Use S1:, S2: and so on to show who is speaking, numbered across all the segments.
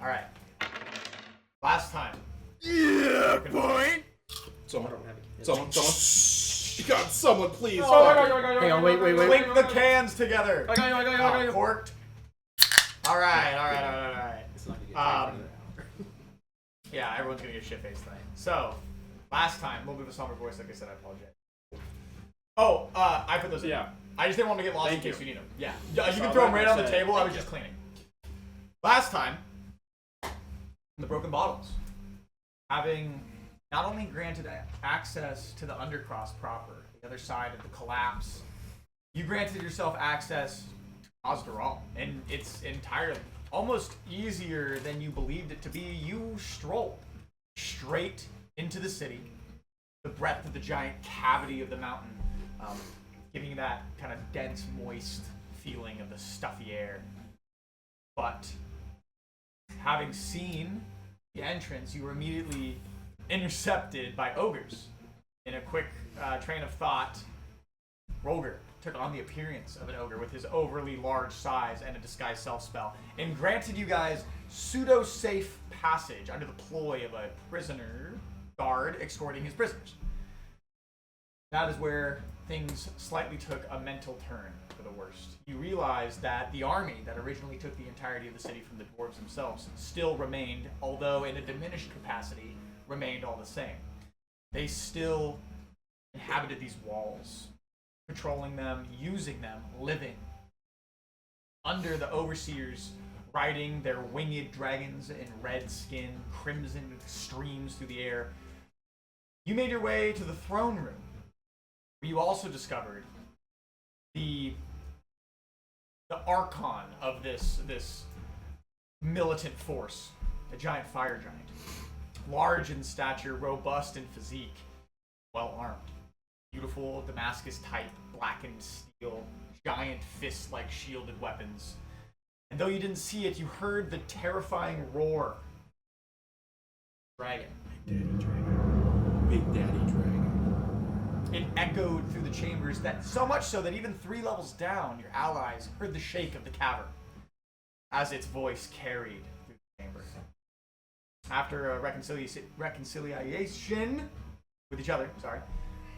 S1: All right. Last time.
S2: Yeah, point.
S3: Someone.
S2: I don't have a key.
S3: Someone. God, someone, please.
S2: Hang on, wait.
S1: Clink the cans together.
S2: I got you.
S1: Corked. All right.
S2: It's not gonna get
S1: Yeah, everyone's gonna get shit-faced tonight. So, last time, a little bit of a somber voice, like I said, I apologize. Oh, I put those in.
S2: Yeah.
S1: I just didn't want to get lost
S2: Thank
S1: in case
S2: you.
S1: you need them. Yeah. You can throw them right on the table, I was just cleaning. Last time, the broken bottles. Having not only granted access to the Undercross proper, the other side of the collapse, you granted yourself access to Osderal, and it's entirely, almost easier than you believed it to be. You strolled straight into the city, the breadth of the giant cavity of the mountain, giving you that kind of dense, moist feeling of the stuffy air. But having seen the entrance, you were immediately intercepted by ogres. In a quick train of thought, Rolger took on the appearance of an ogre with his overly large size and a disguised self-spell, and granted you guys pseudo-safe passage under the ploy of a prisoner guard escorting his prisoners. That is where things slightly took a mental turn for the worst. You realize that the army that originally took the entirety of the city from the dwarves themselves still remained, although in a diminished capacity, remained all the same. They still inhabited these walls, patrolling them, using them, living under the overseers, riding their winged dragons in red skin, crimson streams through the air. You made your way to the throne room, where you also discovered the archon of this militant force, a giant fire giant. Large in stature, robust in physique, well armed. Beautiful Damascus type, blackened steel, giant fist-like shielded weapons. And though you didn't see it, you heard the terrifying roar. Dragon.
S3: Big Daddy Dragon. Big Daddy Dragon.
S1: It echoed through the chambers, that so much so that even 3 levels down, your allies heard the shake of the cavern as its voice carried through the chamber. After a reconciliation with each other,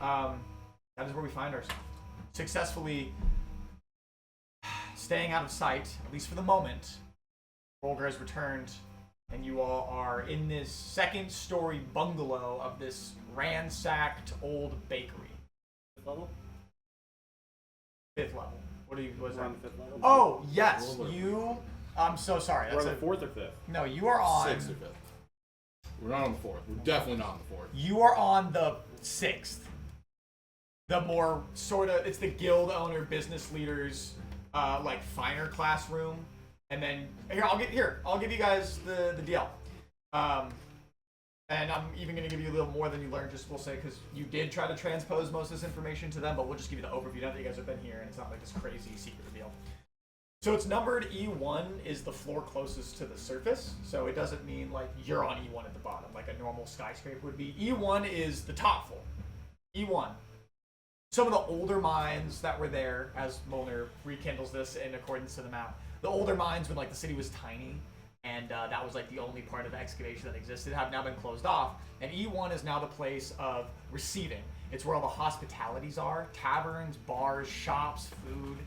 S1: that is where we find ourselves. Successfully staying out of sight, at least for the moment. Rolger has returned, and you all are in this second-story bungalow of this ransacked old bakery.
S2: 5th level?
S1: 5th level. What is
S2: We're
S1: that?
S2: on the 5th level?
S1: Oh, yes. I'm so sorry.
S2: We're
S1: That's
S2: on the 4th or 5th?
S1: No, you are on...
S3: 6th or 5th. We're not on the 4th. We're definitely not on the 4th.
S1: You are on the 6th. The more sort of, it's the guild owner, business leaders, like finer class room. And then I'll give you guys the deal. And I'm even going to give you a little more than you learned, just we'll say, because you did try to transpose most of this information to them, but we'll just give you the overview now that you guys have been here, and it's not like this crazy secret reveal. So it's numbered E1 is the floor closest to the surface, so it doesn't mean like you're on E1 at the bottom, like a normal skyscraper would be. E1 is the top floor. E1. Some of the older mines that were there, as Molnar rekindles this in accordance to the map, the older mines when like the city was tiny, and that was like the only part of the excavation that existed, have now been closed off, and E1 is now the place of receiving. It's where all the hospitalities are, taverns, bars, shops, food,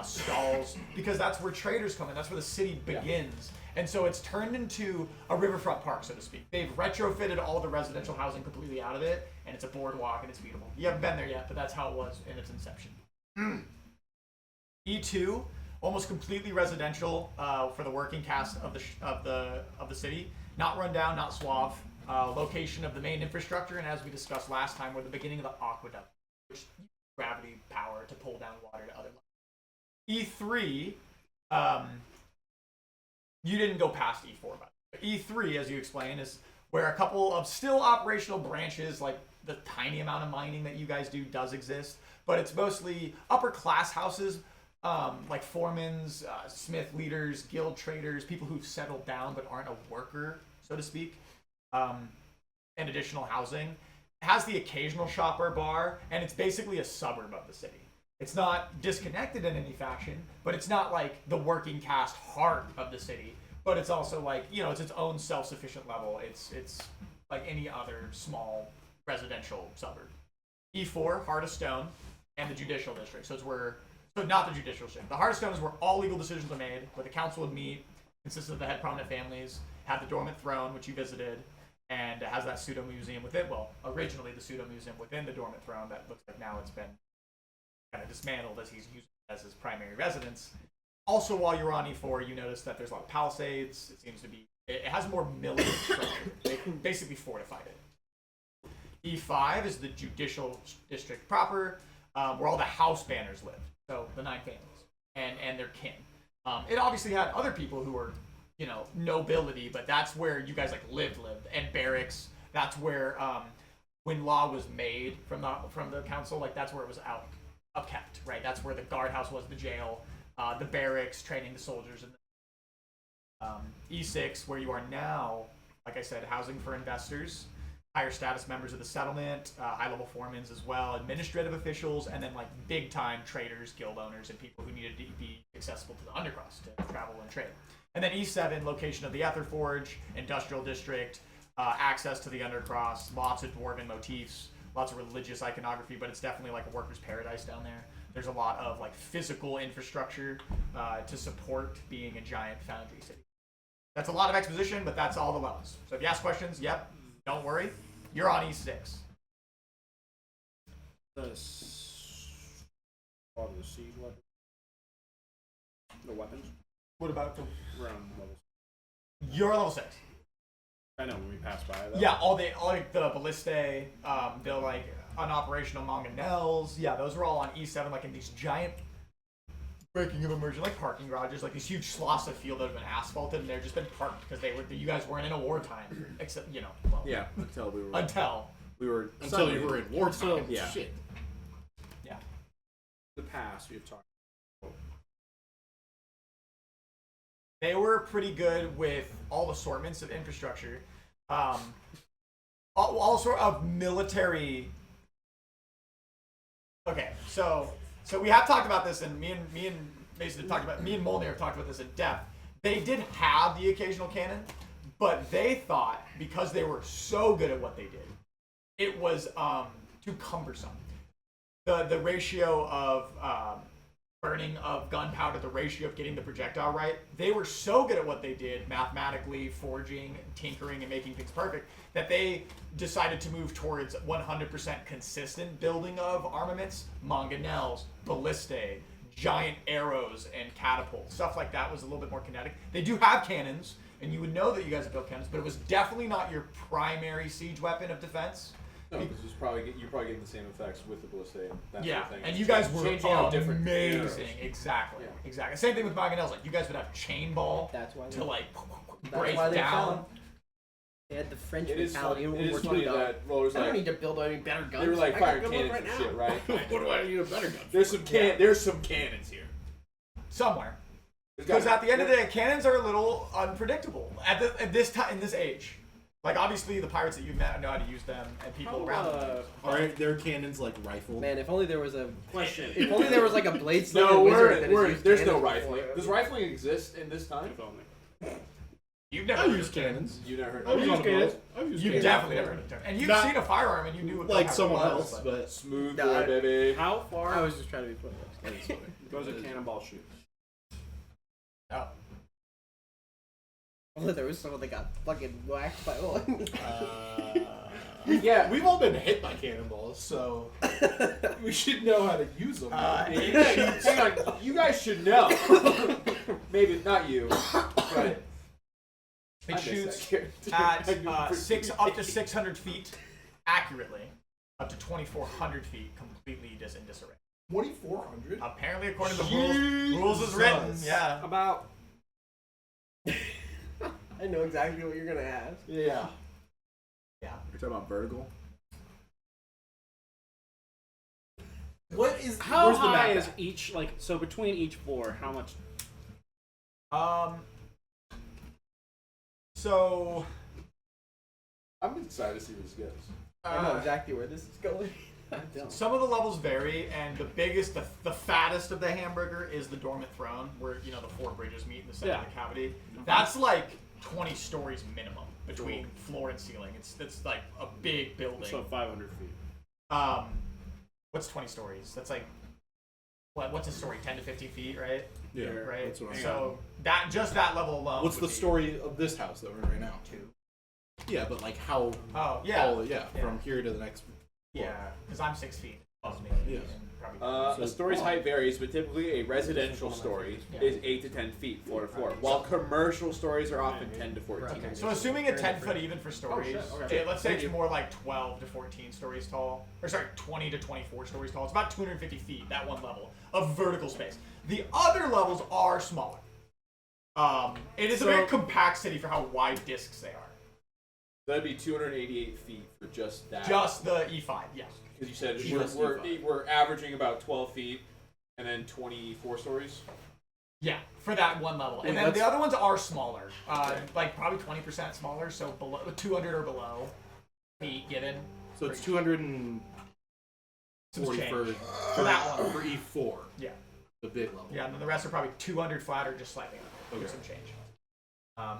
S1: stalls, because that's where traders come in. That's where the city begins. And so it's turned into a riverfront park, so to speak. They've retrofitted all the residential housing completely out of it, and it's a boardwalk, and it's beautiful. You haven't been there yet, but that's how it was in its inception. E2, almost completely residential for the working cast of the city. Not run down, not suave. Location of the main infrastructure, and as we discussed last time, we're the beginning of the aqueduct, which uses gravity power to pull down water to other levels. E3, you didn't go past E4, but E3, as you explained, is where a couple of still operational branches, like the tiny amount of mining that you guys do does exist, but it's mostly upper class houses, like foremans, smith leaders, guild traders, people who've settled down but aren't a worker, so to speak, and additional housing. It has the occasional shop or bar, and it's basically a suburb of the city. It's not disconnected in any fashion, but it's not like the working caste heart of the city, but it's also like, you know, it's its own self-sufficient level. It's like any other small residential suburb. E4, Heart of Stone, and the Judicial District. So it's where, so not the Judicial District. The Heart of Stone is where all legal decisions are made, where the council would meet, consisted of the head prominent families, had the Dormant Throne, which you visited, and it has that pseudo museum within. Well, originally the pseudo museum within the Dormant Throne that looks like now it's been kind of dismantled as he's using it as his primary residence. Also, while you're on E4, you notice that there's a lot of palisades. It seems to be, it has more military structure. They basically fortified it. E5 is the Judicial District proper, where all the house banners live. So the 9 families and their kin. It obviously had other people who were, you know, nobility, but that's where you guys like lived, and barracks. That's where when law was made from the council, like that's where it was upkept, right? That's where the guardhouse was, the jail, the barracks, training the soldiers, and E6, where you are now, like I said, housing for investors, higher status members of the settlement, high-level foremans as well, administrative officials, and then like big-time traders, guild owners, and people who needed to be accessible to the undercross to travel and trade. And then E7, location of the Etherforge, industrial district, access to the undercross, lots of dwarven motifs, lots of religious iconography, but it's definitely like a worker's paradise down there. There's a lot of like physical infrastructure to support being a giant foundry city. That's a lot of exposition, but that's all the levels. So if you ask questions, yep, don't worry, you're on E6.
S3: The siege weapon. The weapons.
S1: What about the?
S3: Around level.
S1: You're level 6.
S3: I know when we pass by that.
S1: Yeah, all like the ballistae, the like unoperational mangonels. Yeah, those are all on E7, like in these giant breaking of immersion, like parking garages, like these huge swaths of field that have been asphalted and they've just been parked because you guys weren't in a wartime, except well,
S3: Yeah, until we were.
S1: Until
S3: you were in wartime. Yeah. Shit.
S1: Yeah.
S3: The past we've talked.
S1: They were pretty good with all assortments of infrastructure, all sort of military. Okay, so we have talked about this, and me and Mason have talked about. Me and Molnir have talked about this in depth. They did have the occasional cannon, but they thought because they were so good at what they did, it was too cumbersome. The ratio of burning of gunpowder, the ratio of getting the projectile right, they were so good at what they did, mathematically, forging, tinkering, and making things perfect, that they decided to move towards 100% consistent building of armaments, mangonels, ballistae, giant arrows, and catapults. Stuff like that was a little bit more kinetic. They do have cannons, and you would know that you guys have built cannons, but it was definitely not your primary siege weapon of defense.
S4: No, because you're probably getting the same effects with the ballistae. That
S1: Yeah,
S4: sort of thing.
S1: and you guys were
S4: changing out different
S1: amazing.
S4: arrows.
S1: Exactly,
S4: Yeah.
S1: exactly. Same thing with mangonels. Like you guys would have chain ball
S2: That's why.
S1: to like
S2: That's
S1: break
S2: why they
S1: down.
S2: fell. They had the French
S4: It is
S2: mentality.
S4: funny,
S2: in
S4: it
S2: World
S4: is
S2: War II,
S4: funny
S2: dog.
S4: that well, there's
S2: I don't
S4: like
S2: need to build any better guns.
S4: they were like
S2: I got
S4: firing
S2: good ones
S4: cannons
S2: right
S4: and
S2: now.
S4: shit, right?
S3: What do I need a better gun?
S4: There's some cannons here.
S1: Somewhere.
S4: There's
S1: Because
S4: gotta-
S1: at the end of the day, cannons are a little unpredictable at this time in this age. Like obviously the pirates that you've met know how to use them, and people around them.
S3: Are their cannons like rifled?
S2: Man, if only there was a
S4: Question.
S2: If only there was like a blade slayer
S4: No,
S2: wizard that has used
S4: there's no
S2: cannons
S4: rifling.
S2: before.
S4: Does rifling exist in this time?
S3: If only.
S1: You've never
S3: I've
S1: heard
S3: used
S1: of it.
S3: cannons.
S4: You never heard.
S3: I've
S4: of
S3: used
S4: it?
S3: cannons. I've used
S1: You've
S3: cannons
S1: definitely
S3: before.
S1: never heard of it. And you've
S3: Not
S1: seen a firearm and you knew what
S3: like
S1: how it
S3: someone
S1: was,
S3: else,
S1: but-
S3: but
S4: Smooth
S2: No,
S4: boy,
S2: I-
S4: baby.
S3: how far
S2: I was just trying to be funny.
S3: goes a cannonball shoot?
S1: Oh.
S2: Only there was someone that got fucking whacked by one.
S4: Yeah,
S3: We've all been hit by cannonballs, so we should know how to use them.
S4: hang on. You guys should know. Maybe not you, but
S1: It
S4: I miss
S1: shoots
S4: that character.
S1: at
S4: I knew
S1: up to 600 feet accurately, up to 2,400 feet completely in disarray.
S3: 2,400.
S1: Apparently, according to the rules as written,
S3: Jesus.
S1: yeah.
S4: About
S2: I know exactly what you're gonna ask.
S4: yeah.
S1: Yeah.
S3: You're talking about vertical.
S5: What is
S3: How
S5: where's the
S3: high
S5: map
S3: is
S5: at?
S3: each? Like, so between each four, how much?
S1: So
S4: I'm excited to see where this goes.
S2: I know exactly where this is going.
S1: Some of the levels vary, and the biggest, the fattest of the hamburger is the dormant throne, where the 4 bridges meet in the center of the cavity. That's like 20 stories minimum between floor and ceiling. It's like a big building.
S6: So 500 feet.
S1: What's 20 stories? That's like what's a story? 10 to 15 feet, right?
S3: Yeah.
S1: Right.
S3: That's what
S1: So that that level alone.
S3: What's
S1: would
S3: the
S1: be
S3: story of this house that we're in right now?
S1: 2.
S3: Yeah, but like how?
S1: Oh yeah.
S3: From here to the next.
S1: Yeah, because I'm 6 feet above me.
S3: Yes.
S1: And probably
S4: A story's height varies, but typically a residential story is 8 to 10 feet floor to floor, while commercial stories are often 10 to 14.
S1: Okay, so assuming a 10 foot even for stories, let's say it's more like 12 to 14 stories tall, or sorry, 20 to 24 stories tall. It's about 250 feet, that one level of vertical space. The other levels are smaller. It is a very compact city for how wide discs they are.
S4: That'd be 288 feet for just that.
S1: Just the E5, yes.
S4: Because you said
S3: Just
S4: we're averaging about 12 feet and then 24 stories.
S1: Yeah, for that one level. And then the other ones are smaller, like probably 20% smaller, so below 200 or below feet given.
S3: So it's 240
S1: for that one.
S3: for E4.
S1: Yeah.
S3: The big level.
S1: Yeah, and then the rest are probably 200 flat or just slightly under, with some change.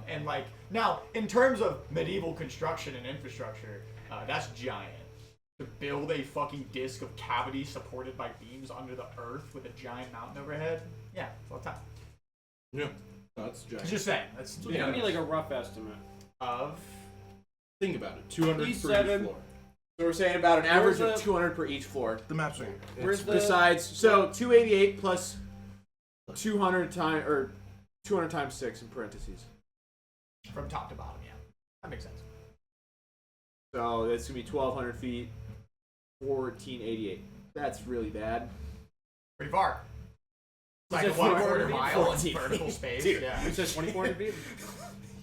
S1: And like now, in terms of medieval construction and infrastructure, that's giant. To build a fucking disc of cavity supported by beams under the earth with a giant mountain overhead, yeah, it's a lot of time.
S3: Yeah. That's giant.
S1: Just saying, that's
S6: So give me like a rough estimate.
S1: of.
S3: Think about it. 200 for each
S6: E7.
S3: floor.
S4: So we're saying about an average
S6: Where's
S4: of
S6: the-
S4: 200 per each floor.
S3: The map's right here.
S6: Where's the
S4: Besides, so 288 plus 200 times or 200 times 6 in parentheses.
S1: From top to bottom, yeah. That makes sense.
S4: So that's gonna be 1,200 feet. 1488. That's really bad.
S1: Pretty far. Like a
S6: said
S1: 1/4
S6: 14
S1: mile in vertical space.
S4: Dude.
S1: Yeah.
S6: It says 2,400 feet?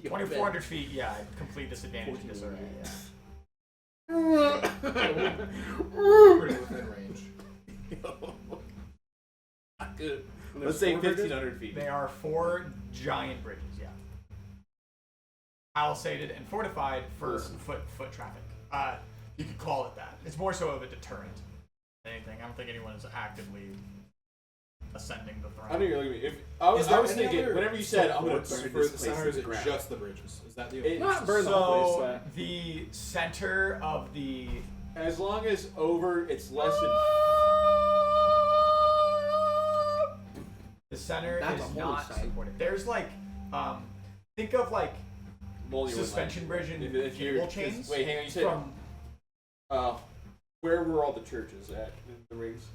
S1: 2,400 feet, yeah. Complete disadvantage in disarray, yeah.
S3: Pretty within range.
S4: Good. Let's say 1,500 feet.
S1: They are 4 giant bridges, yeah. Palisaded and fortified for foot traffic. You could call it that. It's more so of a deterrent than anything. I don't think anyone is actively ascending the throne.
S4: I know you're looking at me. If I was thinking, whenever you said I'm gonna
S3: supports
S4: burn
S3: for
S4: this
S3: the
S4: place
S3: center,
S4: to
S3: is
S4: the
S3: it
S4: ground.
S3: just the bridges? Is that the
S4: It-
S6: Not burn the whole
S1: So
S6: place.
S1: the center of the
S4: As long as it's less than.
S1: center
S2: That's a
S1: is
S2: holy
S1: not
S2: site.
S1: supported. There's like think of like
S4: Moldy would
S1: suspension
S4: like-
S1: bridge and
S4: if you're-
S1: cable chains.
S4: Wait, hang on. You said
S1: From
S4: where were all the churches at in the rings?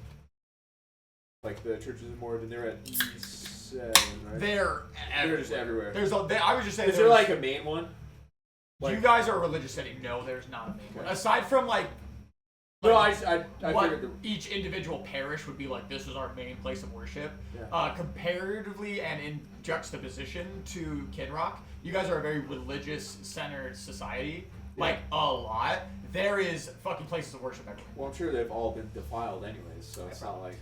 S4: Like the churches in Morden, they're at E7, right?
S1: they're
S4: just everywhere.
S1: There's I was just saying.
S4: Is there like a main one?
S1: You guys are a religious city. No, there's not a main one. Aside from like
S4: No, I
S1: what
S4: figured.
S1: each individual parish would be like, this is our main place of worship.
S4: Yeah.
S1: Comparatively and in juxtaposition to Kid Rock, you guys are a very religious-centered society. Like, a lot. There is fucking places of worship everywhere.
S4: Well, I'm sure they've all been defiled anyways, so it's not like.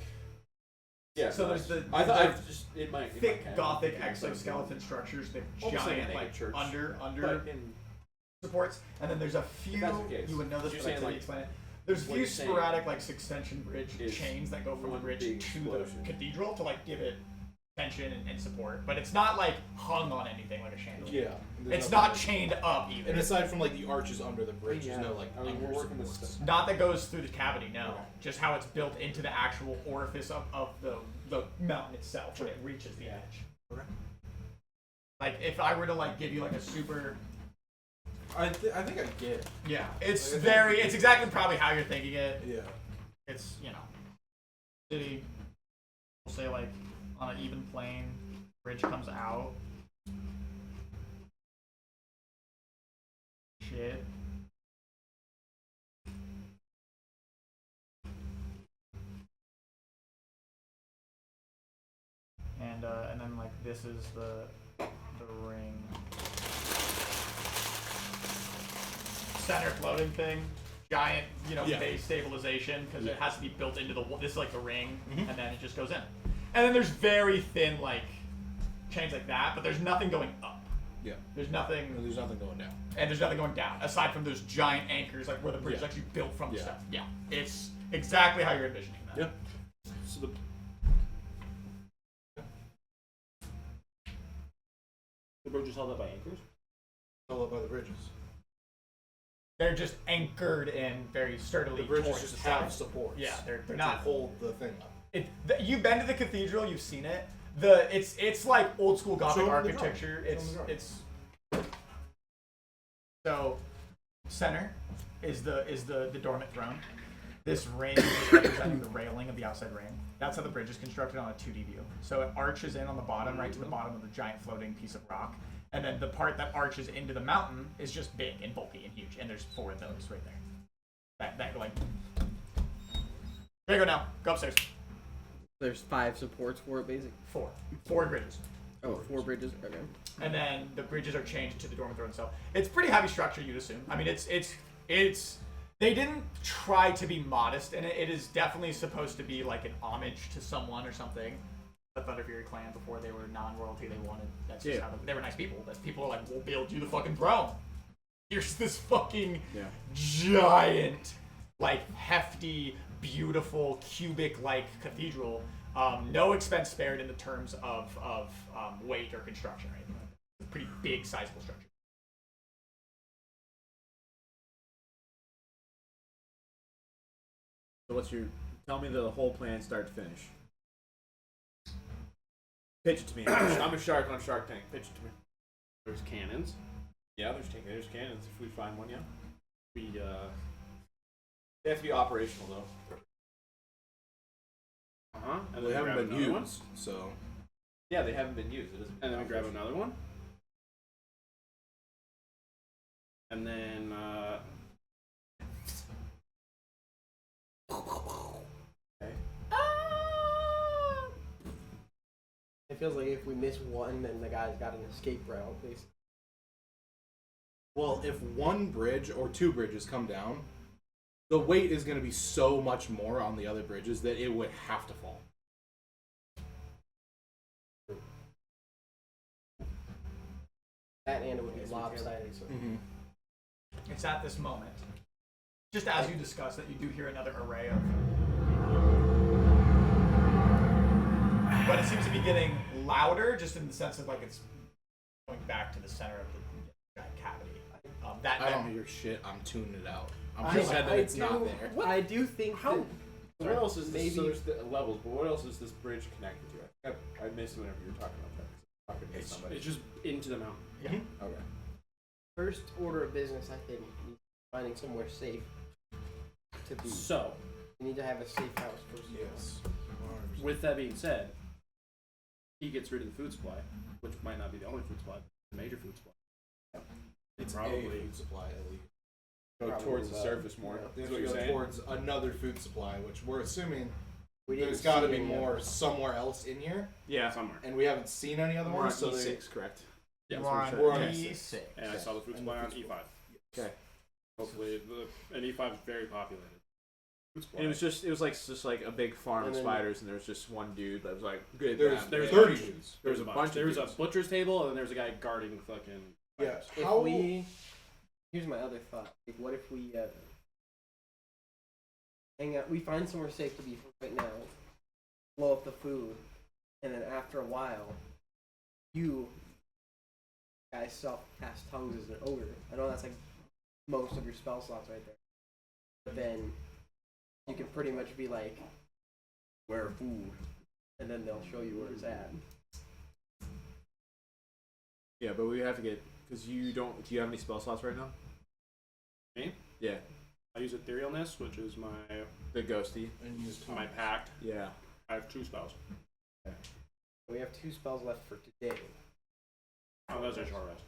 S4: Yeah.
S1: So there's the
S4: I thought I just in my
S1: thick
S4: canon,
S1: Gothic
S4: I think it's like
S1: exoskeleton structures. They're
S4: almost like a
S1: giant,
S4: naked church.
S1: under
S4: But in,
S1: supports, and then there's a few.
S4: that's the case.
S1: You would know this,
S4: You're
S1: but I
S4: saying,
S1: tell you
S4: like,
S1: explain it. There's a
S4: what
S1: few
S4: you're saying
S1: sporadic like suspension bridge
S4: is
S1: chains that go from the
S4: one
S1: bridge
S4: big
S1: to
S4: explosion.
S1: the cathedral to like give it tension and support, but it's not like hung on anything like a chandelier.
S3: Yeah.
S1: It's not chained up either.
S3: And aside from like the arches under the bridge,
S4: Yeah.
S3: there's no like
S4: I mean, we're
S3: under
S4: working with
S3: supports.
S4: stuff.
S1: Not that goes through the cavity, no. Just how it's built into the actual orifice of the mountain itself when it reaches the edge.
S3: Okay.
S1: Like if I were to like give you like a super
S3: I think I get it.
S1: yeah, it's
S3: Like, I think-
S1: very it's exactly probably how you're thinking it.
S3: Yeah.
S1: It's city we'll say like on an even plane, bridge comes out. Shit. And then like this is the ring. Center floating thing. Giant,
S3: Yeah.
S1: base stabilization because it has to be built into the wall. This is like the ring,
S3: Mhm.
S1: and then it just goes in. And then there's very thin like chains like that, but there's nothing going up.
S3: Yeah.
S1: There's nothing,
S3: And there's nothing going down.
S1: and there's nothing going down aside from those giant anchors like where the bridge is
S3: Yeah.
S1: actually built from the
S3: Yeah.
S1: stuff. Yeah, it's exactly how you're envisioning that.
S3: Yeah.
S6: So the bridge is held up by anchors.
S3: All up by the bridges.
S1: They're just anchored in very sturdily.
S3: The bridges
S1: towards
S3: just
S1: the
S3: have
S1: side.
S3: supports.
S1: Yeah, they're
S3: to
S1: not.
S3: hold the thing up.
S1: You've been to the cathedral, you've seen it. It's like old school Gothic
S3: Show 'em the
S1: architecture.
S3: drawing. Show 'em the drawing.
S1: It's so center is the dormant throne. This ring is representing the railing of the outside ring. That's how the bridge is constructed on a 2D view. So it arches in on the bottom, right to the bottom of the giant floating piece of rock. And then the part that arches into the mountain is just big and bulky and huge. And there's 4 of those right there. That like. There you go now. Go upstairs.
S2: There's 5 supports for it, basically.
S1: 4 bridges.
S2: Oh, 4 bridges. Okay.
S1: And then the bridges are changed to the dormant throne itself. It's pretty heavy structure, you'd assume. I mean, it's. They didn't try to be modest in it. It is definitely supposed to be like an homage to someone or something. The Thunder Fury clan, before they were non-royalty, they wanted. That's just how they were nice people. But people are like, we'll build you the fucking throne. Here's this fucking giant, like hefty, beautiful, cubic-like cathedral. No expense spared in the terms of weight or construction or anything like that. It's a pretty big, sizable structure.
S4: So tell me the whole plan start to finish. Pitch it to me. I'm a shark on Shark Tank. Pitch it to me.
S6: There's cannons.
S4: Yeah, there's cannons if we find one, yeah.
S6: We
S4: They have to be operational though.
S6: and
S3: They
S6: then
S3: haven't
S6: grab
S3: been
S6: another
S3: used, so.
S4: Yeah, they haven't been used. It doesn't.
S6: one, and then we grab another one, and then
S2: It feels like if we miss one, then the guy's got an escape route, basically.
S3: Well, if one bridge or 2 bridges come down, the weight is going to be so much more on the other bridges that it would have to fall.
S2: That and it would be lopsided. So.
S1: It's at this moment, just as you discuss that, you do hear another array of. But it seems to be getting louder, just in the sense of like it's going back to the center of the giant cavity.
S3: I don't hear shit. I'm tuning it out. I'm
S2: I-
S3: just glad that
S2: I
S3: it's not
S2: do-
S3: there.
S2: I do think
S4: How?
S2: that
S4: So what else is this?
S2: maybe-
S4: So there's the levels, but what else is this bridge connected to? I missed whenever you were talking about that. Talking to somebody.
S6: it's just into the mountain.
S4: Okay.
S2: first order of business, I think, is finding somewhere safe to be.
S6: So,
S2: You need to have a safe house first. of all.
S3: Yes.
S6: with that being said, he gets rid of the food supply, which might not be the only food supply, but the major food supply.
S3: It's
S6: Probably.
S3: a food supply at least.
S4: Go
S2: Probably
S4: towards the
S2: that.
S4: surface more.
S3: They
S4: Is
S3: have
S4: what
S3: to
S4: you're
S3: go
S4: saying?
S3: towards another food supply, which we're assuming
S2: We didn't
S3: there's got to
S2: see
S3: be
S2: any
S3: more
S2: of
S3: somewhere else in here,
S4: Yeah.
S6: Somewhere.
S3: and we haven't seen any other
S4: We're on
S3: ones. So they,
S4: E6, correct?
S6: Yeah,
S1: You
S6: that's
S1: are
S6: what
S1: on
S3: We're on
S1: E6.
S6: And I saw the food
S3: And
S6: supply
S3: the
S6: on
S3: food
S6: E5.
S4: Okay.
S6: Hopefully, and E5 is very populated. Food supply.
S4: And it was just like a big farm
S2: And
S4: of
S2: then-
S4: spiders, and there was just one dude that was like, good.
S3: there's
S4: man.
S6: there's
S3: 30
S6: a bunch.
S3: dudes.
S6: There's a bunch. There was a
S4: dudes.
S6: butcher's table, and then there's a guy guarding fucking.
S3: Yeah.
S2: If
S3: How
S2: we, here's my other thought. Like, what if we hang out? We find somewhere safe to be for right now. Blow up the food, and then after a while, you guys self-cast tongues as an ogre. I know that's like most of your spell slots right there. But then you can pretty much be like, "Where food," and then they'll show you where it's at.
S4: Yeah, but we have to get because you don't. Do you have any spell slots right now?
S6: Me?
S4: Yeah,
S6: I use etherealness, which is my
S4: the ghosty.
S3: and use
S6: my pact.
S4: Yeah.
S6: I have 2 spells.
S2: We have 2 spells left for today.
S6: Oh, those are short rest.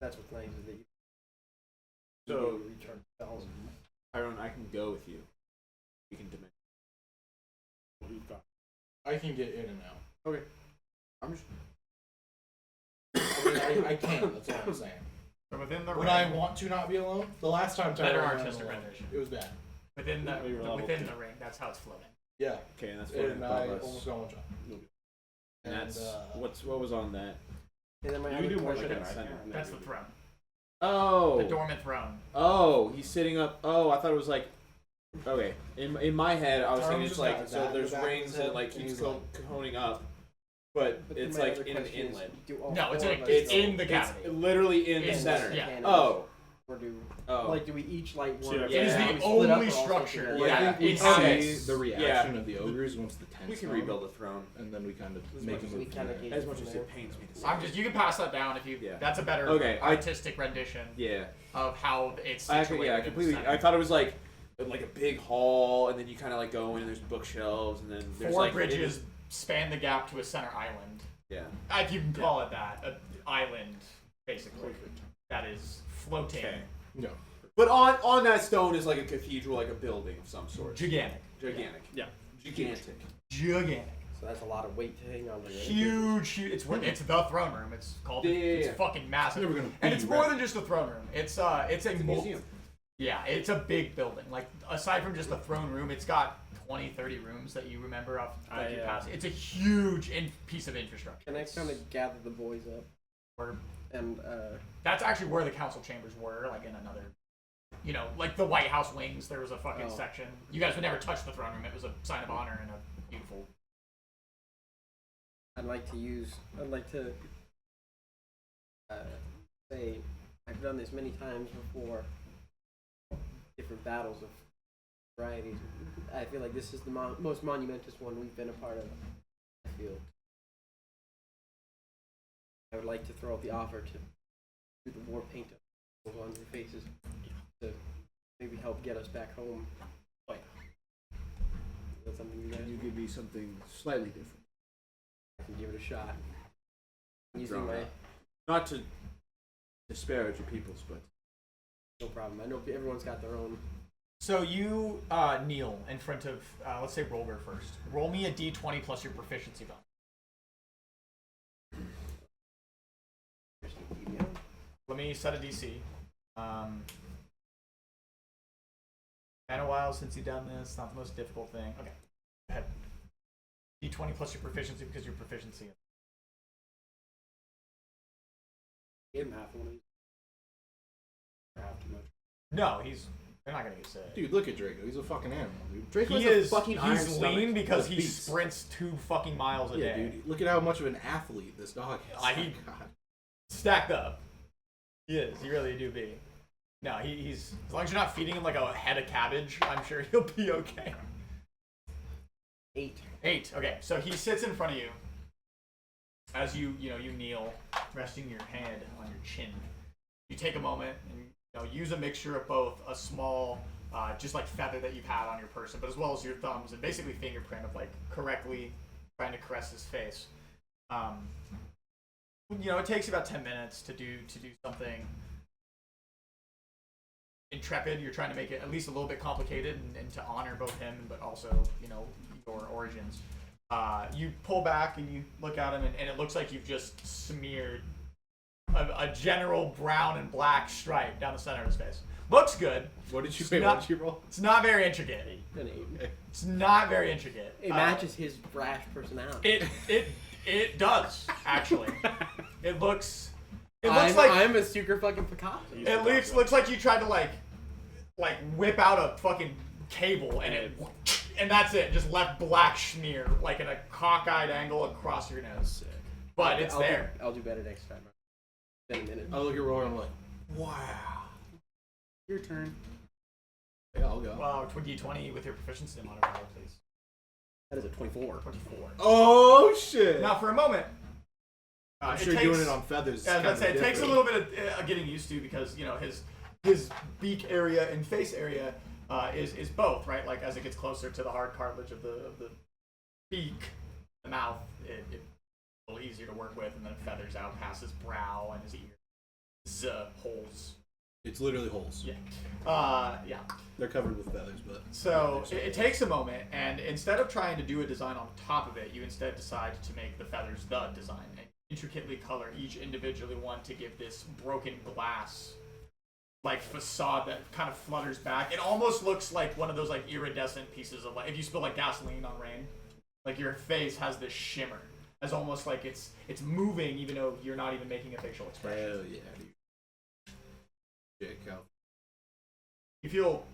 S2: That's what's nice is that you
S4: So
S2: can recharge spells.
S4: Tyrone, I can go with you. We can dimension.
S6: You've got.
S3: I can get in and out.
S4: I'm just.
S3: I mean, I can. That's all I'm saying.
S1: From within the
S3: When
S1: ring.
S3: I want to not be alone, the last time
S1: Better
S3: Tyrone ran
S1: artistic
S3: alone,
S1: rendition.
S3: it was bad.
S1: Within the
S6: We were level
S1: within
S6: 2.
S1: the ring, that's how it's floating.
S3: Yeah.
S4: Okay, and that's
S3: And I
S4: above us.
S3: almost got one shot.
S4: And that's
S3: uh,
S4: what was on that.
S2: And then my
S6: You
S2: other
S6: can do more
S2: question,
S6: like
S4: at
S6: that.
S4: center.
S1: That's the throne.
S4: Oh.
S1: The dormant throne.
S4: Oh, he's sitting up. Oh, I thought it was like. Okay, in my head, I was thinking it's like
S3: got
S4: so.
S3: that
S4: There's
S3: in the back of
S4: rings
S3: his
S4: and it
S3: head,
S4: like
S3: and
S4: keeps
S3: he's like-
S4: coning up, but it's
S2: my
S4: like
S2: other
S4: in an
S2: question is,
S4: inlet.
S2: do all
S1: No, it's
S2: four
S1: in,
S2: of us
S1: it's
S2: go
S1: in the cavity.
S4: It's literally in the
S1: It's-
S4: center.
S1: yeah.
S4: Oh.
S2: Or do
S4: Oh.
S2: like do we each light one?
S6: Yeah.
S1: It is
S4: Yeah.
S1: the
S2: We split up
S1: only
S2: or all
S1: structure.
S2: together?
S3: Well,
S1: Yeah,
S3: I think we
S1: it's
S3: see
S1: okay.
S3: the reaction of the ogres once the tent's
S4: We can
S3: gone,
S4: rebuild the throne
S3: and then we kind of
S2: As
S3: make
S2: much
S3: a
S2: as
S3: move
S2: we
S3: from
S2: kinda
S3: there.
S2: gauge
S4: As
S2: from
S4: much as
S2: there.
S4: it pains me to say.
S1: I'm just. You can pass that down if you.
S4: Yeah.
S1: That's a better
S4: Okay,
S1: artistic rendition
S4: Yeah.
S1: of how it's
S4: I
S1: situated. in the
S4: completely.
S1: center.
S4: I thought it was like a big hall, and then you kind of like go in, and there's bookshelves, and then there's
S1: Four
S4: like
S1: bridges span the gap to a center island.
S4: Yeah.
S1: If you can call it that, an island, basically. That is floating.
S4: Okay.
S3: No.
S4: But on that stone is like a cathedral, like a building of some sort.
S1: Gigantic.
S4: Gigantic.
S6: Yeah.
S4: Gigantic.
S1: Gigantic.
S2: So that's a lot of weight to hang on to. right?
S1: Huge. It's the throne room. It's called.
S4: Yeah,
S1: It's
S4: yeah.
S1: fucking massive.
S3: Never gonna
S1: And
S3: be
S1: it's more
S3: right.
S1: than just a throne room. It's a
S4: museum.
S1: Yeah, it's a big building. Like aside from just the throne room, it's got 20, 30 rooms that you remember off like you pass. It's a huge piece of infrastructure.
S2: Can I kind of gather the boys up
S1: Where
S2: and
S1: that's actually where the council chambers were, like in another, you know, like the White House wings. There was a fucking
S2: Oh.
S1: section. You guys would never touch the throne room. It was a sign of honor and a beautiful.
S2: I'd like to say I've done this many times before. Different battles of varieties. I feel like this is the most monumentous one we've been a part of. I feel. I would like to throw out the offer to do the war paint on your faces to maybe help get us back home. Like, is that something you guys
S4: Can you give me something slightly different?
S2: I can give it a shot? Using
S4: Drawn
S2: my
S4: out. Not to disparage your peoples, but
S2: no problem. I know everyone's got their own.
S1: So you kneel in front of, let's say, Rolger first. Roll me a d20 plus your proficiency bonus. Let me set a DC. Been a while since you've done this. Not the most difficult thing. Okay. Go ahead. D20 plus your proficiency because your proficiency.
S6: Give him half one of these. Or half too much.
S1: No, they're not gonna get sick.
S3: Dude, look at Draco. He's a fucking animal, dude. Draco
S1: He
S3: has a
S1: is.
S3: fucking iron
S1: He's
S3: stomach.
S1: lean because
S3: He's a
S1: he
S3: beast.
S1: sprints 2 fucking miles a
S3: Yeah,
S1: day.
S3: dude. Look at how much of an athlete this dog is.
S1: He-
S3: Oh, God.
S1: Stacked up. He is. He really do be. No, he's as long as you're not feeding him like a head of cabbage, I'm sure he'll be okay.
S2: 8.
S1: 8. Okay, so he sits in front of you as you kneel, resting your hand on your chin. You take a moment and use a mixture of both a small, just like feather that you've had on your person, but as well as your thumbs and basically fingerprint of like correctly trying to caress his face. It takes about 10 minutes to do something intrepid. You're trying to make it at least a little bit complicated and to honor both him, but also, your origins. You pull back and you look at him, and it looks like you've just smeared a general brown and black stripe down the center of his face. Looks good.
S3: What did you
S1: It's
S3: say?
S1: not-
S3: What did you roll?
S1: It's not very intricate.
S2: An 8.
S1: It's not very intricate.
S2: It matches his brash personality.
S1: It does actually. It looks
S2: I'm,
S1: like
S2: I'm a super fucking Picasso.
S1: it looks like you tried to like whip out a fucking cable and that's it. Just left black smear like in a cockeyed angle across your nose. But it's there.
S2: I'll do better next time. In a minute.
S3: I look at Roy and I'm like, wow.
S6: Your turn.
S3: Yeah, I'll go.
S1: Wow, 20 with your proficiency modifier, please.
S2: That is a 24.
S1: 24.
S3: Oh shit!
S1: Now for a moment.
S3: I'm
S1: it
S3: sure
S1: takes,
S3: doing it on feathers.
S1: Yeah, I was about to say, it
S3: kinda
S1: takes a
S3: different.
S1: little bit of getting used to because his beak area and face area is both, right? Like as it gets closer to the hard cartilage of the beak, the mouth, it's a little easier to work with, and then it feathers out past his brow and his ear, holes.
S3: It's literally holes.
S1: Yeah. Yeah.
S3: They're covered with feathers, but
S1: So it takes a moment, and instead of trying to do a design on top of it, you instead decide to make the feathers the design and intricately color each individually one to give this broken glass like facade that kind of flutters back. It almost looks like one of those like iridescent pieces of like if you spill like gasoline on rain, like your face has this shimmer, as almost like it's moving even though you're not even making a facial expression.
S3: hell yeah, dude. Shit, Cal.
S1: You feel,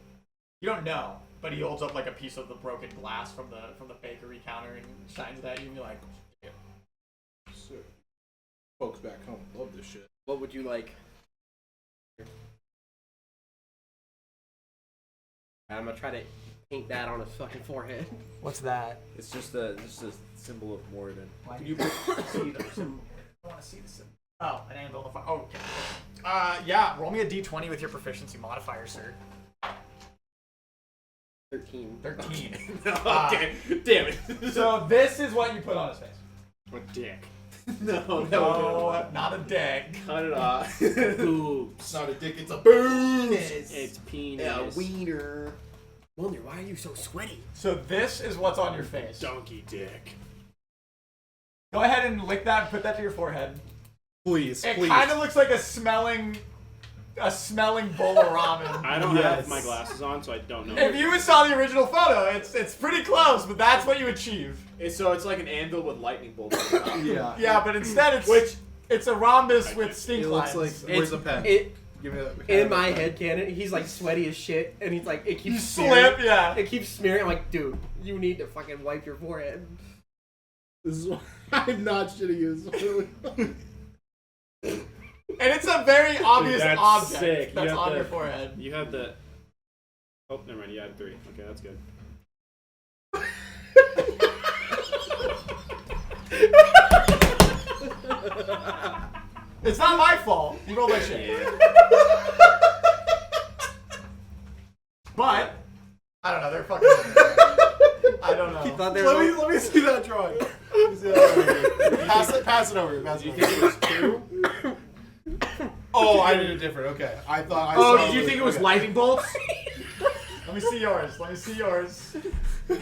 S1: you don't know, but he holds up like a piece of the broken glass from the bakery counter and shines it at you, and you're like, yeah.
S3: Sick. Folks back home love this shit.
S2: What would you like? I'm gonna try to paint that on his fucking forehead.
S1: What's that?
S4: It's just a symbol of Moradin.
S1: Can you see the symbol? I want to see the symbol. Oh, an anvil on the fire. Oh, okay. Yeah, roll me a d20 with your proficiency modifier, sir.
S2: 13.
S1: 13.
S4: Okay, damn it.
S1: So this is what you put on his face.
S6: A dick.
S4: No,
S1: Not a dick.
S4: cut it off.
S6: Boobs.
S3: It's not a dick, it's a boom!
S6: It's penis.
S2: Yeah, wiener. Wonder, why are you so sweaty?
S1: So this is what's on your face.
S6: Donkey dick.
S1: Go ahead and lick that and put that to your forehead.
S3: Please,
S1: It
S3: please.
S1: kind of looks like a smelling bowl of ramen.
S6: I don't
S3: Yes.
S6: have my glasses on, so I don't know.
S1: If you saw the original photo, it's pretty close, but that's what you achieve.
S4: So it's like an anvil with lightning bolts on top.
S3: Yeah.
S1: Yeah, but instead it's a rhombus with stink
S3: It looks like.
S1: lines.
S3: Where's the pen?
S2: It
S3: Give me that.
S2: in my head canon, he's like sweaty as shit, and he's like, it keeps
S1: You
S2: smearing.
S1: slip, yeah.
S2: It keeps smearing. I'm like, dude, you need to fucking wipe your forehead.
S3: This is why I'm not shitting you. This is really
S1: And it's a very obvious
S6: That's
S1: object
S6: sick. You
S1: that's
S6: have
S1: on
S6: the-
S1: your forehead.
S6: You have the. Oh, never mind. You added 3. Okay, that's good.
S1: It's not my fault. You rolled that shit. But I don't know. They're fucking. I don't
S2: He
S1: know.
S2: thought they were.
S3: let me see that drawing. Pass it over. Pass
S4: Do
S3: it
S4: you
S3: over.
S4: think it was 2?
S3: Oh, I did it different. Okay, I thought I
S4: Oh,
S3: saw.
S4: did you think it was
S3: okay.
S4: lightning bolts?
S1: Let me see yours. Let me see yours.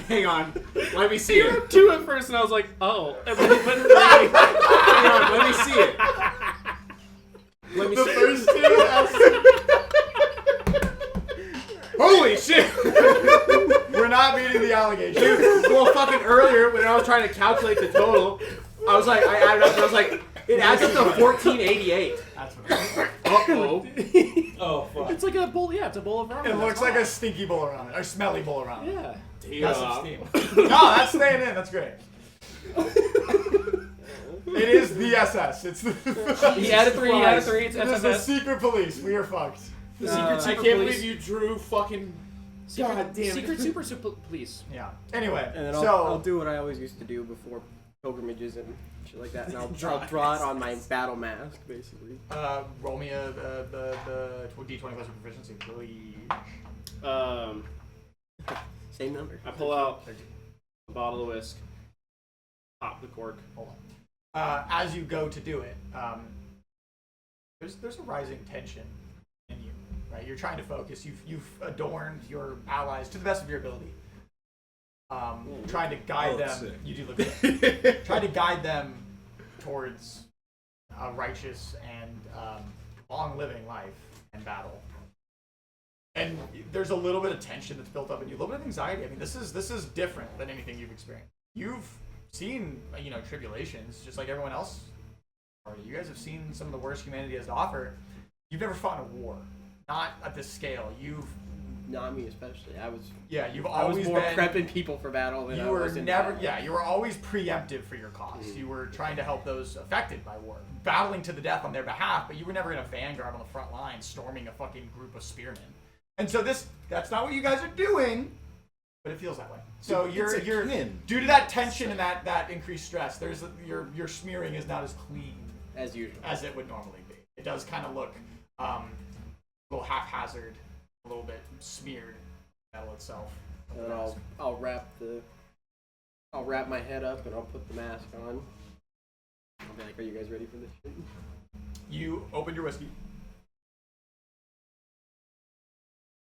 S4: Hang on. Let me see
S6: You
S4: it.
S6: had 2 at first, and I was like, oh. And then,
S4: Hang on. Let me see it. Let me
S1: The
S4: see it.
S1: first two.
S4: Holy shit!
S1: We're not meeting the allegation.
S4: Well, fucking earlier when I was trying to calculate the total, I was like, I added up and I was like, it adds up to 1488.
S1: That's what it is.
S4: Uh-oh.
S3: Oh fuck.
S6: it's like a bowl. Yeah, it's a bowl of ramen.
S1: It looks
S6: That's
S1: like a
S6: all.
S1: stinky bowl of ramen, or smelly bowl of ramen.
S6: Yeah.
S1: That's some steam. No, that's staying in. That's great. It is the SS. It's the.
S2: He added 3. He added 3. It's
S1: It is the
S2: SSS.
S1: secret police. We are fucked.
S6: The
S2: Uh,
S6: secret
S4: I
S6: super
S4: can't
S6: police.
S4: believe you drew fucking. God damn it.
S6: Secret super police.
S1: Yeah. Anyway,
S2: And then
S1: so
S2: I'll do what I always used to do before pilgrimages and shit like that, and I'll draw it on my battle mask, basically.
S1: roll me the d20 plus your proficiency, please.
S2: Same number.
S6: I pull out a bottle of whisk, pop the cork.
S1: Hold on. As you go to do it, there's a rising tension in you, right? You're trying to focus. You've adorned your allies to the best of your ability. Trying to guide them.
S3: sick.
S1: You do look good. Trying to guide them towards a righteous and long living life and battle. And there's a little bit of tension that's built up in you, a little bit of anxiety. I mean, this is different than anything you've experienced. You've seen, tribulations, just like everyone else. You guys have seen some of the worst humanity has to offer. You've never fought in a war, not at this scale.
S2: Not me especially.
S1: You've
S2: I was
S1: always
S2: more
S1: been
S2: prepping people for battle than
S1: you
S2: I
S1: were
S2: was in
S1: never
S2: battle.
S1: you were always preemptive for your cause. You were trying to help those affected by war, battling to the death on their behalf, but you were never in a vanguard on the front line storming a fucking group of spearmen. And so that's not what you guys are doing, but it feels that way. So you're
S3: kin.
S1: due to that tension and that increased stress, your smearing is not as clean
S2: As usual.
S1: as it would normally be. It does kind of look a little haphazard, a little bit smeared, metal itself.
S2: And then I'll wrap my head up and I'll put the mask on. I'll be like, are you guys ready for this shit?
S1: You opened your whiskey.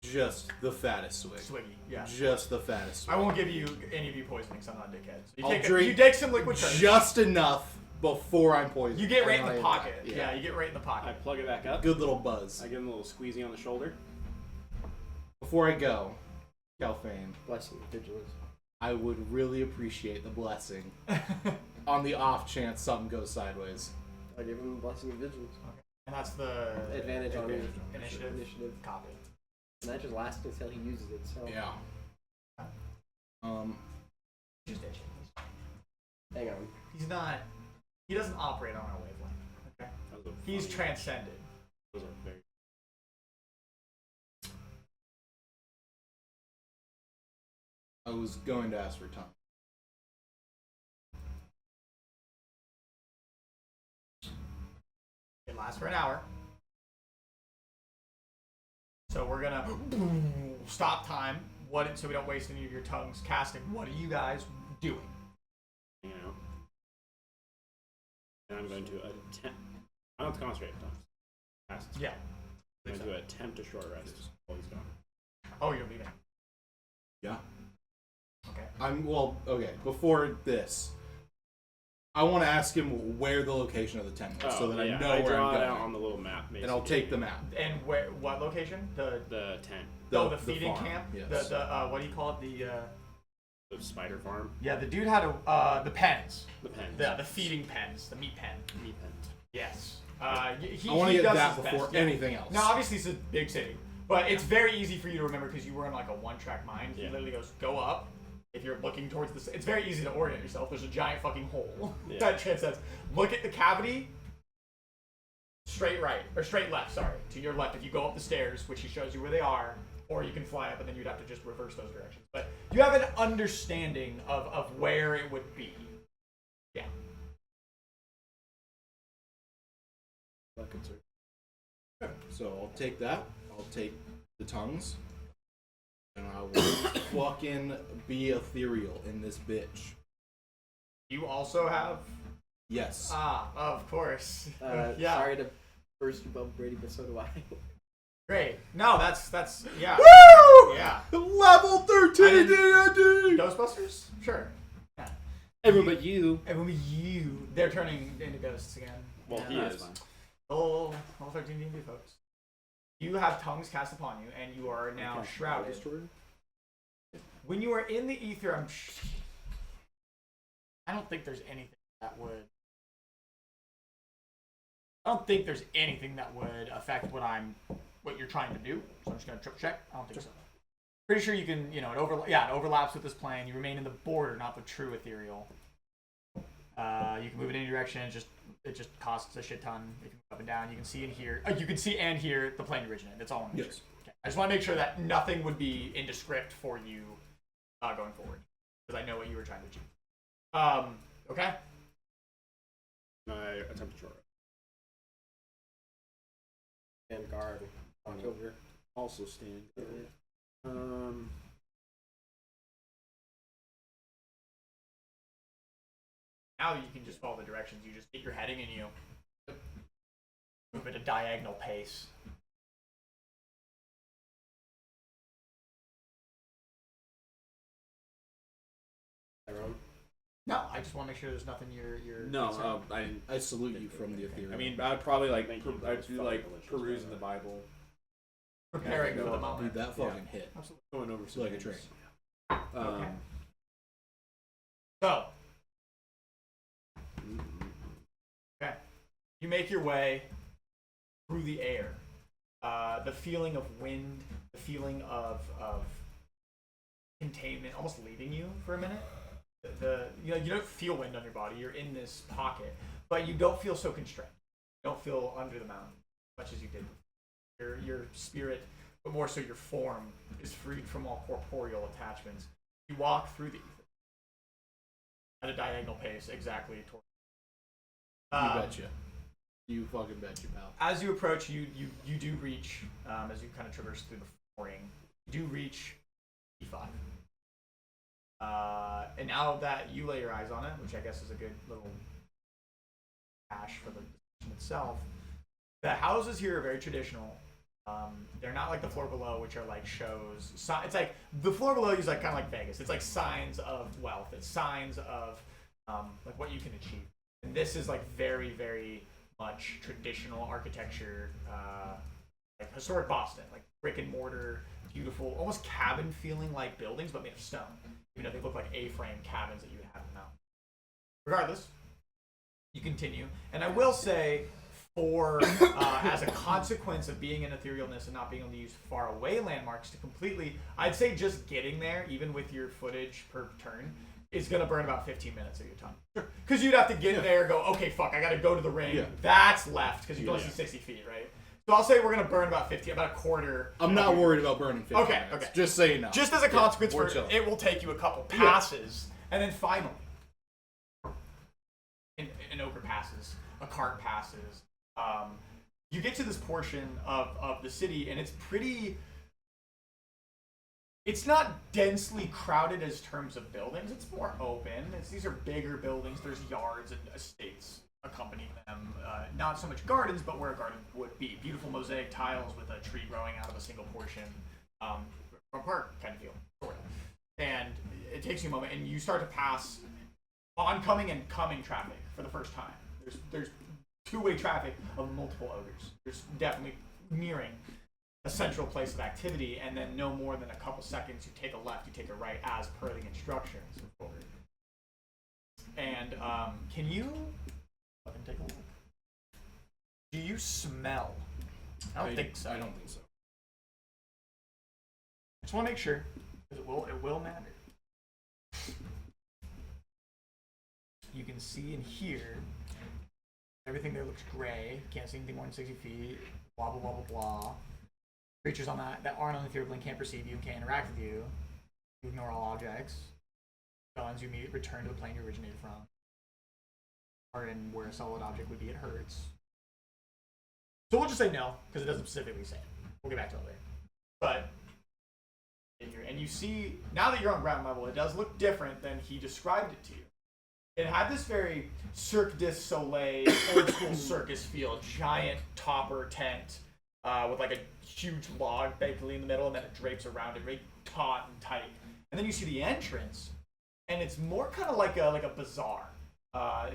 S3: Just the fattest swig.
S1: Swiggy, yeah.
S3: Just the fattest swig.
S1: I won't give you any of you poisoning, so I'm not a dickhead. So
S3: I'll
S1: you
S3: drink
S1: take some liquid courage.
S3: just enough before I'm poisoned.
S1: You get right in
S3: And
S1: the
S3: I-
S1: pocket. Yeah, you get right in the
S6: I
S1: pocket.
S6: plug it back up.
S3: Good little buzz.
S6: I give him a little squeezy on the shoulder.
S3: Before I go, Calfane,
S2: Blessing and vigilance.
S3: I would really appreciate the blessing on the off chance something goes sideways.
S2: I give him a blessing of vigilance.
S1: And that's the
S2: Advantage on
S1: initiative.
S2: initiative.
S1: Copy.
S2: And that just lasts until he uses it. So
S3: Yeah.
S1: Just itching.
S2: hang on.
S1: He's not. He doesn't operate on our wavelength. Okay.
S6: Those are
S1: He's
S6: funny.
S1: transcended.
S6: Those are very.
S3: I was going to ask for time.
S1: It lasts for an hour. So we're gonna stop time. So we don't waste any of your tongues casting. What are you guys doing?
S6: Hanging out. And I'm going to attempt. I don't have to concentrate on time.
S1: Yeah.
S6: I'm going to attempt a short rest while he's gone.
S1: Oh, you're leaving.
S3: Yeah.
S1: Okay.
S3: Okay. Before this, I want to ask him where the location of the tent is, so that I know where
S6: draw
S3: I'm
S6: it
S3: going.
S6: out on the little map,
S3: And I'll take the map.
S1: And what location?
S6: the tent,
S1: The feeding
S3: farm,
S1: camp.
S3: yes.
S1: The what do you call it?
S6: the spider farm,
S1: Yeah, the dude had the pens.
S6: the pens,
S1: The feeding pens. The meat pen.
S6: meat pens.
S1: Yes.
S3: I want to get
S1: does
S3: that
S1: his
S3: before
S1: best, yeah.
S3: anything else.
S1: Now, obviously, it's a big city, but it's very easy for you to remember because you were in like a one-track mind. He
S6: Yeah.
S1: literally goes, "Go up." If you're looking towards this, it's very easy to orient yourself. There's a giant fucking hole
S6: Yeah.
S1: that transcends. Look at the cavity. Straight right or straight left. Sorry, to your left. If you go up the stairs, which he shows you where they are, or you can fly up, and then you'd have to just reverse those directions. But you have an understanding of where it would be. Yeah.
S3: So I'll take that. I'll take the tongues. And I will fucking be ethereal in this bitch.
S1: You also have.
S3: Yes.
S1: Of course. Yeah.
S2: Sorry to burst your bubble, Brady, but so do I.
S1: Great. No, that's yeah.
S3: Woo!
S1: Yeah.
S3: Level 13 D&D!
S1: Ghostbusters? Sure. Yeah.
S6: Everyone but you.
S1: Everyone but you. They're turning into ghosts again.
S6: Well,
S1: Yeah,
S6: he
S1: that's
S6: is.
S1: fine. Oh, all 13 D&D folks. You have tongues cast upon you, and you are now shrouded. When you are in the ether, I don't think there's anything that would. I don't think there's anything that would affect what you're trying to do. So I'm just gonna triple check. I don't think so. Pretty sure you can. It overlaps with this plane. You remain in the border, not the true ethereal. You can move in any direction. It just costs a shit ton. You can move up and down. You can see and hear. You can see and hear the plane originate. That's all I'm
S3: Yes.
S1: Okay. I just want to make sure that nothing would be indescript for you going forward, because I know what you were trying to achieve. Okay.
S6: I attempt a short rest.
S2: And guard. October.
S6: Also stand.
S1: Now you can just follow the directions. You just get your heading and you move at a diagonal pace.
S2: Tyrone.
S1: No, I just want to make sure there's nothing you're
S4: No,
S1: concerned.
S3: I salute you from the ethereal.
S4: I mean, I'd probably like
S6: Thank you.
S4: I'd do like
S6: Delicious,
S4: perusing
S6: by
S4: the
S6: the way.
S4: Bible,
S1: preparing
S4: Yeah,
S1: for the
S4: no,
S1: moment.
S3: dude, that fucking hit.
S1: Absolutely.
S4: going over some
S3: like a
S4: things.
S3: train.
S1: Okay. So, okay, you make your way through the air. The feeling of wind, the feeling of containment, almost leaving you for a minute. You don't feel wind on your body. You're in this pocket, but you don't feel so constrained. You don't feel under the mountain as much as you did. Your spirit, but more so your form, is freed from all corporeal attachments. You walk through the ether at a diagonal pace, exactly toward.
S3: You betcha. You fucking betcha, pal.
S1: As you approach, you do reach, as you kind of traverse through the flooring, you do reach E5. And now that you lay your eyes on it, which I guess is a good little hash for the position itself, the houses here are very traditional. They're not like the floor below, which are like shows. It's like the floor below is like kind of like Vegas. It's like signs of wealth. It's signs of like what you can achieve. And this is like very, very much traditional architecture, like historic Boston, like brick and mortar, beautiful, almost cabin feeling like buildings, but made of stone. They look like A-frame cabins that you would have in the mountain. Regardless, you continue, and I will say, for as a consequence of being in etherealness and not being able to use far away landmarks to completely, I'd say just getting there, even with your footage per turn, is going to burn about 15 minutes of your time. Because you'd have to get there, go, okay, fuck, I got to go to the ring.
S3: Yeah.
S1: That's left, because you can only
S3: Yeah.
S1: see 60 feet, right? So I'll say we're going to burn about a quarter.
S3: I'm not worried about burning 50
S1: Okay,
S3: minutes.
S1: okay.
S3: Just so you know.
S1: Just as a consequence
S3: we're
S1: for
S3: chilling.
S1: it will take you a couple passes, and then finally, an ogre passes, a cart passes. You get to this portion of the city, and it's pretty. It's not densely crowded as terms of buildings. It's more open. These are bigger buildings. There's yards and estates accompanying them. Not so much gardens, but where a garden would be. Beautiful mosaic tiles with a tree growing out of a single portion. From a park kind of feel, sort of. And it takes you a moment, and you start to pass oncoming and coming traffic for the first time. There's two-way traffic of multiple ogres. There's definitely nearing a central place of activity, and then no more than a couple seconds, you take a left, you take a right, as per the instructions. Forward. And can you let me take a look? Do you smell? I don't think so.
S3: I don't think so.
S1: I just want to make sure, because it will matter. You can see and hear everything there looks gray. Can't see anything more than 60 feet. Blah blah blah blah blah. Creatures on that aren't on the ethereal plane can't perceive you, can't interact with you. You ignore all objects. Guns you meet return to the plane you originated from. Or in where a solid object would be, it hurts. So we'll just say no, because it doesn't specifically say it. We'll get back to it later. But and you see, now that you're on ground level, it does look different than he described it to you. It had this very Cirque du Soleil, old school circus feel, giant topper tent with like a huge log basically in the middle, and then it drapes around it, very taut and tight. And then you see the entrance, and it's more kind of like a bazaar.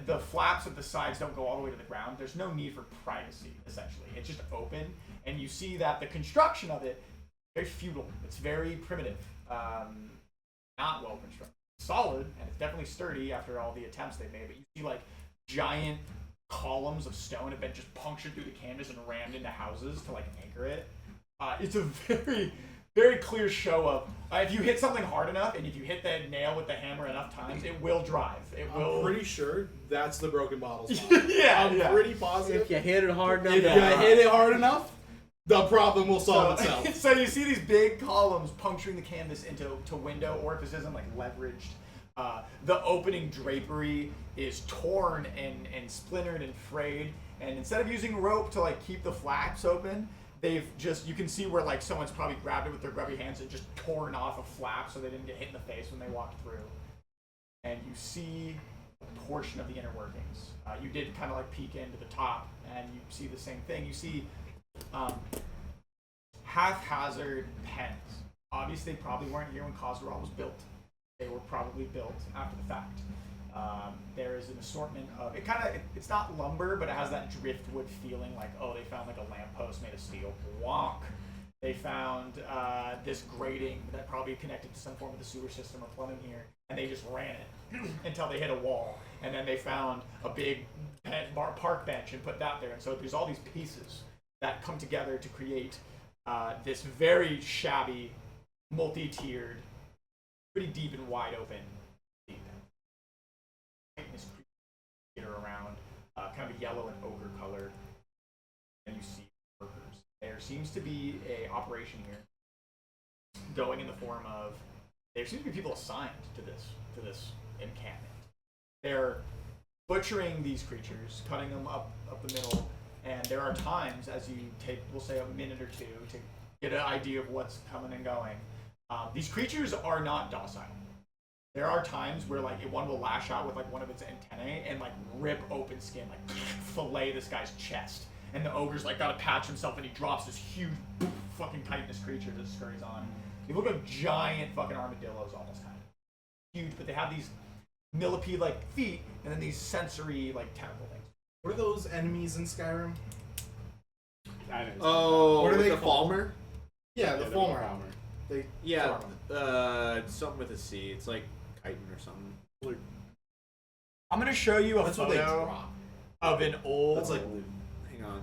S1: The flaps at the sides don't go all the way to the ground. There's no need for privacy, essentially. It's just open, and you see that the construction of it very feudal. It's very primitive, not well constructed. Solid, and it's definitely sturdy after all the attempts they've made, but you see like giant columns of stone have been just punctured through the canvas and rammed into houses to like anchor it. It's a very, very clear show of if you hit something hard enough and if you hit that nail with the hammer enough times, it will drive. It will.
S3: I'm pretty sure that's the broken bottles.
S1: Yeah,
S3: I'm pretty positive.
S2: If you hit it hard enough,
S3: If you hit it hard enough, the problem will solve itself.
S1: So you see these big columns puncturing the canvas into window orifices and like leveraged. The opening drapery is torn and splintered and frayed. And instead of using rope to like keep the flaps open, they've just, you can see where like someone's probably grabbed it with their grubby hands and just torn off a flap so they didn't get hit in the face when they walked through. And you see a portion of the inner workings. You did kind of like peek into the top and you see the same thing. You see haphazard pens. Obviously, they probably weren't here when Khosrol was built. They were probably built after the fact. There is an assortment of it's not lumber, but it has that driftwood feeling like, oh, they found like a lamppost made of steel. Wonk. They found this grating that probably connected to some form of the sewer system or plumbing here, and they just ran it until they hit a wall. And then they found a big park bench and put that there. And so there's all these pieces that come together to create this very shabby, multi-tiered, pretty deep and wide open around, kind of a yellow and ochre color, and you see workers. There seems to be a operation here going in the form of there seems to be people assigned to this encampment. They're butchering these creatures, cutting them up the middle, and there are times as you take, we'll say, a minute or two to get an idea of what's coming and going. These creatures are not docile. There are times where like one will lash out with like one of its antennae and like rip open skin, like fillet this guy's chest. And the ogre's like gotta patch himself and he drops this huge fucking titanous creature that scurries on. They look like giant fucking armadillos almost kind of. Huge, but they have these millipede like feet and then these sensory like tentacle things.
S3: What are those enemies in Skyrim?
S4: Oh,
S3: what are they
S4: the
S3: called?
S4: Falmer?
S3: Yeah, the Fulmer. They
S4: Yeah, something with a C. It's like chitin or something.
S1: I'm gonna show you a
S3: That's what they
S1: photo
S3: drop.
S1: of an old.
S3: That's like
S4: Hang on.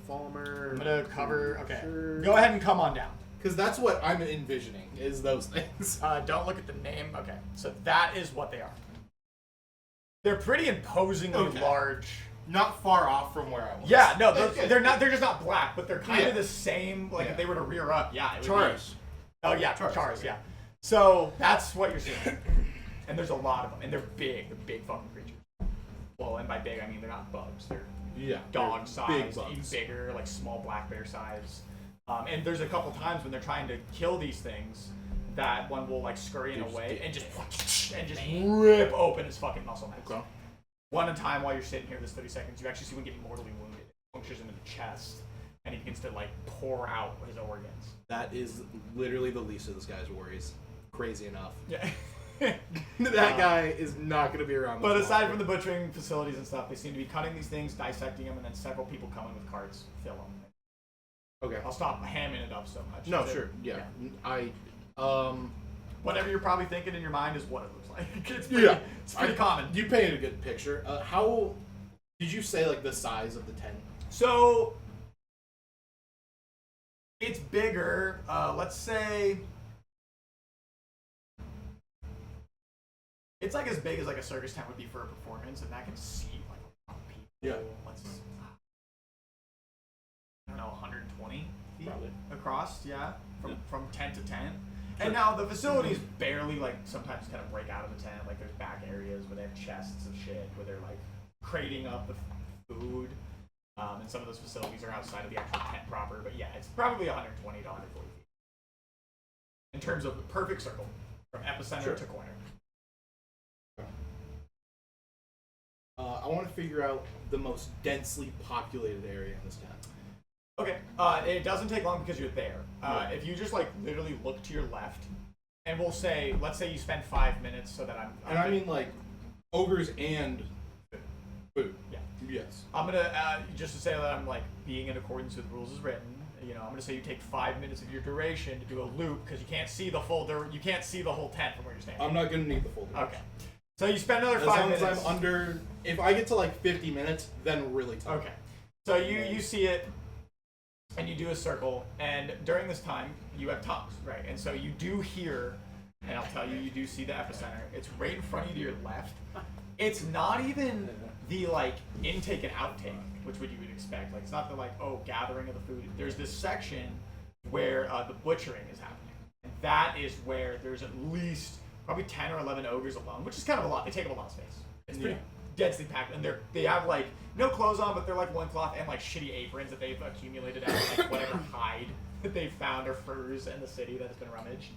S4: Falmer.
S1: I'm gonna cover. Okay.
S4: Sure.
S1: Go ahead and come on down.
S3: Because that's what I'm envisioning, is those things.
S1: Don't look at the name. Okay. So that is what they are. They're pretty imposingly large.
S3: Not far off from where I was.
S1: Yeah, no, they're not. They're just not black, but they're kind of
S3: Yeah.
S1: the same. Like
S3: Yeah.
S1: if they were to rear up, yeah. It would
S4: Charis.
S1: Be, oh yeah, Charis, yeah. So that's what you're seeing, and there's a lot of them, and they're big. They're big fucking creatures. Well, and by big I mean they're not bugs. They're dog
S3: big
S1: size,
S3: bugs.
S1: even bigger, like small black bear size. And there's a couple times when they're trying to kill these things that one will like scurry in away and just rip open his fucking muscle mass.
S3: Okay.
S1: One at a time while you're sitting here, this 30 seconds, you actually see one getting mortally wounded. It punctures him in the chest, and he begins to like pour out his organs.
S3: That is literally the least of this guy's worries. Crazy enough.
S1: Yeah.
S3: That guy is not going to be around.
S1: But aside from the butchering facilities and stuff, they seem to be cutting these things, dissecting them, and then several people come in with carts, fill them.
S3: Okay.
S1: I'll stop hamming it up so much.
S3: No,
S1: It's
S3: sure. Yeah.
S1: Whatever you're probably thinking in your mind is what it looks like. It's pretty common.
S3: You painted a good picture. How did you say like the size of the tent?
S1: So it's bigger. Let's say it's like as big as like a circus tent would be for a performance, and that can seat like a lot of people.
S3: Yeah.
S1: I don't know, 120 feet
S6: Probably.
S1: across. Yeah, from tent to tent. And now the facilities barely like sometimes kind of break out of the tent. Like there's back areas where they have chests of shit where they're like crating up the food. And some of those facilities are outside of the actual tent proper. But yeah, it's probably 120 to 140 feet. In terms of the perfect circle from epicenter to corner.
S3: I want to figure out the most densely populated area in this tent.
S1: Okay, it doesn't take long because you're there. If you just like literally look to your left, and we'll say, let's say you spend 5 minutes so that I'm
S3: And I mean like ogres and food.
S1: Yeah.
S3: Yes.
S1: I'm gonna just to say that I'm like being in accordance with rules as written. You know, I'm gonna say you take 5 minutes of your duration to do a loop because you can't see the you can't see the whole tent from where you're standing.
S3: I'm not gonna need the full.
S1: Okay. So you spend another
S3: As
S1: 5
S3: long
S1: minutes.
S3: as I'm under, if I get to like 50 minutes, then really tough.
S1: Okay. So you see it, and you do a circle, and during this time you have tongues, right? And so you do hear, and I'll tell you, you do see the epicenter. It's right in front of you to your left. It's not even the like intake and outtake, which would you would expect. Like it's not the like gathering of the food. There's this section where the butchering is happening, and that is where there's at least probably 10 or 11 ogres alone, which is kind of a lot. They take up a lot of space. It's pretty densely packed, and they have like no clothes on, but they're like loincloth and like shitty aprons that they've accumulated out of like whatever hide that they've found or furs in the city that has been rummaged.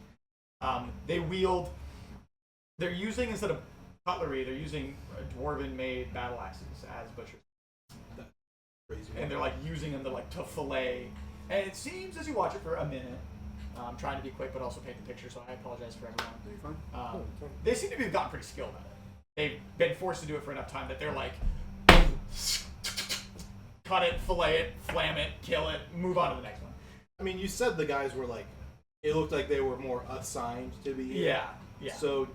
S1: They're using, instead of cutlery, they're using dwarven-made battle axes as butchers.
S3: Crazy.
S1: And they're like using them to fillet. And it seems as you watch it for a minute, I'm trying to be quick but also paint the picture, so I apologize for everyone. They seem to have gotten pretty skilled at it. They've been forced to do it for enough time that they're like, cut it, fillet it, flam it, kill it, move on to the next one.
S3: I mean, you said the guys were like, it looked like they were more assigned to be.
S1: Yeah.
S3: So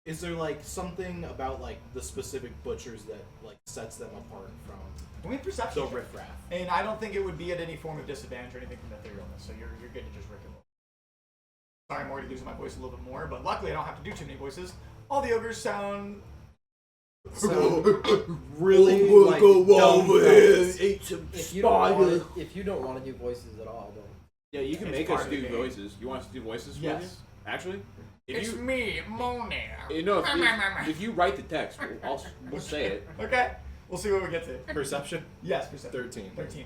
S3: is there like something about like the specific butchers that like sets them apart from
S1: I mean, perception.
S3: the riffraff?
S1: And I don't think it would be at any form of disadvantage or anything from etherealness, so you're good to just rick and roll. Sorry, I'm already losing my voice a little bit more, but luckily I don't have to do too many voices. All the ogres sound
S3: really like dumb fellas.
S2: If you don't want to do voices at all, don't.
S4: Yeah, you can
S1: It's
S4: make
S1: part
S4: us
S1: of the
S4: do
S1: game.
S4: voices. You want us to do voices for you?
S1: Yes.
S4: Actually?
S1: It's me, Mona.
S4: If you write the text, we'll say it.
S1: Okay, we'll see what we get to.
S3: Perception?
S1: Yes, perception.
S3: 13.
S1: 13.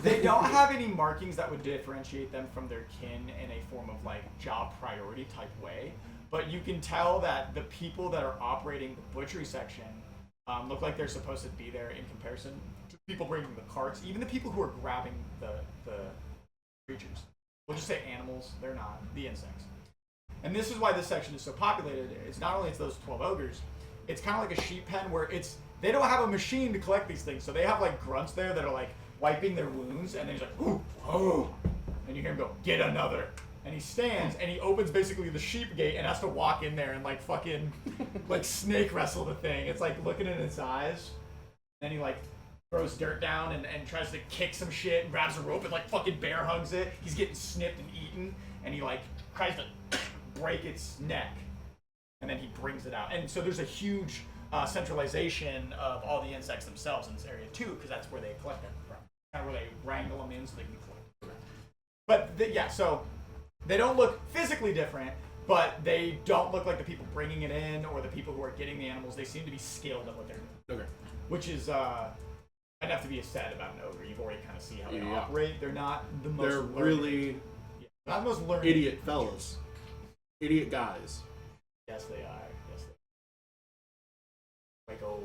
S1: They don't have any markings that would differentiate them from their kin in a form of like job priority type way, but you can tell that the people that are operating the butchery section look like they're supposed to be there in comparison to people bringing the carts, even the people who are grabbing the creatures. We'll just say animals, they're not, the insects. And this is why this section is so populated. It's not only those 12 ogres, it's kind of like a sheep pen where they don't have a machine to collect these things, so they have like grunts there that are like wiping their wounds, and they're just like, ooh, oh, and you hear them go, get another, And he stands and he opens basically the sheep gate and has to walk in there and like fucking like snake wrestle the thing. It's like looking in its eyes. Then he like throws dirt down and tries to kick some shit and grabs a rope and like fucking bear hugs it. He's getting snipped and eaten and he like tries to break its neck. And then he brings it out. And so there's a huge centralization of all the insects themselves in this area too, because that's where they collect them from. Kind of where they wrangle them in so they can collect. But yeah, so they don't look physically different, but they don't look like the people bringing it in or the people who are getting the animals. They seem to be skilled at what they're doing.
S3: Okay.
S1: Which is enough to be said about an ogre. You've already kind of seen how they operate. They're not the most
S3: They're
S1: learned.
S3: really
S1: Not the most learned.
S3: idiot fellas. Idiot guys.
S1: Yes, they are. Yes, they are. Like, oh.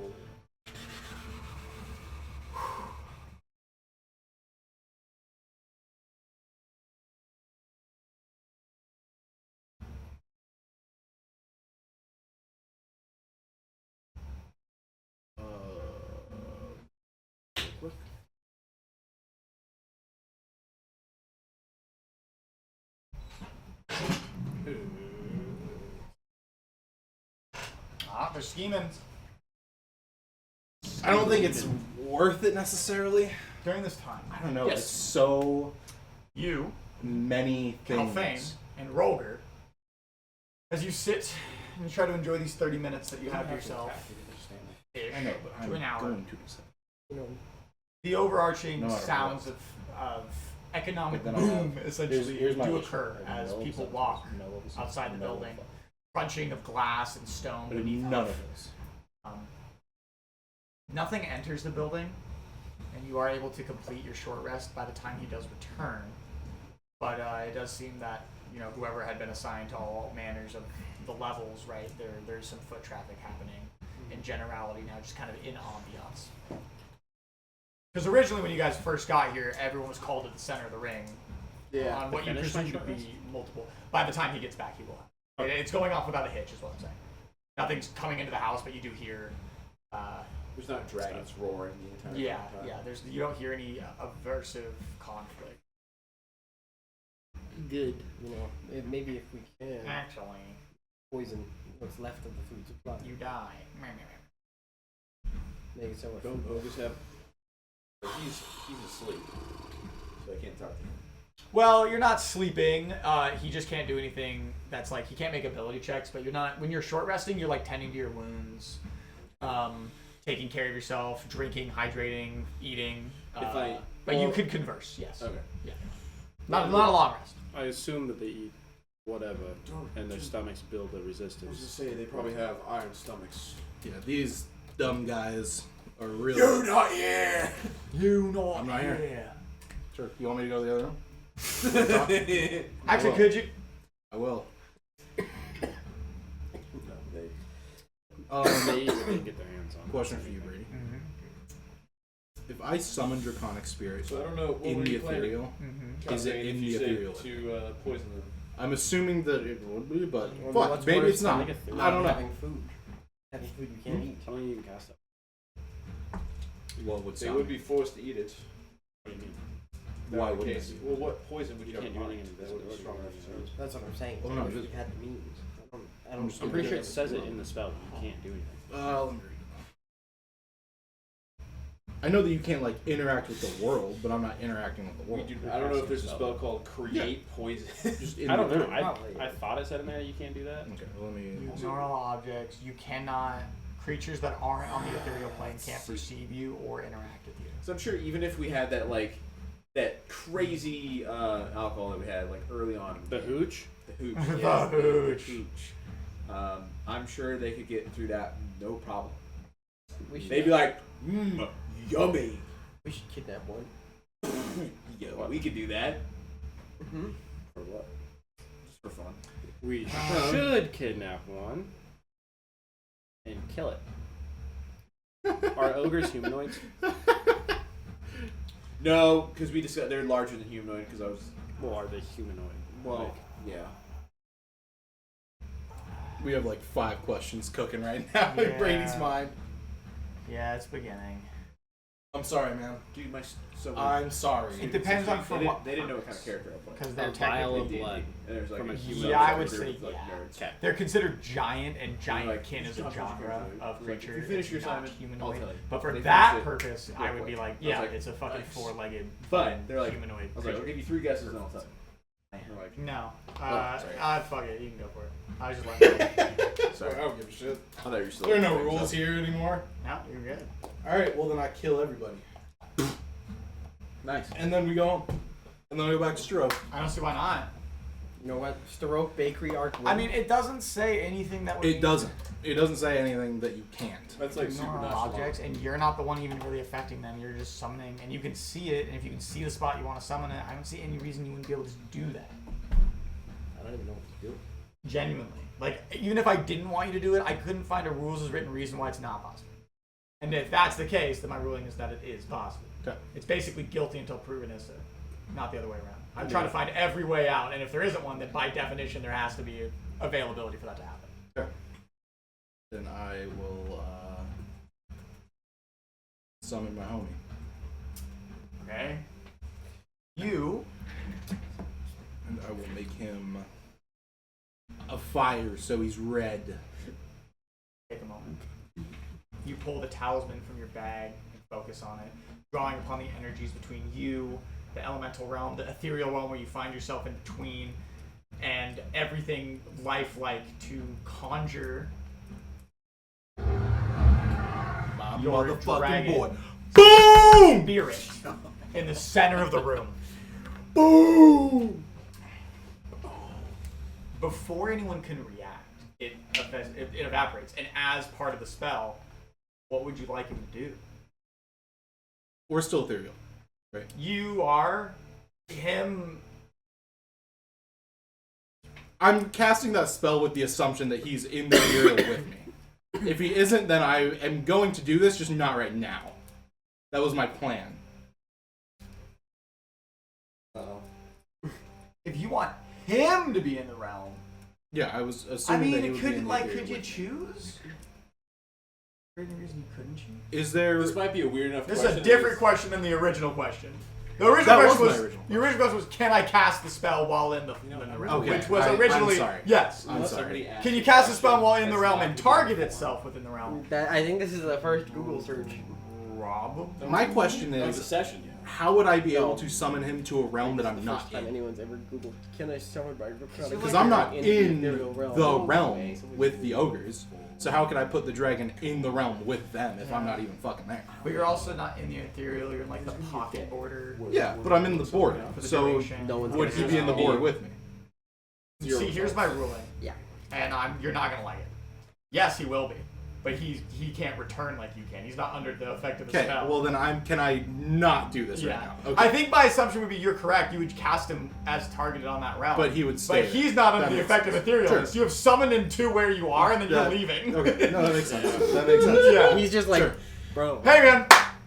S3: Quick.
S1: They're scheming.
S3: I don't think it's worth it necessarily.
S1: During this time,
S3: I don't know.
S1: Yes.
S3: It's so
S1: you,
S3: many things.
S1: Calfane, and Rolger, as you sit and you try to enjoy these 30 minutes that you have to yourself,
S3: I know, but I'm
S1: to an hour.
S3: going to decide.
S2: You know,
S1: The overarching
S3: No matter
S1: sounds of economic
S3: But then I
S1: boom
S3: have-
S1: essentially
S3: here's my
S1: do
S3: issue.
S1: occur
S3: I have
S1: as
S3: no
S1: people
S3: substance,
S1: walk
S3: no substance,
S1: outside the
S3: no
S1: building,
S3: fuck.
S1: crunching of glass and stone
S3: But
S1: beneath
S3: none
S1: them.
S3: of this.
S1: Nothing enters the building, and you are able to complete your short rest by the time he does return. But it does seem that whoever had been assigned to all manners of the levels, right? There's some foot traffic happening in generality now, just kind of in ambiance. Because originally, when you guys first got here, everyone was called to the center of the ring.
S6: Yeah.
S1: On what you presume to be multiple. By the time he gets back, he will have. It's going off without a hitch, is what I'm saying. Nothing's coming into the house, but you do hear.
S4: There's not dragons roaring the entire time.
S1: Yeah. You don't hear any aversive conflict.
S2: good. Maybe if we can
S1: Actually,
S2: poison what's left of the food supply.
S1: you die.
S2: Make it so much
S4: Don't
S2: food.
S4: ogres have. He's asleep, so I can't talk to him.
S1: Well, you're not sleeping. He just can't do anything that's like he can't make ability checks. But you're not when you're short resting. You're like tending to your wounds, taking care of yourself, drinking, hydrating, eating. But you could converse. Yes.
S4: Okay.
S1: Yeah. Not a long rest.
S6: I assume that they eat whatever, and their stomachs build a
S4: I was
S6: resistance.
S4: just saying they probably have iron stomachs.
S3: Yeah, these dumb guys are really.
S4: You're not here.
S1: You know
S3: I'm not here. Sure. You want me to go to the other room?
S1: Actually,
S3: Well.
S1: could you?
S3: I will.
S6: They eat what they get their hands on.
S3: Question for you, Brady. If I summon Draconic Spirit
S4: So I don't know. What
S3: in
S4: were
S3: the
S4: you planning?
S3: ethereal, is it
S4: Saying
S3: in
S4: if
S3: the
S4: you say
S3: ethereal?
S4: to poison them?
S3: I'm assuming that it would be, but
S2: Well,
S3: fuck,
S2: what's
S3: maybe
S2: worse
S3: it's not.
S6: than
S3: I don't know.
S2: Having food. Having food you can't eat.
S6: How many you can cast up?
S3: Well, would
S4: They would be forced to eat it.
S6: What do you mean?
S3: Why
S4: In
S3: wouldn't
S4: case-
S3: it?
S4: Well, what poison would you,
S6: You
S4: have
S6: can't do
S4: in
S6: anything
S4: mind that would be
S6: invisibility
S4: strong
S6: or
S4: enough to
S6: anything.
S2: That's what I'm saying.
S3: Well, no,
S2: if
S3: just-
S2: you had the means. I don't
S3: just-
S6: I'm pretty sure it says it in the spell. You can't do anything.
S3: Let me read it. I know that you can't interact with the world, but I'm not interacting with the
S4: We
S3: world.
S4: do, I don't know if there's a spell called create poison.
S3: Just in
S6: I don't
S3: the
S6: know.
S3: ethereal.
S6: I thought it said in there you can't do that.
S3: Okay, well, let me.
S1: You ignore all objects. You cannot. Creatures that aren't on the ethereal plane can't perceive you or interact with you.
S4: So I'm sure even if we had that crazy alcohol that we had early on, in
S6: The hooch?
S4: the hooch,
S1: The
S4: yes,
S1: hooch.
S4: I'm sure they could get through that no problem.
S2: We should,
S4: They'd be like, yummy.
S2: we should kidnap one.
S4: Yo, we could do that
S2: Mm-hmm.
S4: for what? Just for fun.
S6: We should kidnap one and kill it. Are ogres humanoids?
S4: No, because we discussed they're larger than humanoid. Because I was
S6: Well, are they humanoid?
S4: well, yeah.
S3: We have 5 questions cooking right now in
S1: Yeah.
S3: Brady's mind.
S1: Yeah, it's beginning.
S3: I'm sorry, man.
S4: Dude, so
S3: I'm sorry.
S1: It depends on from what.
S4: they didn't know what kind of character I played.
S1: Because they're
S6: A vial of
S1: technically.
S6: blood.
S4: And there's like
S6: From
S4: a
S6: a
S4: human.
S1: Yeah, I would
S4: group
S1: say
S4: of, like,
S1: yeah.
S4: nerds.
S6: Okay.
S1: They're considered giant, and giant
S4: Like,
S1: kin is
S4: just
S1: a genre of
S4: if
S1: creature.
S4: you finish your
S1: It's not
S4: assignment, I'll
S1: humanoid.
S4: tell you.
S1: But for
S4: They
S1: that
S4: finish it
S1: purpose,
S4: real
S1: I would be
S4: quick.
S1: like,
S4: I was
S1: yeah,
S4: like,
S1: it's a fucking
S4: nice.
S1: four-legged
S4: But they're like,
S1: humanoid
S4: I was like, I'll
S1: creature.
S4: give you 3 guesses and I'll tell you. And they're like,
S1: No.
S4: sorry.
S1: Fuck it. You can go for it. I was just letting
S3: Sorry, I don't give a shit.
S4: I thought you were still.
S3: There are no rules here anymore.
S1: No, you're good.
S3: Alright, well then I kill everybody.
S4: Nice.
S3: And then we go home. And then we go back to Stroke.
S1: I don't see why not.
S2: You know what? Stroke Bakery Arc.
S1: I mean, it doesn't say anything that would
S3: It doesn't. It doesn't say anything that you can't.
S4: That's like
S1: be
S4: super
S1: normal
S4: nonchalant.
S1: objects, and you're not the one even really affecting them. You're just summoning, and you can see it. And if you can see the spot you want to summon it, I don't see any reason you wouldn't be able to just do that.
S6: I don't even know what to do.
S1: Genuinely, like even if I didn't want you to do it, I couldn't find a rules as written reason why it's not possible. And if that's the case, then my ruling is that it is possible.
S3: Okay.
S1: It's basically guilty until proven innocent, not the other way around. I'm trying to find every way out, and if there isn't one, then by definition there has to be availability for that to happen.
S3: Okay. Then I will summon my homie.
S1: Okay. You
S3: And I will make him a fire so he's red.
S1: take a moment. You pull the talisman from your bag and focus on it, drawing upon the energies between you, the elemental realm, the ethereal realm where you find yourself in between, and everything lifelike to conjure
S3: My
S1: your
S3: motherfucking
S1: dragon
S3: boy. Boom!
S1: spirit in the center of the room.
S3: Boom!
S1: Before anyone can react, it evaporates, and as part of the spell, what would you like him to do?
S3: We're still ethereal. Right.
S1: You are him.
S3: I'm casting that spell with the assumption that he's in the ethereal with me. If he isn't, then I am going to do this, just not right now. That was my plan.
S1: If you want him to be in the realm,
S3: Yeah, I was
S1: I
S3: assuming that he
S1: mean,
S3: would be in the ethereal
S1: could you
S3: with me.
S1: choose? Is there any reason you couldn't choose?
S3: Is there...
S4: This might be a weird enough
S1: This is
S4: question.
S1: a different question than the original question. The original
S3: That
S1: question
S3: was
S1: was
S3: my original
S1: the original question was, can I cast the spell while in the realm?
S3: Okay,
S1: Which was
S3: I'm
S1: originally
S3: sorry.
S1: yes.
S3: I'm
S4: Unless
S3: sorry.
S4: somebody asks
S1: Can you
S4: a
S1: cast the
S4: question
S1: spell while in the
S4: that's
S1: realm
S4: not
S1: and
S4: to
S1: target
S4: do with
S1: itself within the realm?
S2: That, I think this is the first Google search.
S1: Probably.
S3: My question
S4: That was a
S3: is,
S4: session.
S3: how would I be able
S2: No.
S3: to summon him to a realm that I'm
S2: the
S3: not
S2: first time
S3: in?
S2: anyone's ever Googled, can I summon by
S3: Because I'm not in the
S2: realm
S3: realm with the ogres. So how could I put the dragon in the realm with them if I'm not even fucking there?
S1: But you're also not in the ethereal. You're in like the pocket border.
S3: Yeah, but I'm in the border.
S1: For the
S3: So
S1: duration.
S2: no one's
S3: would he be in the border with me?
S1: See, here's my ruling.
S2: Yeah.
S1: And you're not gonna like it. Yes, he will be, but he can't return like you can. He's not under the effect of the
S3: Okay,
S1: spell.
S3: well then can I not do this
S1: yeah.
S3: right now? Okay.
S1: I think my assumption would be you're correct. You would cast him as targeted on that realm.
S3: But he would stay
S1: But
S3: there.
S1: he's not under
S3: That
S1: the
S3: makes
S1: effect of
S3: sense.
S1: etherealness.
S3: Sure.
S1: You have summoned him to where you are, and then
S3: Yeah.
S1: you're leaving.
S3: Okay, no, that makes sense. That makes sense.
S1: Yeah.
S2: He's just like,
S3: Sure.
S2: bro.
S1: Hey man,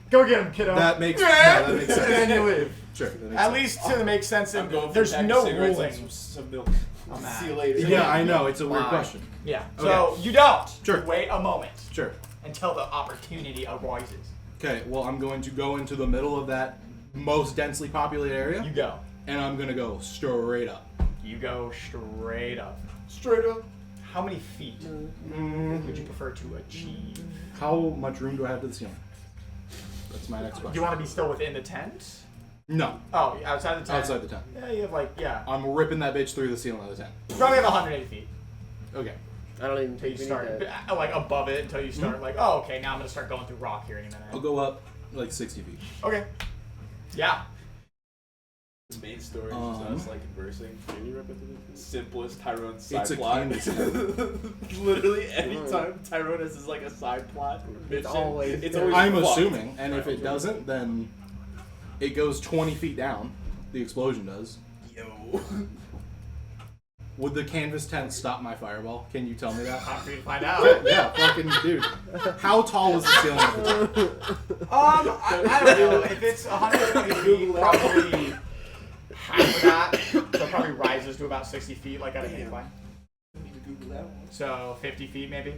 S1: go get him, kiddo.
S3: That makes- no, that makes sense.
S1: And then you leave.
S3: Sure. that makes
S1: At
S3: sense.
S1: least to make sense.
S4: I'm going for
S1: There's
S4: a pack of
S1: no
S4: cigarettes and
S1: ruling.
S4: some milk.
S1: on that.
S4: See you later.
S3: Yeah, I know. It's a weird
S1: Fine.
S3: question.
S1: Yeah.
S3: Okay.
S1: So you don't.
S3: Sure.
S1: You wait a moment
S3: Sure.
S1: until the opportunity arises.
S3: Okay, well, I'm going to go into the middle of that most densely populated area,
S1: You go.
S3: and I'm going to go straight up.
S1: You go straight up.
S3: Straight up.
S1: How many feet would you prefer to achieve?
S3: How much room do I have to the ceiling? That's my next
S1: Do
S3: question.
S1: you want to be still within the tent?
S3: No,
S1: Oh, outside the tent.
S3: outside the tent.
S1: Yeah, you have
S3: I'm ripping that bitch through the ceiling of the tent.
S1: You probably have 180 feet
S3: Okay.
S2: I don't even
S1: until you
S2: think we
S1: start,
S2: need that.
S1: like above it until you start like, oh, okay, now I'm gonna start going through rock here in a minute.
S3: I'll go up like 60 feet.
S1: Okay. Yeah.
S4: The main story is just us like conversing. Simplest Tyrone side
S3: It's a
S4: plot.
S3: canvas.
S4: Literally, anytime Tyrone has like a side plot,
S2: It's
S4: mission,
S2: always
S4: it's
S2: there.
S4: always
S3: I'm
S4: fucked.
S3: assuming, and if it doesn't, then it goes 20 feet down. The explosion does.
S4: Yo.
S3: Would the canvas tent stop my fireball? Can you tell me that?
S1: Time for you to find out.
S3: Yeah, fucking dude. How tall is the ceiling of the tent?
S1: I don't know. If it's 120 feet, probably half of that. So it probably rises to about 60 feet, like at a incline. So 50 feet, maybe.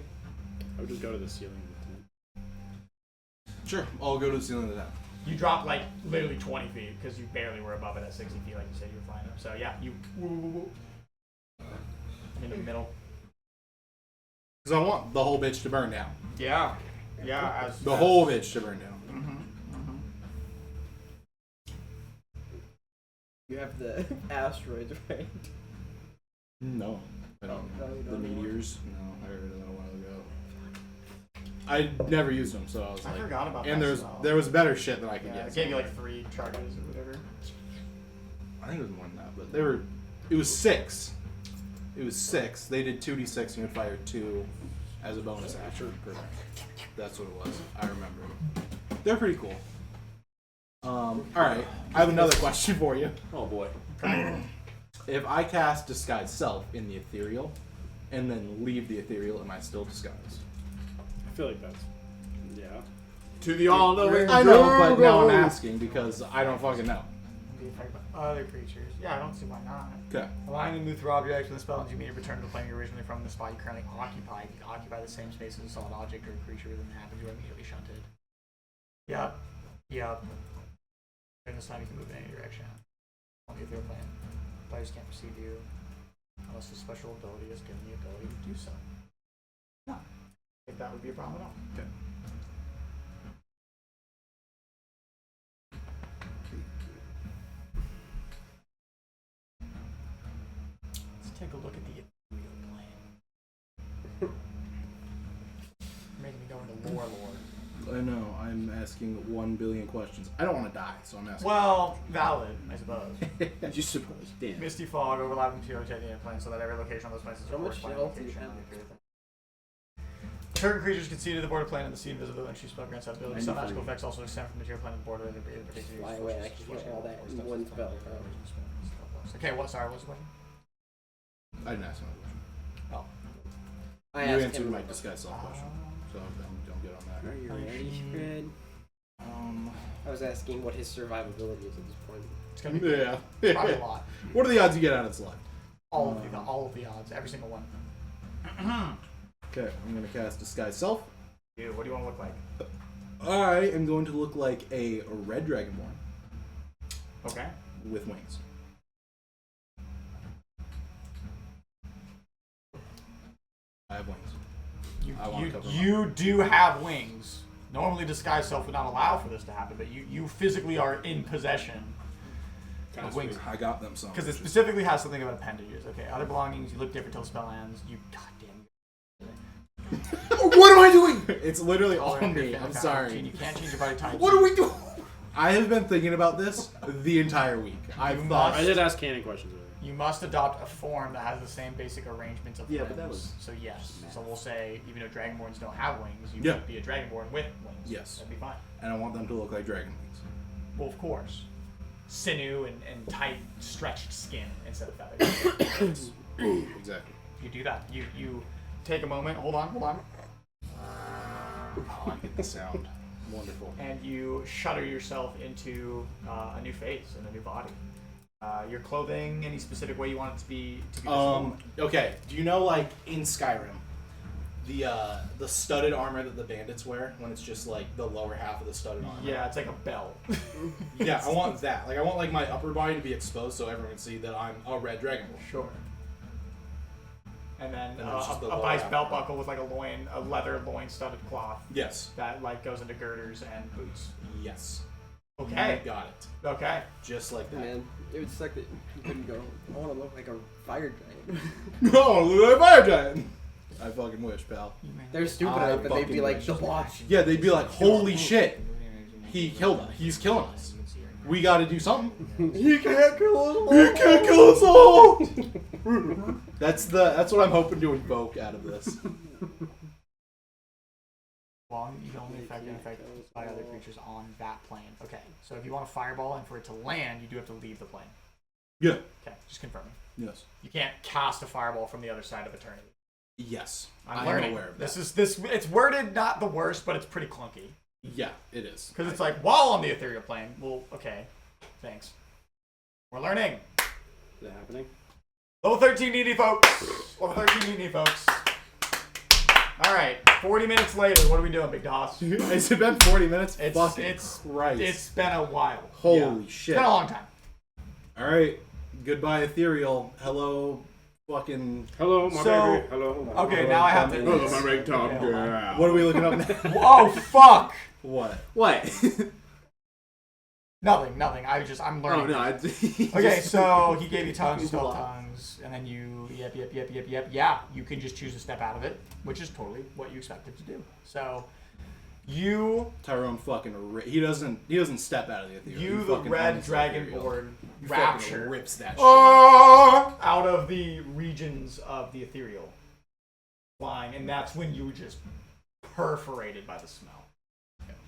S6: I would just go to the ceiling.
S3: Sure, I'll go to the ceiling of that.
S1: You drop like literally 20 feet because you barely were above it at 60 feet, like you said you were flying up. So yeah, you in the middle.
S3: Because I want the whole bitch to burn down.
S1: Yeah, yeah.
S3: The whole bitch to burn down.
S2: You have the asteroids, right?
S3: No, I don't.
S2: No, you
S3: The
S2: don't anymore.
S3: meteors? No, I heard it a while ago. I never used them, so I was
S1: I
S3: like.
S1: forgot about
S3: and
S1: that.
S3: there was better shit that I could
S1: Yeah,
S3: get.
S1: it gave you like 3 charges or whatever.
S3: I think it was more than that, but they were. It was 6. It was 6. They did 2d6 and you would fire 2 as a bonus action. That's what it was. I remember. They're pretty cool. All right. I have another question for you.
S4: Oh boy.
S3: If I cast Disguise Self in the ethereal, and then leave the ethereal, am I still disguised?
S6: I feel like that's. Yeah.
S4: To the all-knowing.
S3: I know, but now I'm asking because I don't fucking know.
S1: Be affected by other creatures. Yeah, I don't see why not.
S3: Okay.
S1: Allowing you to move through objects with the spell until you meet a return to the plane you're originally from the spot you currently occupy. You can occupy the same space as a solid object or a creature within the happens, you are immediately shunted. Yep. During this time you can move in any direction. On the ethereal plane. Players can't perceive you unless a special ability is given the ability to do so. No. I think that would be a problem at all.
S3: Okay.
S1: Let's take a look at the ethereal plane. Making me go into lore.
S3: I know. I'm asking 1 billion questions. I don't want to die, so I'm asking.
S1: Well, valid, I suppose.
S4: You suppose. Damn.
S1: Misty fog overlapping to the plane so that every location on those planes is a
S2: How much
S1: corresponding
S2: health do you
S1: location
S2: have?
S1: on the ethereal plane. Certain creatures can see to the border plane and the sea invisible and she spell grants that ability. Some magical effects also extend from the material plane to the border of the particular.
S2: Fly away, I can get all that in one spell.
S1: Okay, what's the question?
S3: I didn't ask my question.
S1: Oh.
S2: I
S3: You
S2: asked
S3: answered
S2: him.
S3: my Disguise Self question, so don't get on that.
S2: Are you ready, Fred? I was asking what his survivability is at this point.
S1: It's gonna be
S3: Yeah.
S1: probably a lot.
S3: What are the odds you get out of its life?
S1: All of the odds, every single one.
S3: Okay, I'm gonna cast Disguise Self.
S1: Dude, what do you want to look like?
S3: I am going to look like a red dragonborn
S1: Okay.
S3: with wings. I have wings. I wanna cover
S1: You do have wings. Normally, disguise self would not allow for this to happen, but you physically are in possession of wings.
S3: I got them some.
S1: Because it specifically has something about appendages. Okay, other belongings, you look different till the spell ends. You goddamn.
S3: What am I doing? It's literally all
S1: All
S3: me. I'm sorry.
S1: You can't change your body type.
S3: What are we doing? I have been thinking about this the entire week. I've
S1: You
S3: thought.
S6: I did ask Cannon questions earlier.
S1: You must adopt a form that has the same basic arrangements of
S4: Yeah,
S1: limbs.
S4: but that was
S1: So yes. So we'll say, even though Dragonborns don't have wings, you
S3: Yeah.
S1: could be a Dragonborn with wings.
S3: Yes.
S1: That'd be fine.
S3: And I want them to look like dragon wings.
S1: Well, of course. Sinew and tight, stretched skin instead of feathers.
S3: Exactly.
S1: You do that. You take a moment. Hold on.
S3: Oh, I get the sound. Wonderful.
S1: And you shutter yourself into a new face and a new body. Your clothing, any specific way you want it to be visible?
S3: Okay. Do you know, like in Skyrim, the studded armor that the bandits wear when it's just like the lower half of the studded armor?
S1: Yeah, it's like a belt.
S3: Yeah, I want that. Like I want like my upper body to be exposed so everyone can see that I'm a red dragonborn.
S1: Sure. And then
S3: And it's just the
S1: a
S3: lower
S1: vice
S3: half.
S1: belt buckle with like a leather loin studded cloth
S3: Yes.
S1: that like goes into girders and boots.
S3: Yes.
S1: Okay.
S3: You got it.
S1: Okay.
S3: Just like that.
S2: Man, it would suck that you couldn't go. I want to look like a fire giant.
S3: No, look like a fire giant. I fucking wish, pal.
S2: They're stupid
S3: I
S2: enough, but they'd be
S3: fucking
S2: like
S3: wish.
S2: the boss.
S3: Yeah, they'd be like, "Holy shit, he killed us. He's killing us. We got to do something."
S2: He can't kill us all.
S3: He can't kill us all. That's what I'm hoping to invoke out of this.
S1: Well, you can only affect by other creatures on that plane. Okay. So if you want a fireball and for it to land, you do have to leave the plane.
S3: Yeah.
S1: Okay. Just confirming.
S3: Yes.
S1: You can't cast a fireball from the other side of eternity.
S3: Yes.
S1: I'm
S3: I am
S1: learning.
S3: aware of that.
S1: It's worded not the worst, but it's pretty clunky.
S3: Yeah, it is.
S1: Because it's like, while on the ethereal plane, well, okay, thanks. We're learning.
S6: Is it happening?
S1: Level 13 needy folks. Level 13 needy folks. All right, 40 minutes later, what are we doing, Big Doss?
S3: Has it been 40 minutes? Fucking
S1: It's
S3: Christ.
S1: It's been a while.
S3: Holy
S1: Yeah.
S3: shit.
S1: It's been a long time.
S3: All right. Goodbye, Ethereal. Hello, fucking...
S6: Hello, my
S1: So-
S6: baby. Hello.
S1: Okay, now I have to.
S4: Hello, my ring top girl.
S3: What are we looking up now?
S1: Oh fuck!
S3: What?
S4: What?
S1: Nothing. I'm
S4: Oh
S1: learning.
S4: no.
S1: Okay, so he gave you tongues, spell tongues, and then you, yep. Yeah, you can just choose to step out of it, which is totally what you expected to do. So, you,
S3: Tyrone fucking... He doesn't step out of the Ethereal.
S1: you,
S3: He
S1: the
S3: fucking
S1: red
S3: owns the
S1: dragonborn
S3: Ethereal. He fucking
S1: rapture,
S3: rips that shit.
S1: out of the regions of the ethereal, flying, and that's when you were just perforated by the smell.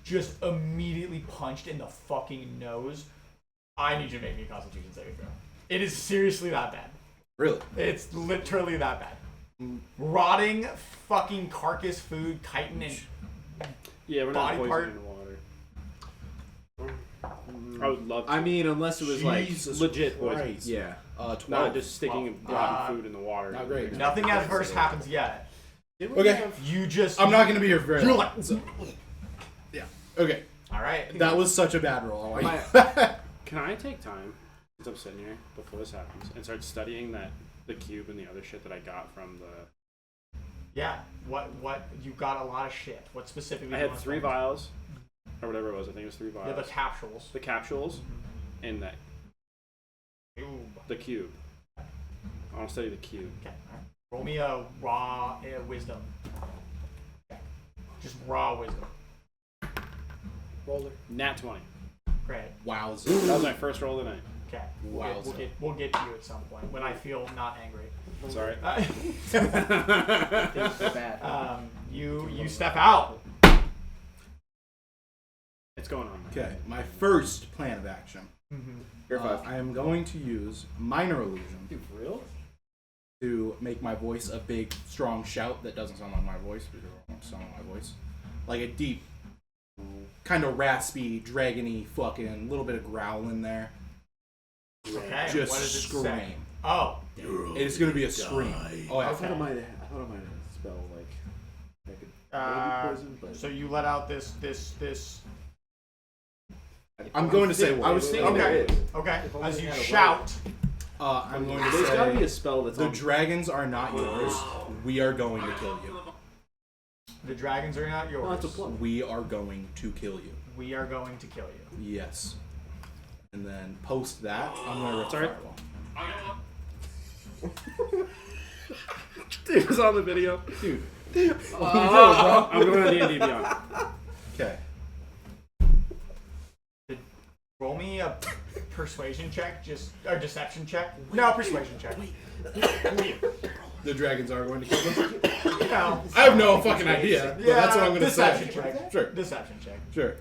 S1: Just immediately punched in the fucking nose. I need you to make me a Constitution saving throw. It is seriously that bad.
S3: Really?
S1: It's literally that bad. Rotting fucking carcass food, chitin, and
S6: Yeah, we're not
S1: Body
S6: poisoning the water. I would love to.
S4: I mean, unless it was
S3: Jesus
S6: legit poison.
S3: Christ.
S4: yeah.
S3: 12.
S6: Not just sticking rotten food in the water.
S3: Not great.
S1: nothing adverse happens yet.
S3: Okay.
S1: You just.
S3: I'm not going to be here for very
S1: You're
S3: long.
S1: like.
S3: So- yeah. Okay.
S1: All right.
S3: That was such a bad roll.
S6: Can I take time, since I'm sitting here, before this happens, and start studying the cube and the other shit that I got from the...
S1: Yeah. What? You got a lot of shit. What specifically?
S6: I
S1: do you
S6: had
S1: want
S6: 3
S1: to
S6: vials, or whatever it was. I think it was 3 vials.
S1: Yeah, the capsules.
S6: The capsules, and the cube. I want to study the cube.
S1: Okay. All right. Roll me a raw wisdom. Okay. Just raw wisdom.
S2: Roller.
S6: Nat 20.
S1: Great.
S3: Wowza.
S6: That was my first roll of the night.
S1: Okay.
S3: Wow.
S1: We'll get to you at some point when I feel not angry.
S6: Sorry.
S2: Things so bad.
S1: You step out.
S6: It's going on.
S3: Okay. My first plan of action.
S4: You're 5.
S3: I am going to use Minor Illusion
S2: Dude, for real?
S3: to make my voice a big, strong shout that doesn't sound like my voice, because it won't sound like my voice. Like a deep, kind of raspy, dragony, fucking little bit of growl in there.
S1: Okay.
S3: Just
S1: what does it
S3: scream.
S1: say? Oh.
S3: It's gonna be a scream. Oh yeah.
S4: I thought I might spell like poison, but
S1: So you let out this.
S3: I'm going to say
S4: I was
S3: words.
S4: thinking
S1: Okay.
S4: there is.
S1: Okay.
S4: If only
S1: As
S4: we
S1: you
S4: had a
S1: shout.
S3: I'm going to
S4: There's gotta be
S3: say
S4: a spell that's
S3: the
S4: on.
S3: dragons are not yours. We are going to kill you.
S1: The dragons are not yours.
S4: No, that's a plum.
S3: We are going to kill you.
S1: We are going to kill you.
S3: Yes. And then post that, I'm gonna rip
S6: Sorry?
S3: fireball.
S6: Dude, it was on the video.
S3: Dude.
S6: I'm going to D&D Beyond.
S3: Okay.
S1: Roll me a persuasion check, or deception check. No, persuasion check.
S3: The dragons are going to kill them.
S1: No.
S3: I have no fucking idea. But that's what I'm gonna
S1: deception
S3: say.
S1: check.
S3: Sure.
S1: Deception check.
S3: Sure.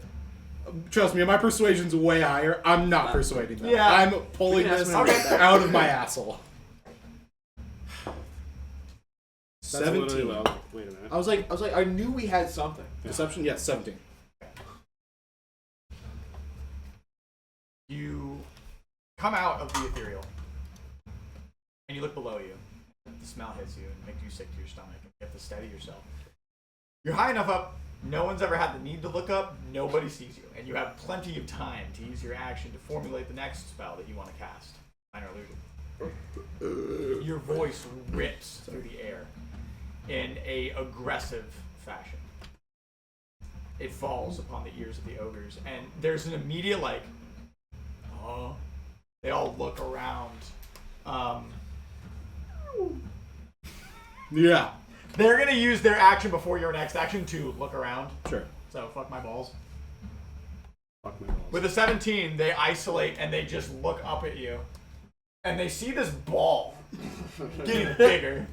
S3: Trust me, my persuasion's way higher. I'm not persuading them.
S1: Yeah.
S3: I'm pulling
S4: You can ask
S3: this
S4: me when I get back.
S3: out of my asshole.
S6: That's literally
S3: 17.
S6: what I was- Wait a minute.
S4: I was like, I knew we had something.
S3: Deception? Yes, 17.
S1: You come out of the ethereal, and you look below you. The smell hits you and makes you sick to your stomach, and you have to steady yourself. You're high enough up, no one's ever had the need to look up, nobody sees you, and you have plenty of time to use your action to formulate the next spell that you want to cast. Minor illusion. Your voice rips through the air in a aggressive fashion. It falls upon the ears of the ogres, and there's an immediate like, oh. They all look around.
S3: Yeah.
S1: They're gonna use their action before your next action to look around.
S3: Sure.
S1: So fuck my balls.
S6: Fuck my balls.
S1: With a 17, they isolate and they just look up at you, and they see this ball getting bigger.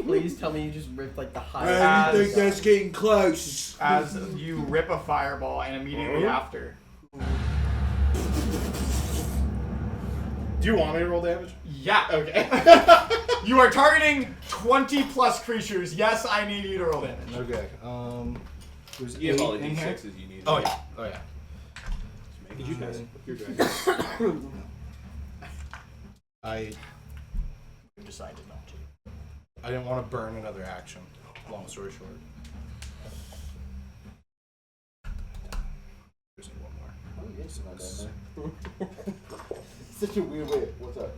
S2: Please tell me you just ripped like the
S1: I
S2: highest.
S1: think that's
S4: getting close.
S1: As you rip a fireball, and immediately after,
S3: Do you want me to roll damage?
S1: yeah,
S3: Okay.
S1: you are targeting 20 plus creatures. Yes, I need you to roll damage.
S3: Okay. There's
S4: You have all
S3: 8
S4: the
S3: in here.
S4: D6s you need.
S3: Oh yeah. Oh yeah.
S6: Did you guys? You're doing
S3: I
S1: You decided not to.
S3: I didn't want to burn another action. Long story short. Just need one more.
S4: Oh, yes, not bad, man. Such a weird way. What's up?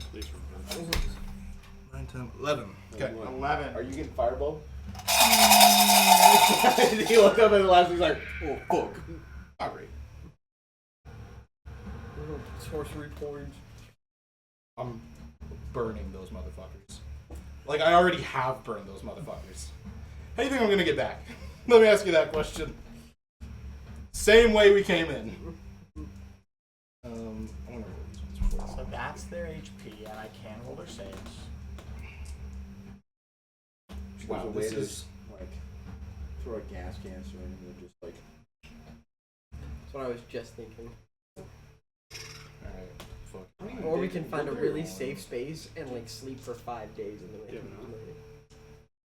S3: 9, 10, 11. Okay.
S1: 11.
S4: Are you getting fireball? He looked up at the last. He's like, "Oh fuck!"
S3: Not great.
S2: Sorcery points.
S3: I'm burning those motherfuckers. Like, I already have burned those motherfuckers. How do you think I'm gonna get back? Let me ask you that question. Same way we came in. I wonder what these ones for.
S1: So that's their HP, and I can roll their saves.
S4: Wow,
S3: Wow,
S4: this
S3: this
S4: is
S3: is
S4: like throw a gas canister in and just like.
S2: That's what I was just thinking.
S3: alright. Fuck.
S2: Or we can find a really safe space and like sleep for 5 days in the way.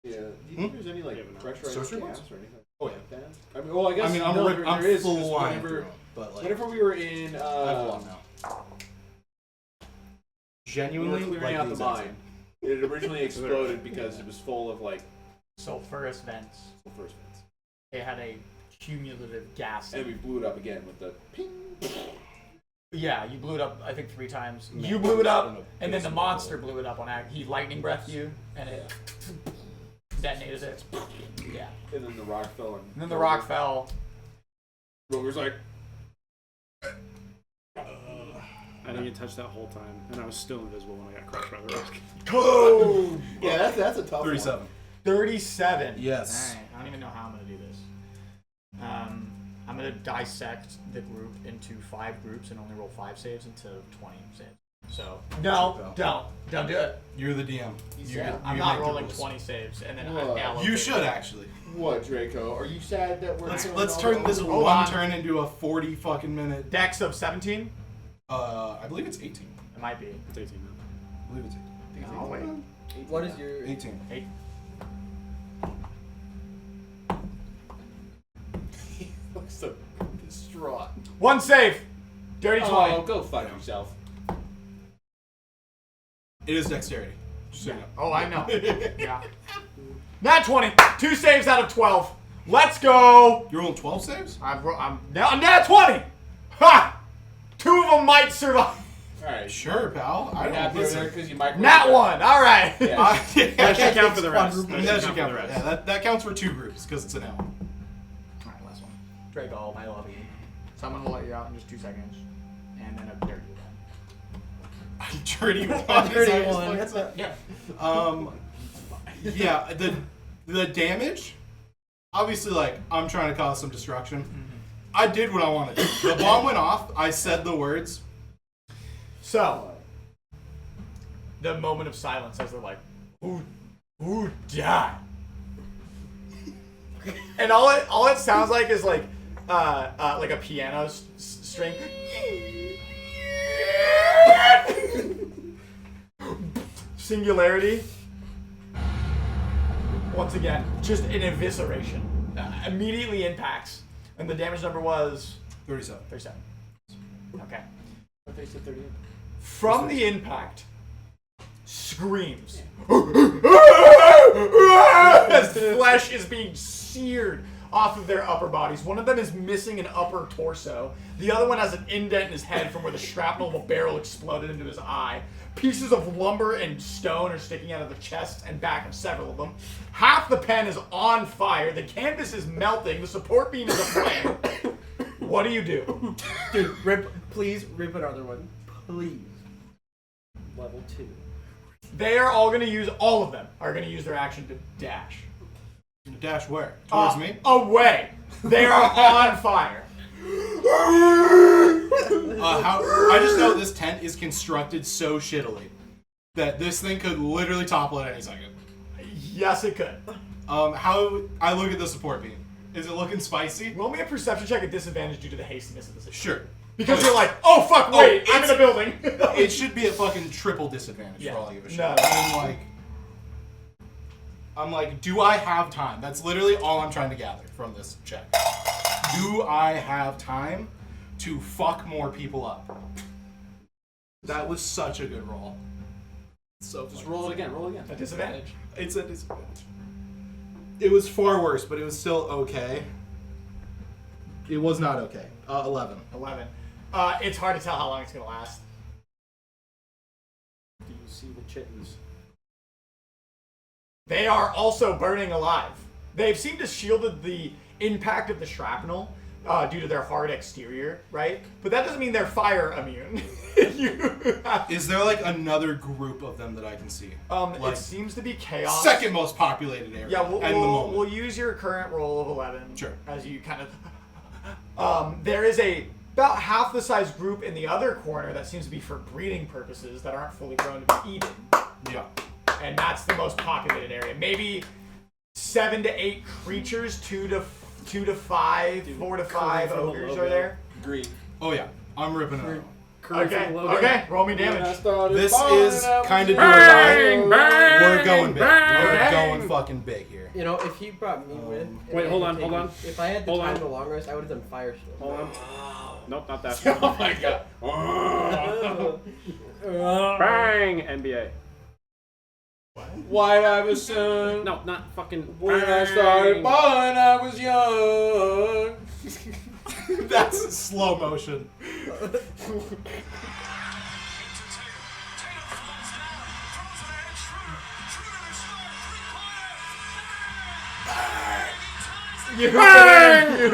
S4: Yeah. Do you think there's any like
S6: Yeah, but no.
S4: pressurized
S3: Sorcery
S4: gas
S3: points?
S4: or anything
S3: Oh yeah.
S4: like that? I mean, well, I guess
S3: I'm,
S4: no,
S3: I'm
S4: there is, 'cause
S3: full line
S4: whenever,
S3: through 'em, but like
S4: whenever we were in,
S3: I have a lot now.
S4: we
S3: Genuinely,
S4: were clearing
S3: like
S4: out the
S3: exact
S4: mine. It had originally exploded because it was full of like
S1: Sulfurous vents.
S4: first bits.
S1: It had a cumulative gas.
S4: And we blew it up again with the ping.
S1: Yeah, you blew it up, I think, 3 times.
S3: Man,
S1: You blew it up,
S3: in a
S1: and then the
S3: basement
S1: monster
S3: hole.
S1: blew it up on act. He lightning breathed you, and it detonated it. Yeah.
S4: And then the rock fell.
S1: And then the rock fell.
S4: Roger's like,
S6: I didn't get touched that whole time, and I was still invisible when I got crushed by the rock.
S1: Boom!
S4: yeah, that's a tough
S3: 37.
S4: one.
S1: 37.
S3: Yes.
S1: Alright, I don't even know how I'm going to do this. I'm going to dissect the group into 5 groups and only roll 5 saves instead of 20 saves. So, no, don't do it.
S3: You're the DM.
S1: I'm not rolling 20 saves, and then
S4: What?
S1: I allocate.
S3: You should actually.
S4: What, Draco? Are you sad that we're?
S3: Let's
S4: doing
S3: let's
S4: all
S3: turn
S4: the-
S3: this
S1: Hold
S3: one
S1: on.
S3: turn into a 40 fucking minute.
S1: Dex of 17?
S3: I believe it's 18.
S1: It might be.
S6: It's 18 now.
S3: I believe it's
S1: Oh, wait.
S2: What is your
S3: 18.
S1: 8.
S4: He looks so distraught.
S1: 1 save! Dirty 20.
S4: Oh, go fuck yourself.
S3: It is dexterity. Just so you know.
S1: Oh, I know. Yeah. Nat 20. 2 saves out of 12. Let's go.
S3: You're rolling 12 saves?
S1: I'm nat 20. Ha! 2 of them might survive.
S4: Alright,
S3: Sure, pal. I
S4: I'm
S3: don't
S4: happy over there
S3: listen.
S4: because you might.
S1: Nat 1. All right.
S4: Yeah.
S6: That should count for the rest.
S3: That should count for yeah, that counts for 2 groups because it's an L.
S1: All right, last one. Draco, I love you. So I'm gonna let you out in just 2 seconds, and then a dirty one.
S3: Dirty one.
S2: dirty
S3: Is that
S2: one?
S3: what it's like?
S1: Yeah.
S3: Yeah, the damage. Obviously, like I'm trying to cause some destruction. I did what I wanted. The bomb went off. I said the words.
S1: So, the moment of silence as they're like, "Who died?" And all it sounds like is like a piano string. Singularity. Once again, just an evisceration. Immediately impacts, and the damage number was
S3: 37.
S1: 37. Okay.
S4: What they said 38.
S1: From the impact, screams. As flesh is being seared off of their upper bodies. One of them is missing an upper torso. The other one has an indent in his head from where the shrapnel of a barrel exploded into his eye. Pieces of lumber and stone are sticking out of the chest and back of several of them. Half the pen is on fire. The canvas is melting. The support beam is aflame. What do you do?
S2: dude? Please rip another one, please. Level 2.
S1: They are all going to use, all of them are going to use their action to dash.
S3: Dash where? Towards me?
S1: Away. They are on fire.
S3: I just know this tent is constructed so shittily that this thing could literally topple at any second.
S1: Yes, it could.
S3: How I look at the support beam. Is it looking spicy?
S1: Roll me a perception check at disadvantage due to the hastiness of the situation.
S3: Sure.
S1: Because you're like, oh fuck, wait, I'm in a building.
S3: It should be a fucking triple disadvantage
S1: Yeah.
S3: for all I give a shit.
S1: No.
S3: I'm like, do I have time? That's literally all I'm trying to gather from this check. Do I have time to fuck more people up? That was such a good roll. So
S4: Just roll it again. Roll again.
S1: A disadvantage.
S3: It's a disadvantage. It was far worse, but it was still okay. It was not okay. 11.
S1: 11. It's hard to tell how long it's gonna last.
S6: Do you see the chittens?
S1: They are also burning alive. They've seemed to shielded the impact of the shrapnel due to their hard exterior, right? But that doesn't mean they're fire immune.
S3: Is there like another group of them that I can see?
S1: It seems to be chaos.
S3: Second most populated area.
S1: Yeah,
S3: at the moment.
S1: we'll use your current roll of 11.
S3: Sure.
S1: As you kind of... there is about half the size group in the other corner that seems to be for breeding purposes that aren't fully grown to be eaten.
S3: Yeah.
S1: And that's the most populated area. Maybe 7 to 8 creatures, 2 to 5, 4 to 5 ogres are there.
S4: Green.
S3: Oh yeah. I'm ripping it out.
S1: Okay, roll me damage.
S3: This is kind of do or die. We're going big. We're going fucking big here.
S2: You know, if he brought me with...
S6: Wait, hold on.
S2: If I had the
S6: Hold
S2: time
S6: on.
S2: to long rest, I would have done Firestorm.
S6: Hold on. Nope, not that.
S3: Oh my god.
S6: Bang! NBA.
S4: White Iverson.
S6: No, not fucking.
S4: When I started balling, I was young.
S3: That's slow motion.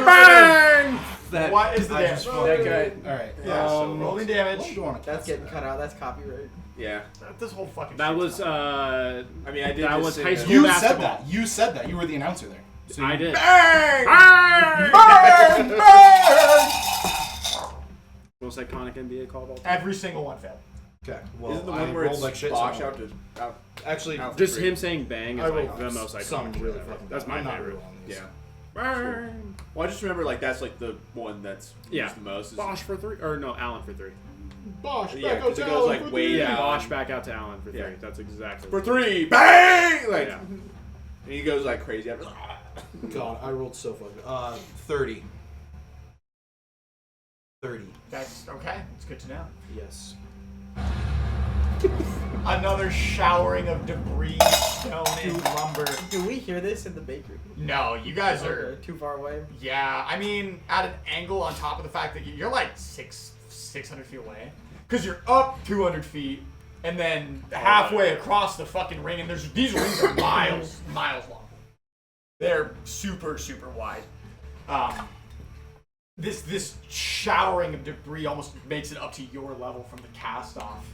S1: Bang!
S2: That,
S1: What is the
S3: I
S1: damage?
S3: just
S4: That guy.
S3: Alright.
S1: Yeah, so rolling damage.
S3: What do you want to
S2: that's getting cut out. That's copyright.
S4: Yeah.
S1: This whole fucking
S6: That
S1: shit's
S6: was
S1: not-
S4: I mean, I did.
S6: That
S4: just
S6: was
S4: say
S6: high
S4: that.
S6: school
S3: You
S6: basketball.
S3: said that. You said that. You were the announcer there. So
S6: I
S3: you-
S6: did.
S1: Bang!
S6: Bang!
S1: Bang!
S6: Most iconic NBA call of all time.
S1: Every single one failed.
S3: Okay. Well,
S4: Isn't the
S3: I
S4: one where
S3: rolled
S4: it's
S3: like shit.
S4: Bosh
S3: so
S4: out to out?
S3: Actually,
S4: out for
S6: Just
S4: free?
S6: him saying bang
S3: I
S6: is like
S3: rolled
S6: the most
S3: some
S6: iconic.
S3: really
S6: ever.
S3: fucking
S6: That's
S3: bad.
S6: my
S3: I'm not
S6: favorite.
S3: rolling these.
S4: Yeah.
S6: Bang!
S4: Well, I just remember like that's like the one that's
S6: Yeah.
S4: used the most. Is,
S6: Bosch for 3, or no, Allen for 3.
S3: Bosh,
S4: Yeah,
S3: back
S4: 'cause
S3: out
S4: it
S3: to
S4: goes, like,
S3: Allen
S4: way
S3: for
S6: Yeah,
S4: down.
S6: Bosch back out to Allen for 3.
S4: Yeah.
S6: That's exactly
S4: for
S6: what it is.
S4: 3, bang! Like,
S6: Yeah.
S4: and he goes like crazy after.
S3: God, I rolled so fucking. 30. 30.
S1: That's okay. It's good to know.
S3: Yes.
S1: Another showering of debris, stone, and lumber.
S2: Do we hear this in the bakery?
S1: No, you guys are.
S2: Okay, too far away.
S1: Yeah, I mean, at an angle on top of the fact that you're like 600 feet away, because you're up 200 feet, and then halfway across the fucking ring, and these rings are miles long. They're super wide. This showering of debris almost makes it up to your level from the cast off.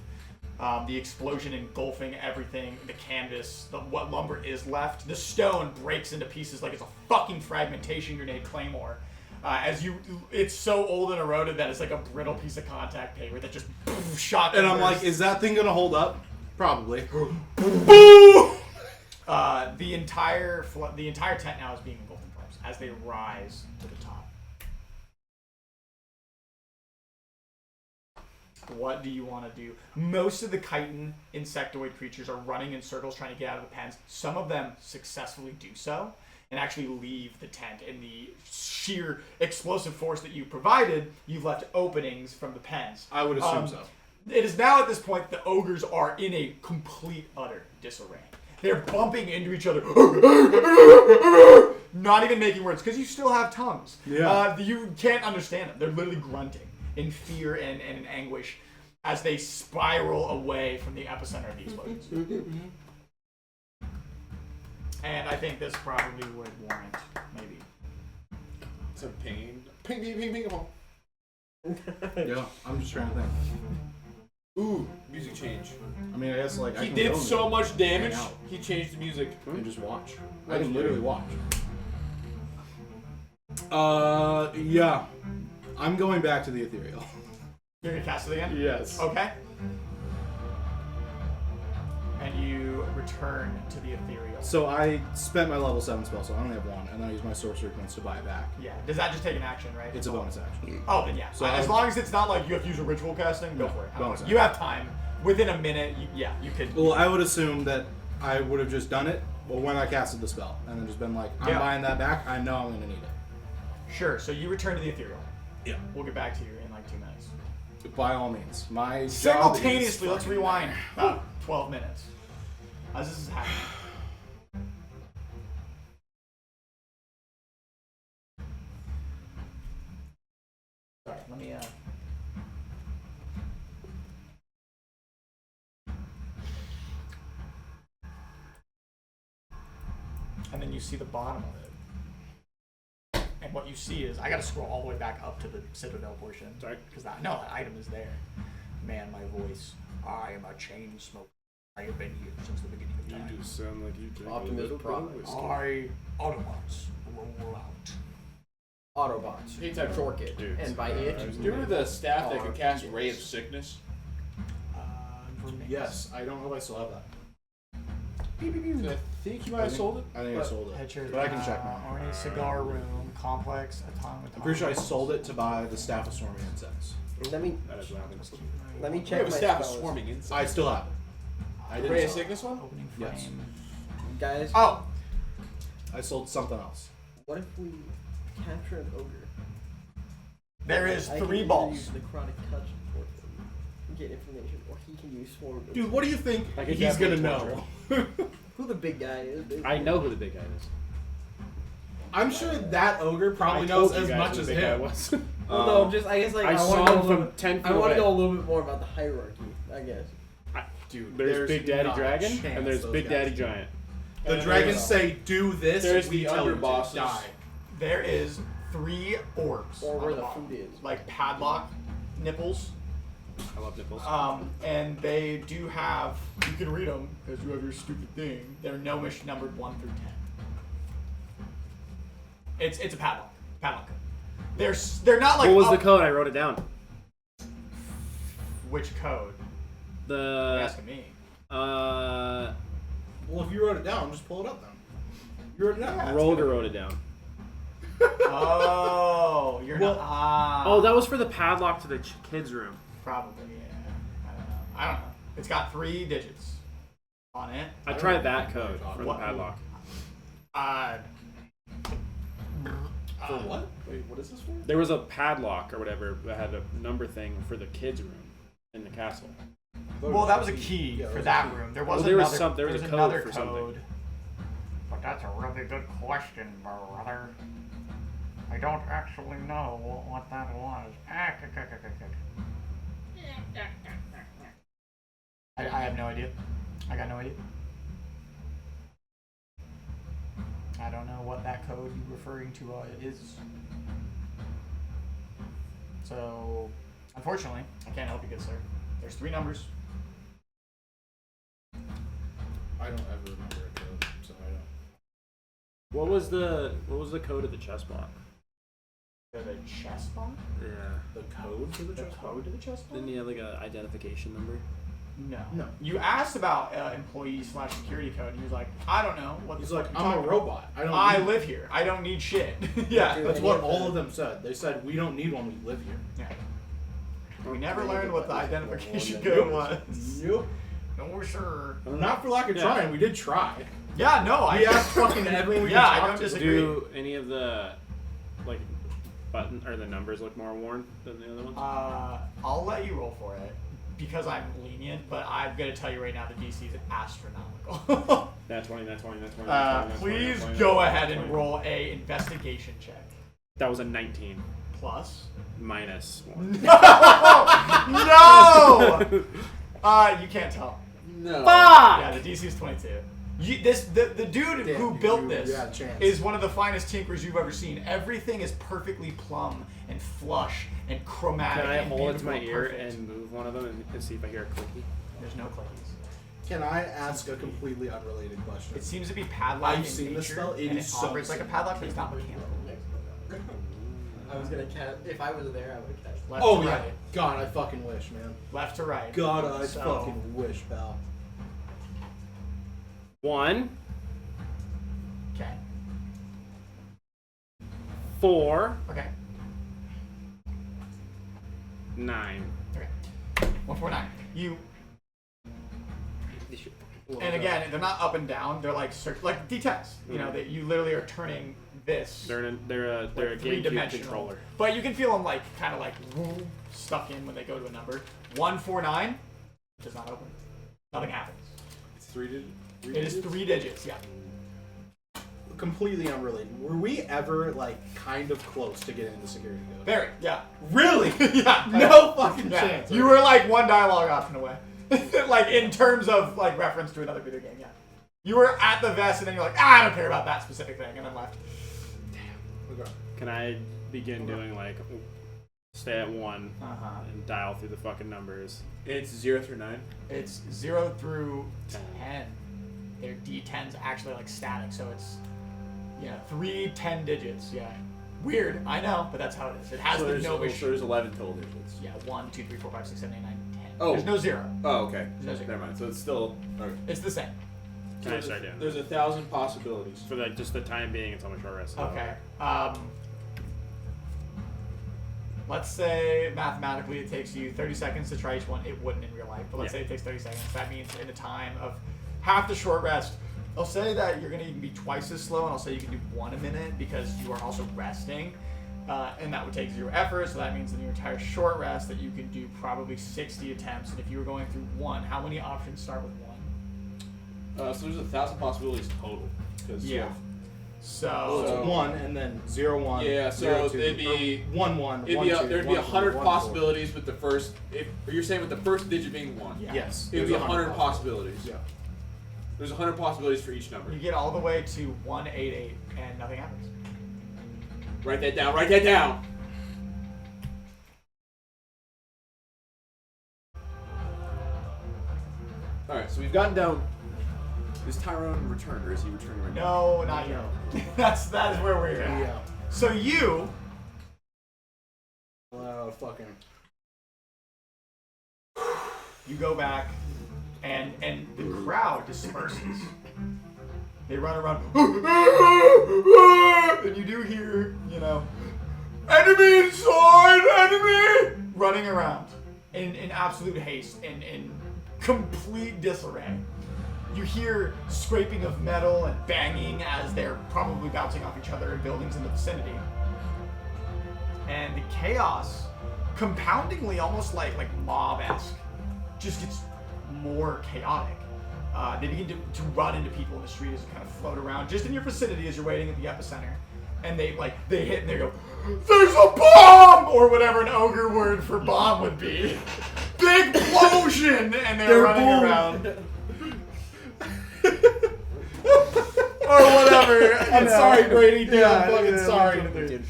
S1: The explosion engulfing everything, the canvas, what lumber is left. The stone breaks into pieces like it's a fucking fragmentation grenade claymore. It's so old and eroded that it's like a brittle piece of contact paper that just shot.
S3: And I'm like, is that thing gonna hold up? Probably.
S1: The entire tent now is being engulfed in flames as they rise to the top. What do you want to do? Most of the chitin insectoid creatures are running in circles trying to get out of the pens. Some of them successfully do so and actually leave the tent. In the sheer explosive force that you provided, you've left openings from the pens.
S3: I would assume so.
S1: It is now at this point the ogres are in a complete, utter disarray. They're bumping into each other. Not even making words, because you still have tongues.
S3: Yeah.
S1: You can't understand them. They're literally grunting in fear and in anguish as they spiral away from the epicenter of the explosions. And I think this probably would warrant, maybe.
S4: Some pain. Ping, ping, ping, ping, pong.
S3: Yeah, I'm just trying to think.
S4: Ooh, music change.
S3: I mean, I guess like I
S4: He
S3: can
S4: did
S3: go
S4: so
S3: and
S4: much damage.
S3: hang out
S4: He changed the music.
S3: and just watch. I can literally watch. Yeah. I'm going back to the ethereal.
S1: You're gonna cast it again?
S3: Yes.
S1: Okay. And you return to the ethereal.
S3: So I spent my level 7 spell, so I only have one, and then I use my sorcery points to buy it back.
S1: Yeah. Does that just take an action, right?
S3: It's a bonus action.
S1: Oh, then yeah.
S3: So
S1: as
S3: I-
S1: long as it's not like you have to use a ritual casting, go
S3: No,
S1: for it.
S3: bonus
S1: You have time. Within a minute, you could.
S3: Well, I would assume that I would have just done it when I casted the spell, and then just been like, I'm
S1: Yeah.
S3: buying that back. I know I'm going to need it.
S1: Sure. So you return to the ethereal.
S3: Yeah.
S1: We'll get back to you in like 2 minutes.
S3: By all means. My
S1: Simultaneously,
S3: job
S1: let's
S3: is
S1: rewind about 12 minutes. As this is happening. Sorry, let me and then you see the bottom of it. And what you see is, I gotta scroll all the way back up to the Citadel portion.
S6: Sorry.
S1: Because I know that item is there. Man, my voice. I am a chain smoker. I have been here since the beginning of
S6: You
S1: time.
S6: do sound like you drink
S2: Optimus
S6: a little bit
S2: Prime.
S6: of whiskey.
S1: I Autobots roll out.
S2: Autobots.
S4: Hey, type
S2: Short it.
S6: Dude,
S2: And by it,
S4: Do you remember the staff that could cast Ray of Sickness?
S3: Yes, I don't know if I still have that.
S4: I think you might have sold it.
S3: I think I sold it.
S1: Head
S3: But I can check now.
S1: Ornate cigar room, complex, atomic.
S3: I'm pretty sure I sold it to buy the Staff of Swarming Insects.
S2: let me
S6: That is what happens.
S2: let me
S4: We
S2: check
S4: have a
S2: my
S4: staff of
S2: spells.
S4: swarming insects.
S3: I still have it. I didn't
S4: Ray of
S3: sell it.
S4: Sickness one?
S1: Opening frame.
S3: Yes.
S2: Guys,
S1: Oh,
S3: I sold something else.
S2: what if we capture an ogre?
S1: there is
S2: I can
S1: 3
S2: either
S1: balls.
S2: use necrotic touch for him, get information, or he can use swarm.
S3: Dude, what do you think
S6: I could
S3: he's gonna
S6: definitely
S3: know?
S2: Who the big guy is? Basically.
S6: I know who the big guy is.
S3: I'm sure that ogre probably
S6: I
S3: knows
S6: told you
S3: as
S6: guys
S3: much
S6: who
S3: as
S6: the big guy
S3: him.
S6: was.
S2: Well, no, just I guess like
S6: I
S2: I
S6: saw
S2: want to
S6: him
S2: know a
S6: from
S2: little,
S6: 10 feet
S2: I want
S6: away.
S2: to know a little bit more about the hierarchy. I guess.
S3: Dude,
S6: There's Big Daddy
S3: not a
S6: Dragon,
S3: chance
S6: and there's
S3: those
S6: Big
S3: guys-
S6: Daddy Giant.
S3: The dragons say, "Do this."
S4: There's
S3: we
S4: the
S3: tell you to
S4: underbosses.
S3: die.
S1: There is 3 orbs.
S2: Or
S1: on
S2: where
S1: the
S2: the
S1: bottom.
S2: food is.
S1: Like padlock nipples.
S6: I love nipples.
S1: And they do have, you can read them because you have your stupid thing. They're gnomish numbered 1 through 10. It's a padlock. Padlock code. They're not like
S6: What was the
S1: up-
S6: code? I wrote it down.
S1: Which code? You're
S6: The
S1: asking me.
S3: Well, if you wrote it down, just pull it up then. You wrote it down.
S1: Yeah.
S6: Roger wrote it down.
S1: Oh, you're
S3: Well-
S1: not. Ah.
S6: Oh, that was for the padlock to the kids' room.
S1: Probably, yeah. I don't know. It's got 3 digits on it.
S6: I tried that code for the
S1: What?
S6: padlock.
S3: For what?
S4: Wait, what is this for?
S6: There was a padlock or whatever that had a number thing for the kids' room in the castle.
S1: Well, that was a key
S3: Yeah, it
S1: for
S3: was a
S1: that
S3: key.
S1: room. There
S6: Well,
S1: was
S6: there was
S1: another.
S6: some- there was
S1: there's
S6: a code
S1: another
S6: for
S1: code.
S6: something.
S7: But that's a really good question, brother. I don't actually know what that was.
S1: I have no idea. I got no idea. I don't know what that code you're referring to is. So, unfortunately, I can't help you, good sir. There's 3 numbers.
S3: I don't ever remember a code, so I don't.
S6: What was the code of the chess block?
S1: The chess block?
S6: Yeah.
S3: The code for the
S1: The
S3: chest
S1: code to the chess block?
S6: Didn't you have like a identification number?
S1: No.
S3: No.
S1: You asked about employee/security code, and he was like, I don't know. What
S3: He's
S1: the
S3: like,
S1: fuck you
S3: I'm a
S1: talking
S3: robot. I don't.
S1: about. I
S3: need-"
S1: live here. I don't need shit. Yeah.
S2: Dude.
S3: That's
S2: Any
S3: what
S2: of
S3: all
S2: the-
S3: of them said. They said we don't need one. We live here.
S1: Yeah. We never learned what the identification
S2: Nope.
S1: code was.
S3: Nope.
S1: No, sure.
S3: Not for lack of
S6: Yeah.
S3: trying. We did try.
S1: Yeah, no,
S3: We asked fucking everyone we
S1: Yeah, I
S3: talked
S1: don't
S3: to.
S1: disagree.
S6: Do any of the like button or the numbers look more worn than the other ones?
S1: I'll let you roll for it because I'm lenient, but I'm gonna tell you right now the DC is astronomical.
S6: That's 20, that's 20, that's 20.
S1: Please go ahead and roll a investigation check.
S6: That was a 19
S1: Plus.
S6: minus 1.
S1: No! You can't tell.
S4: No.
S1: Yeah, the DC is 22. The dude
S3: Damn,
S1: who
S3: you-
S1: built
S3: you
S1: this
S3: had a chance.
S1: is one of the finest tinkers you've ever seen. Everything is perfectly plumb and flush and chromatic.
S6: Can I
S1: and
S6: hold it to
S1: beautiful
S6: my
S1: and
S6: ear
S1: perfect.
S6: and move one of them and see if I hear a clicky?
S1: There's no clickies.
S3: Can I ask a completely unrelated question?
S1: It seems to be padlock
S3: I've
S1: in
S3: seen
S1: nature,
S3: this spell. It
S1: and
S3: is
S1: it
S3: so
S1: operates like a
S3: simple.
S1: padlock, but it's not mechanical.
S2: I was gonna cast. If I was there, I would have cast.
S1: Left
S3: Oh
S1: to
S3: yeah.
S1: right.
S3: God, I fucking wish, man.
S1: Left to right.
S3: God, I
S1: So-
S3: fucking wish, pal.
S6: 1,
S1: Okay.
S6: 4,
S1: Okay.
S6: 9.
S1: Okay. 149. You. And again, they're not up and down. They're like like D10s. You know, that you literally are turning this.
S6: They're a
S1: like,
S6: GameCube
S1: three-dimensional.
S6: controller.
S1: But you can feel them like kind of like stuck in when they go to a number. 149 does not open. Nothing happens.
S3: It's 3 digits.
S1: It is 3 digits. Yeah.
S3: Completely unrelated. Were we ever like kind of close to getting the security code?
S1: Very. Yeah.
S3: Really?
S1: Yeah.
S3: No fucking
S1: Yeah.
S3: chance.
S1: You were like one dialogue option away. Like in terms of like reference to another video game. Yeah. You were at the vest and then you're like, I don't care about that specific thing, and then left.
S3: Okay.
S6: Can I begin doing like stay at 1
S1: Uh-huh.
S6: and dial through the fucking numbers?
S4: It's 0 through 9.
S1: It's 0 through 10. Their D10's actually like static, so it's 3 10 digits. Yeah. Weird, I know, but that's how it is. It has
S4: So
S1: the
S4: there's,
S1: no
S4: so
S1: issue.
S4: there's 11 total digits.
S1: Yeah, 1, 2, 3, 4, 5, 6, 7, 8, 9, 10.
S4: Oh.
S1: There's no 0.
S4: Oh, okay.
S1: There's no 0.
S4: Never mind. So it's still. Okay.
S1: It's the same.
S6: Can I start doing
S4: There's 1,000 possibilities.
S6: that? For like just the time being until my short rest.
S1: Okay. Let's say mathematically it takes you 30 seconds to try each one. It wouldn't in real life, but let's say it takes 30 seconds. That means in a time of half the short rest, I'll say that you're going to even be twice as slow, and I'll say you can do 1 a minute because you are also resting. And that would take 0 effort, so that means in your entire short rest that you can do probably 60 attempts. And if you were going through 1, how many options start with 1?
S4: So there's 1,000 possibilities total.
S1: Yeah.
S3: So
S1: So,
S3: it's 1 and then 0 1.
S4: Yeah, so
S3: 0, 2,
S4: it'd be
S3: 1 1.
S4: It'd
S3: 1,
S4: be
S3: 2,
S4: there'd be
S3: 1,
S4: 100
S3: 1, 4.
S4: possibilities with the first. If you're saying with the first digit being 1.
S1: yeah.
S3: Yes.
S4: It would be
S3: there's
S4: 100 possibilities.
S3: Yeah.
S4: There's 100 possibilities for each number.
S1: You get all the way to 188, and nothing happens.
S4: Write that down. Write that down. All right, so we've gotten down. Is Tyrone returned, or is he returning right now?
S1: No, not yet. That is where we're at.
S3: Yeah.
S1: So you
S3: Fucking.
S1: go back, and the crowd disperses. They run around, and you do hear, enemy inside, enemy, running around in absolute haste, in complete disarray. You hear scraping of metal and banging as they're probably bouncing off each other in buildings in the vicinity. And the chaos, compoundingly almost like mob-esque, just gets more chaotic. They begin to run into people in the street as you kind of float around, just in your vicinity as you're waiting at the epicenter. And they hit and they go, "There's a bomb!" or whatever an ogre word for bomb would be. Big explosion! And they're running around. Or whatever. I'm sorry, Brady. Dude, I'm fucking sorry.
S2: Dude,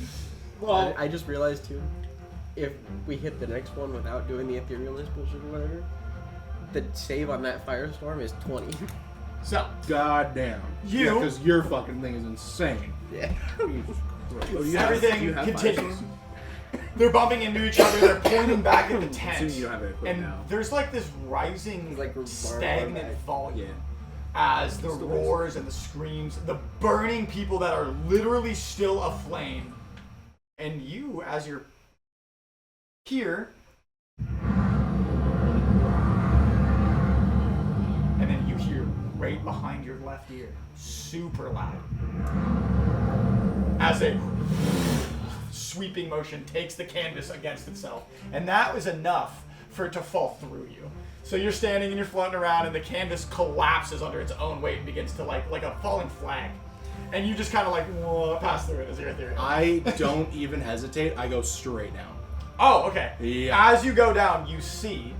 S4: Well,
S2: I just realized too, if we hit the next one without doing the etherealness bullshit or whatever, the save on that firestorm is 20.
S1: So,
S3: God damn.
S1: You-
S3: Because your fucking thing is insane.
S2: Yeah.
S3: Jesus Christ.
S1: everything continues. They're bumping into each other. They're pointing back at the tent.
S4: Assuming you don't have it equipped
S1: And
S4: now.
S1: there's like this rising,
S2: Like
S1: stagnant
S2: back.
S1: volume as the roars and the screams, the burning people that are literally still aflame. And you, as you're here, and then you hear right behind your left ear, super loud, as a sweeping motion takes the canvas against itself. And that was enough for it to fall through you. So you're standing and you're floating around and the canvas collapses under its own weight and begins to like a falling flag. And you just kind of pass through it as your ethereal.
S3: I don't even hesitate. I go straight down.
S1: Oh, okay.
S3: Yeah.
S1: As you go down, you see,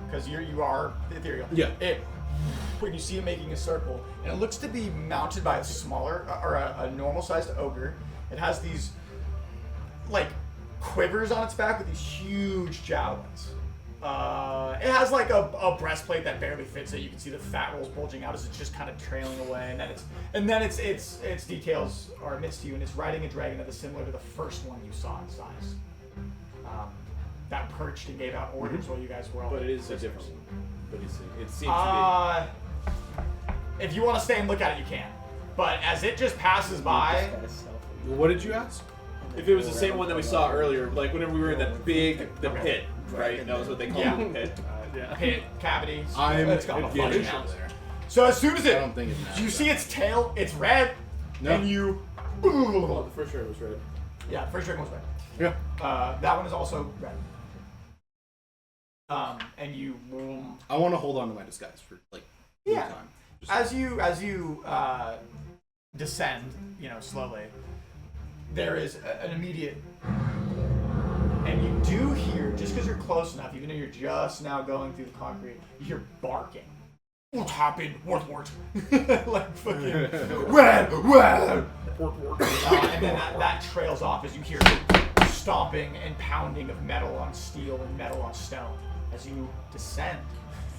S1: because you are ethereal.
S3: Yeah.
S1: When you see it making a circle, and it looks to be mounted by a smaller or a normal-sized ogre. It has these like quivers on its back with these huge javelins. It has like a breastplate that barely fits it. You can see the fat rolls bulging out as it's just kind of trailing away, and then its details are amidst you, and it's riding a dragon that is similar to the first one you saw in size. That perched and gave out orders while you guys were all.
S4: But it is a
S1: prisoners.
S4: different one. But it seems to
S1: If you want to stay and look at it, you can. But as it just passes by,
S3: What did you ask?
S4: be. If it was the same one that we saw earlier, like whenever we were in that the pit, right? That was what they called
S1: Yeah.
S4: the pit.
S1: pit, cavity,
S3: I'm
S1: it's got a bunch
S3: adventure
S1: now.
S3: there.
S1: So as soon as
S3: I don't think it matters.
S1: you see its tail, it's red,
S3: No.
S1: and you
S4: Well, the first ring was red.
S1: Yeah, first ring was red.
S3: Yeah.
S1: That one is also red. And you
S3: I want to hold on to my disguise for like
S1: Yeah.
S3: time.
S1: as you descend, slowly, there is an immediate, and you do hear, just because you're close enough, even though you're just now going through the concrete, you hear barking. What happened? Wart. Like fucking red. And then that trails off as you hear stomping and pounding of metal on steel and metal on stone as you descend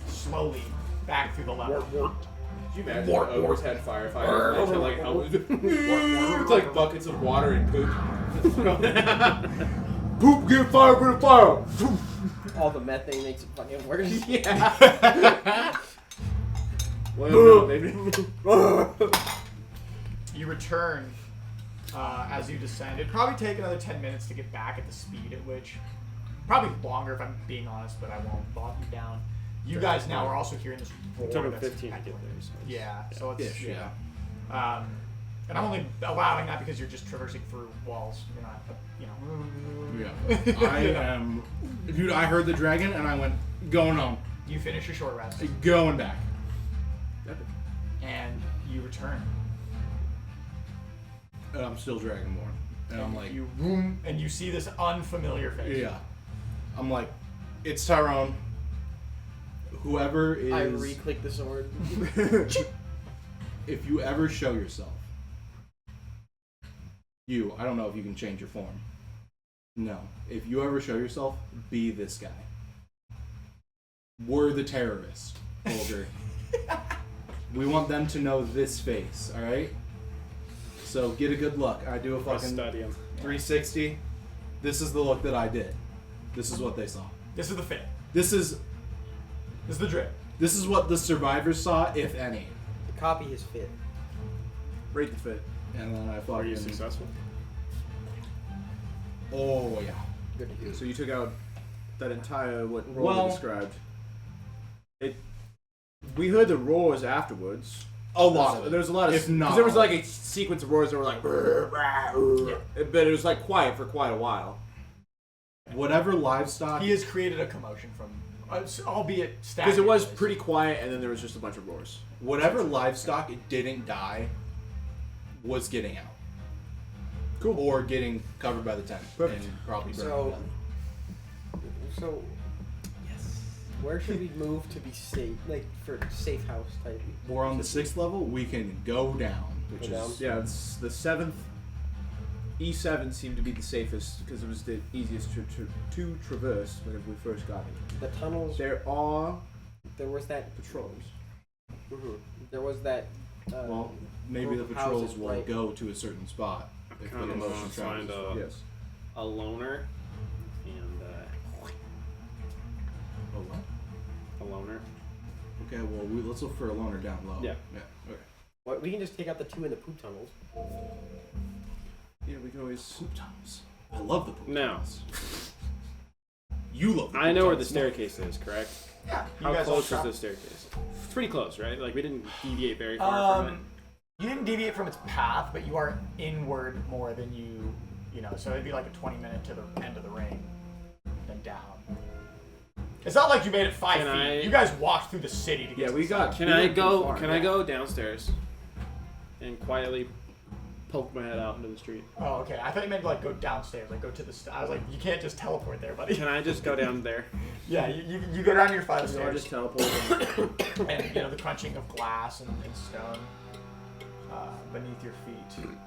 S1: slowly back through the level.
S4: Could you imagine if ogres had firefighters? They had like helmets with like buckets of water and poop.
S3: Poop, get fire, put a fire.
S2: All the methane makes it fucking worse.
S4: Yeah. Well, maybe.
S1: You return as you descend. It'd probably take another 10 minutes to get back at the speed at which, probably longer if I'm being honest, but I won't bog you down. You guys now are also hearing this roar.
S6: It took him
S1: that's
S6: 15 to get there. So
S1: Yeah, so it's
S3: Ish, yeah.
S1: And I'm only allowing that because you're just traversing through walls. You're not,
S3: Yeah. I am. Dude, I heard the dragon and I went, going home.
S1: You finish your short rest
S3: Going back.
S1: and you return.
S3: And I'm still Dragonborn. And I'm like,
S1: and you see this unfamiliar face.
S3: yeah. I'm like, it's Tyrone. Whoever is.
S2: I re-click the sword.
S3: If you ever show yourself, I don't know if you can change your form. No. If you ever show yourself, be this guy. We're the terrorists, Holger. We want them to know this face, alright? So get a good look. I do a fucking
S6: study him.
S3: 360. This is the look that I did. This is what they saw.
S1: This is the fit.
S3: This is
S1: the drip.
S3: This is what the survivors saw, if any.
S2: The copy his fit.
S4: Rate the fit.
S3: And then I
S6: Are you
S3: fucking.
S6: successful?
S3: Oh yeah.
S2: Good to hear.
S4: So you took out that entire what roll
S3: Well-
S4: you described. We heard the roars afterwards.
S3: A lot of it.
S4: There's a lot of.
S3: If not
S4: 'cause there was
S3: all.
S4: like a sequence of roars that were like. "Brr, brah, brr," but it was like quiet for quite a while.
S3: Whatever livestock.
S1: He has created a commotion from, albeit static.
S4: Because it was pretty quiet, and then there was just a bunch of roars.
S3: Whatever livestock didn't die was getting out. Cool. Or getting covered by the tent.
S4: Perfect.
S3: And probably burned
S2: So-
S3: to death.
S2: So, where should we move to be safe? Like, for safe house type?
S3: We're on the 6th level, we can go down. Which
S2: Go
S3: is.
S4: Yeah, it's the 7th. E7 seemed to be the safest because it was the easiest to traverse whenever we first got it.
S2: The tunnels.
S4: There are
S2: There was that.
S4: patrols.
S2: There was that.
S3: Well, maybe the
S2: group of
S3: patrols
S2: houses,
S3: will
S2: right?
S3: go to a certain spot. If the
S6: Kind of
S3: motion
S6: find
S3: travels.
S6: a,
S4: Yes.
S6: a loner and
S3: Oh, what?
S6: a loner.
S3: Okay, well, let's look for a loner down low.
S6: Yeah.
S3: Yeah. Okay.
S2: What, we can just take out the two in the poop tunnels.
S4: Yeah, we can always.
S3: Poop tunnels. I love the poop
S6: Now.
S3: tunnels. You love the
S6: I
S3: poop
S6: know where the
S3: tunnels.
S6: staircase is, correct?
S1: Yeah. You
S6: How
S1: guys all
S6: close is
S1: travel.
S6: the staircase? It's pretty close, right? Like, we didn't deviate very far from it.
S1: You didn't deviate from its path, but you are inward more than you know. So it'd be like a 20-minute to the end of the ring, then down. It's not like you made it 5
S6: Can
S1: feet.
S6: I-
S1: You guys walked through the city to get.
S4: Yeah,
S1: to
S4: we
S1: the
S4: got.
S1: side.
S6: Can
S4: we
S6: I
S4: went
S6: go?
S4: too far.
S6: Can I go downstairs and quietly poke my head out into the street?
S1: Oh, okay. I thought you meant like go downstairs, like go to the. I was like, you can't just teleport there, buddy.
S6: Can I just go down there?
S1: Yeah, you go down your 5
S4: So I
S1: stairs,
S4: just teleport.
S1: and the crunching of glass and stone beneath your feet. You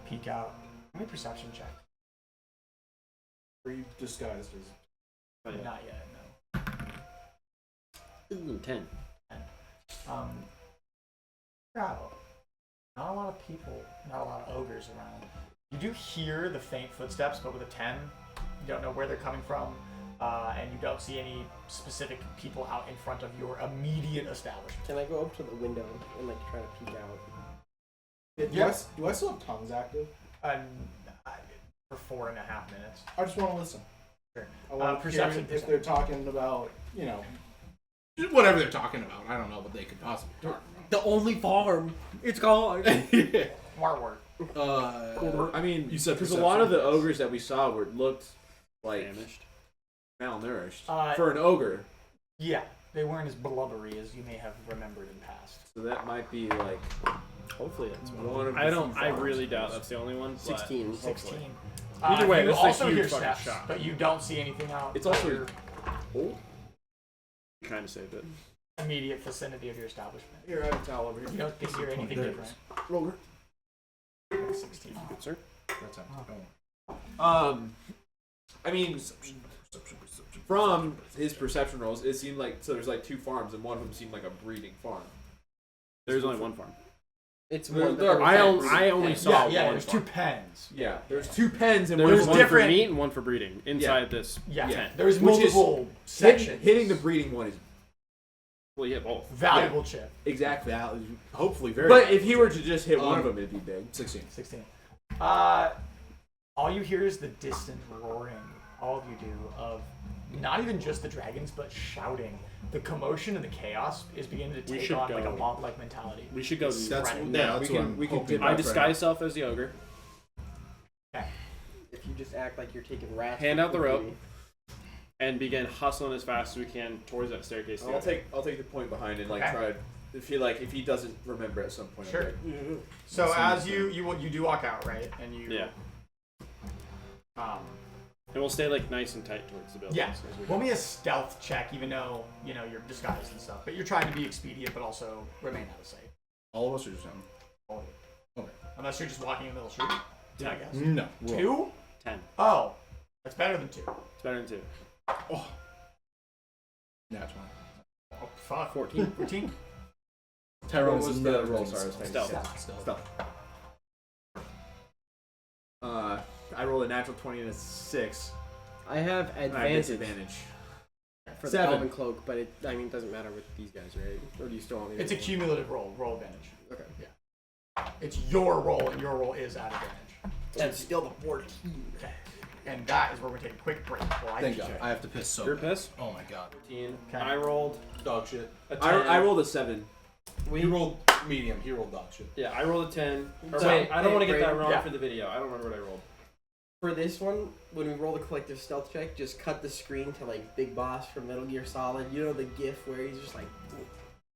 S1: peek out. Give me a perception check.
S3: Are you disguised as?
S6: Oh, yeah.
S1: Not yet, no.
S6: Ooh, 10.
S1: Crowd. Not a lot of people, not a lot of ogres around. You do hear the faint footsteps, but with a 10, you don't know where they're coming from, and you don't see any specific people out in front of your immediate establishment.
S2: Can I go up to the window and like try to peek out?
S1: Yes.
S3: Do I still have tongues active?
S1: For 4.5 minutes.
S3: I just want to listen.
S1: Sure.
S3: I want to
S1: Perception.
S3: if they're talking about, whatever they're talking about. I don't know what they could possibly talk
S2: The only farm. It's gone.
S3: about.
S1: Smart work.
S4: I mean,
S3: You said
S4: because a lot of the
S3: perception.
S4: ogres that we saw looked like
S6: Famished.
S4: malnourished for an ogre.
S8: Yeah, they weren't as blubbery as you may have remembered in past.
S4: So that might be like
S6: Hopefully that's
S4: one of the
S6: I don't.
S4: few
S6: I
S4: farms.
S6: really doubt that's the only one. But
S2: 16.
S8: 16.
S6: Either way,
S8: you
S6: that's a
S8: also
S6: huge
S8: hear
S6: fucking
S8: steps,
S6: shot.
S8: but you don't see anything out.
S4: It's also-
S8: of your
S4: Oh,
S6: You kind of saved it.
S8: immediate vicinity of your establishment.
S4: here I have a towel over here.
S8: You don't hear anything
S3: There it
S8: different.
S3: Roller.
S8: 16.
S6: Good sir.
S3: That's how.
S4: I mean, from his perception rolls, it seemed like there's like 2 farms, and one of them seemed like a breeding farm.
S6: There's only one farm.
S2: It's
S4: There-
S2: one.
S4: there are
S6: I
S4: pens.
S6: only
S4: Yeah,
S6: saw
S8: Yeah,
S6: one.
S8: yeah, there's 2
S6: farm.
S8: pens.
S4: Yeah, there's 2 pens and
S6: There's
S8: There's
S6: one
S8: different-
S6: for meat and one for breeding inside this
S8: Yeah,
S6: tent.
S8: there's
S4: Which is-
S8: multiple sections.
S4: Hitting the breeding one is
S6: Well, you hit both.
S8: Valuable chip.
S4: exactly.
S3: Value. Hopefully, very.
S4: But if he were to just hit one of
S3: Um,
S4: them, it'd be big.
S3: 16.
S8: 16. All you hear is the distant roaring, all of you do, of not even just the dragons, but shouting. The commotion and the chaos is beginning to
S6: We
S8: take
S6: should
S8: on like a
S6: go.
S8: mob-like mentality.
S6: We should go.
S3: That's
S8: Right.
S3: yeah. That's
S4: we
S3: what
S4: can-
S3: I'm
S4: we can
S3: hoping
S4: dip
S3: for.
S6: I
S4: our
S6: disguise self as the ogre.
S2: If you just act like you're taking rats.
S6: Hand out the
S2: for
S6: rope.
S2: duty.
S6: And begin hustling as fast as we can towards that staircase.
S4: I'll take the point behind and like
S8: Okay.
S4: try. If he doesn't remember at some point.
S8: Sure. So as you do walk out, right, and you
S6: Yeah. And we'll stay like nice and tight towards the building.
S8: yeah. Roll me a stealth check, even though you know you're disguised and stuff, but you're trying to be expedient, but also remain out of sight.
S3: All of us are just him.
S8: All of you.
S3: Okay.
S8: Unless you're just walking in the middle of the street. I guess.
S3: No. roll.
S8: 2?
S6: 10.
S8: Oh, that's better than 2.
S6: It's better than 2.
S3: Oh. Natural.
S8: Oh fuck.
S6: 14.
S8: 14.
S3: Tyrone's
S4: was
S3: in
S4: the
S3: the
S4: roll? Sorry,
S6: Stealth.
S3: Stealth.
S4: I rolled a natural 20 and a 6.
S2: I have
S4: And I have
S2: advantage
S4: disadvantage.
S2: for the
S4: 7.
S2: elven cloak, but it doesn't matter with these guys, right? Or do you still want me to
S8: It's a
S2: roll?
S8: cumulative roll. Roll advantage.
S2: Okay.
S8: It's your roll, and your roll is at advantage.
S2: That's still the 14.
S8: Okay. And that is where we're taking a quick break. While I
S3: Thank
S8: teach
S3: God.
S8: you.
S3: I have to piss so
S6: You're
S3: bad.
S6: pissed?
S3: Oh my God.
S6: 14.
S8: Okay.
S6: I rolled
S3: Dog shit.
S6: a 10.
S4: I rolled a 7.
S3: He rolled medium. He rolled dog shit.
S6: Yeah, I rolled a 10. Or
S2: So-
S6: wait, I don't want to get that
S2: Brayden,
S6: wrong
S8: yeah.
S6: for the video. I don't remember what I rolled.
S2: For this one, when we roll the collective stealth check, just cut the screen to like Big Boss from Metal Gear Solid. You know the GIF where he's just like.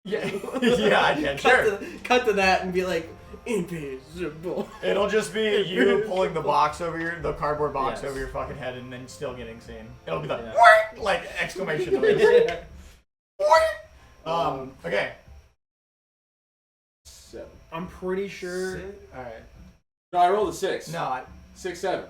S8: Yeah. Yeah, I can. Sure.
S2: Cut to that and be like, invisible.
S8: It'll just be you pulling the box over the cardboard box
S6: Yes.
S8: over your fucking head, and then still getting seen. It'll be like,
S6: Yeah.
S8: "What?" Like exclamation noise. Okay.
S4: 7.
S6: I'm pretty sure.
S8: All right.
S4: No, I rolled a 6.
S8: No,
S4: 6, 7.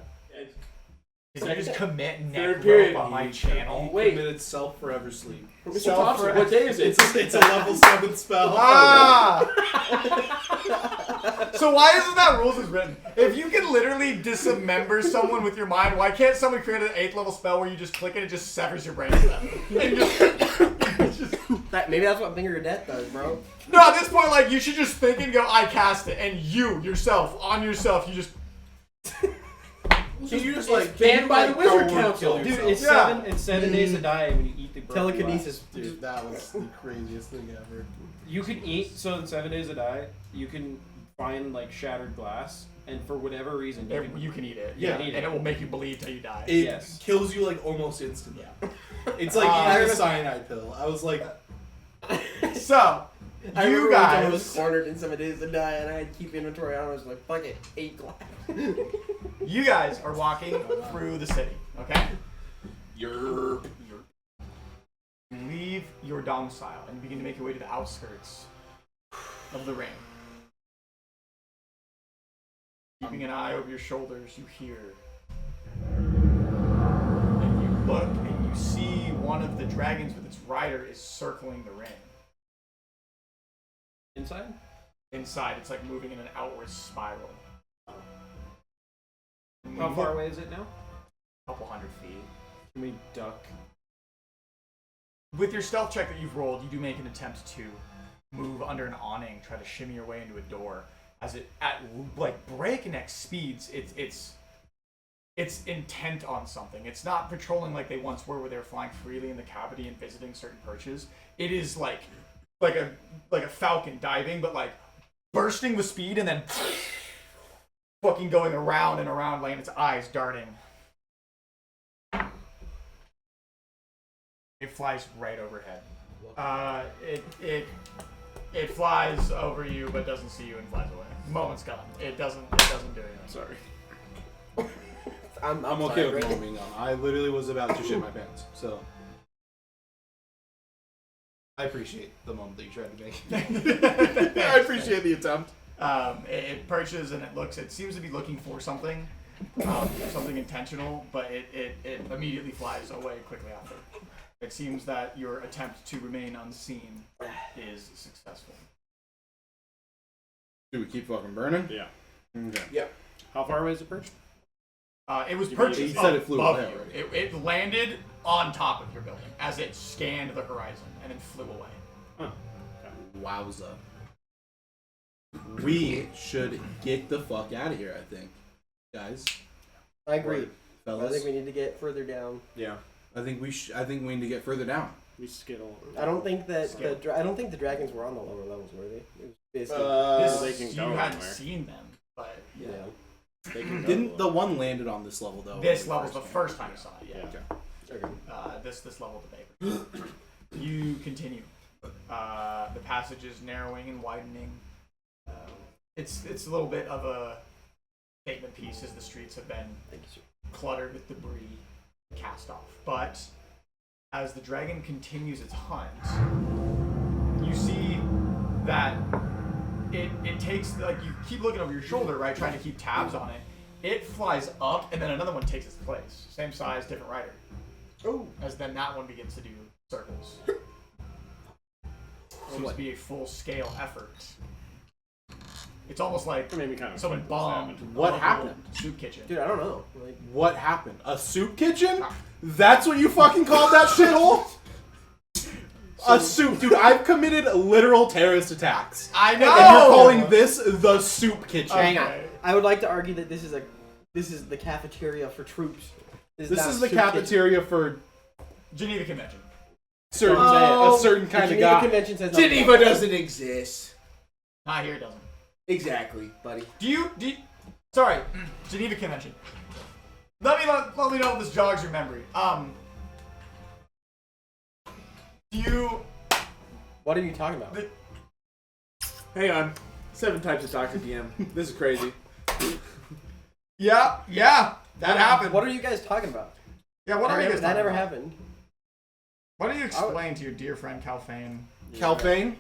S8: did you just commit neck
S4: Third
S8: rope
S4: period.
S8: on my channel?
S4: Wait.
S3: Committed self forever sleep.
S4: Mr. Thompson, what day is it?
S3: It's a level 7 spell.
S8: Ah! So why isn't that rules as written? If you can literally dismember someone with your mind, why can't someone create an 8th level spell where you just click it and it just severs your brain to them? And
S2: Maybe that's what Finger of Death does, bro.
S8: no, at this point, like, you should just think and go, I cast it, and you, yourself, you just...
S3: Can you just like
S4: banned by the
S3: go
S4: Wizard
S3: and
S4: Council.
S3: kill
S6: Dude,
S3: yourself?
S6: it's
S8: Yeah.
S6: 7 days to die when you eat the broken
S2: Telekinesis.
S3: Dude, that was the craziest thing ever.
S6: glass. You can eat, so in 7 days to die, you can find like shattered glass, and for whatever reason,
S8: You can eat it.
S3: Yeah.
S8: And it will make you bleed till you die.
S3: It
S6: Yes.
S3: kills you like almost instantly.
S8: Yeah.
S3: It's like
S8: I
S3: eating a
S8: remember-
S3: cyanide pill. I was like,
S8: So,
S2: I
S8: you
S2: remember when I was
S8: guys...
S2: cornered in 7 days to die, and I had to keep inventory on. I was like, fuck it, 8 glass.
S8: You guys are walking through the city, okay?
S3: you're.
S8: You leave your domicile and you begin to make your way to the outskirts of the ring. Keeping an eye over your shoulders, you hear. And you look and you see one of the dragons with its rider is circling the ring.
S6: inside.
S8: Inside, it's like moving in an outward spiral. And when
S6: How
S8: you
S6: far
S8: look-
S6: away is it now?
S8: A couple hundred feet.
S6: Can we duck?
S8: With your stealth check that you've rolled, you do make an attempt to move under an awning, try to shimmy your way into a door. As it at like breakneck speeds, it's intent on something. It's not patrolling like they once were, where they were flying freely in the cavity and visiting certain perches. It is like a falcon diving, but like bursting with speed and then fucking going around and around, like its eyes darting. It flies right overhead. It flies over you, but doesn't see you and flies away. Moment's gone. It doesn't do anything.
S3: Sorry.
S2: I'm
S3: I'm
S2: sorry,
S3: okay with the
S2: Greg.
S3: moment being gone. I literally was about to shit my pants, so. I appreciate the moment that you tried to make. I appreciate the attempt.
S8: It perches and it seems to be looking for something, something intentional, but it immediately flies away quickly after. It seems that your attempt to remain unseen is successful.
S3: Do we keep fucking burning?
S6: Yeah.
S3: Okay.
S6: How far away is it perched?
S8: It was
S6: You
S8: perched
S3: said it flew
S8: above
S3: away
S8: you.
S3: already.
S8: It landed on top of your building as it scanned the horizon and then flew away.
S6: Huh.
S3: Wowza. We should get the fuck out of here, I think. Guys.
S2: I agree. I
S3: Fellas.
S2: think we need to get further down.
S4: Yeah.
S3: I think we need to get further down.
S6: We skittle.
S2: I don't think that
S8: Skip.
S2: I don't think the dragons were on the lower levels, were they? It was basically
S6: they can
S8: You
S6: go
S8: hadn't
S6: anywhere.
S8: seen them, but
S2: yeah.
S6: They can go
S3: Didn't the
S6: below.
S3: one landed on this level though?
S8: this
S3: when we
S8: level's the
S3: first
S8: first time you saw it. Yeah.
S6: Yeah.
S3: Okay.
S8: This level of the paper. You continue. The passage is narrowing and widening. It's a little bit of a statement piece as the streets have been cluttered with debris, cast off. But as the dragon continues its hunt, you see that it takes, like, you keep looking over your shoulder, right, trying to keep tabs on it. It flies up, and then another one takes its place. Same size, different rider.
S2: Oh.
S8: As then that one begins to do circles. Seems to be a full-scale effort. It's almost like
S6: It made me kind of
S8: someone bombed
S3: What
S8: a local
S3: happened?
S8: soup kitchen.
S2: Dude, I don't know. Like,
S3: What happened? A soup kitchen? That's what you fucking called that shithole? A soup, dude. I've committed literal terrorist attacks.
S8: I know.
S3: And you're calling this the soup kitchen?
S2: hang on.
S8: Okay.
S2: I would like to argue that this is the cafeteria for troops.
S3: This
S2: not
S3: is the
S2: soup kitchen.
S3: cafeteria for
S8: Geneva Convention.
S3: certain
S2: Oh,
S3: a certain
S2: The
S3: kind of
S2: Geneva
S3: guy.
S2: Convention says nothing
S5: Geneva
S2: about
S5: doesn't exist.
S8: Not here, it doesn't.
S5: Exactly, buddy.
S8: Sorry, Geneva Convention. Let me know if this jogs your memory. Do you?
S2: What are you talking about?
S4: Hang on. 7 types of Dr. DM. This is crazy.
S8: Yeah, that happened.
S2: What are you guys talking about?
S8: Yeah, what are you guys?
S2: That
S8: talking
S2: never
S8: about?
S2: happened.
S8: Why don't you explain to your dear friend Calfane?
S3: Calfane?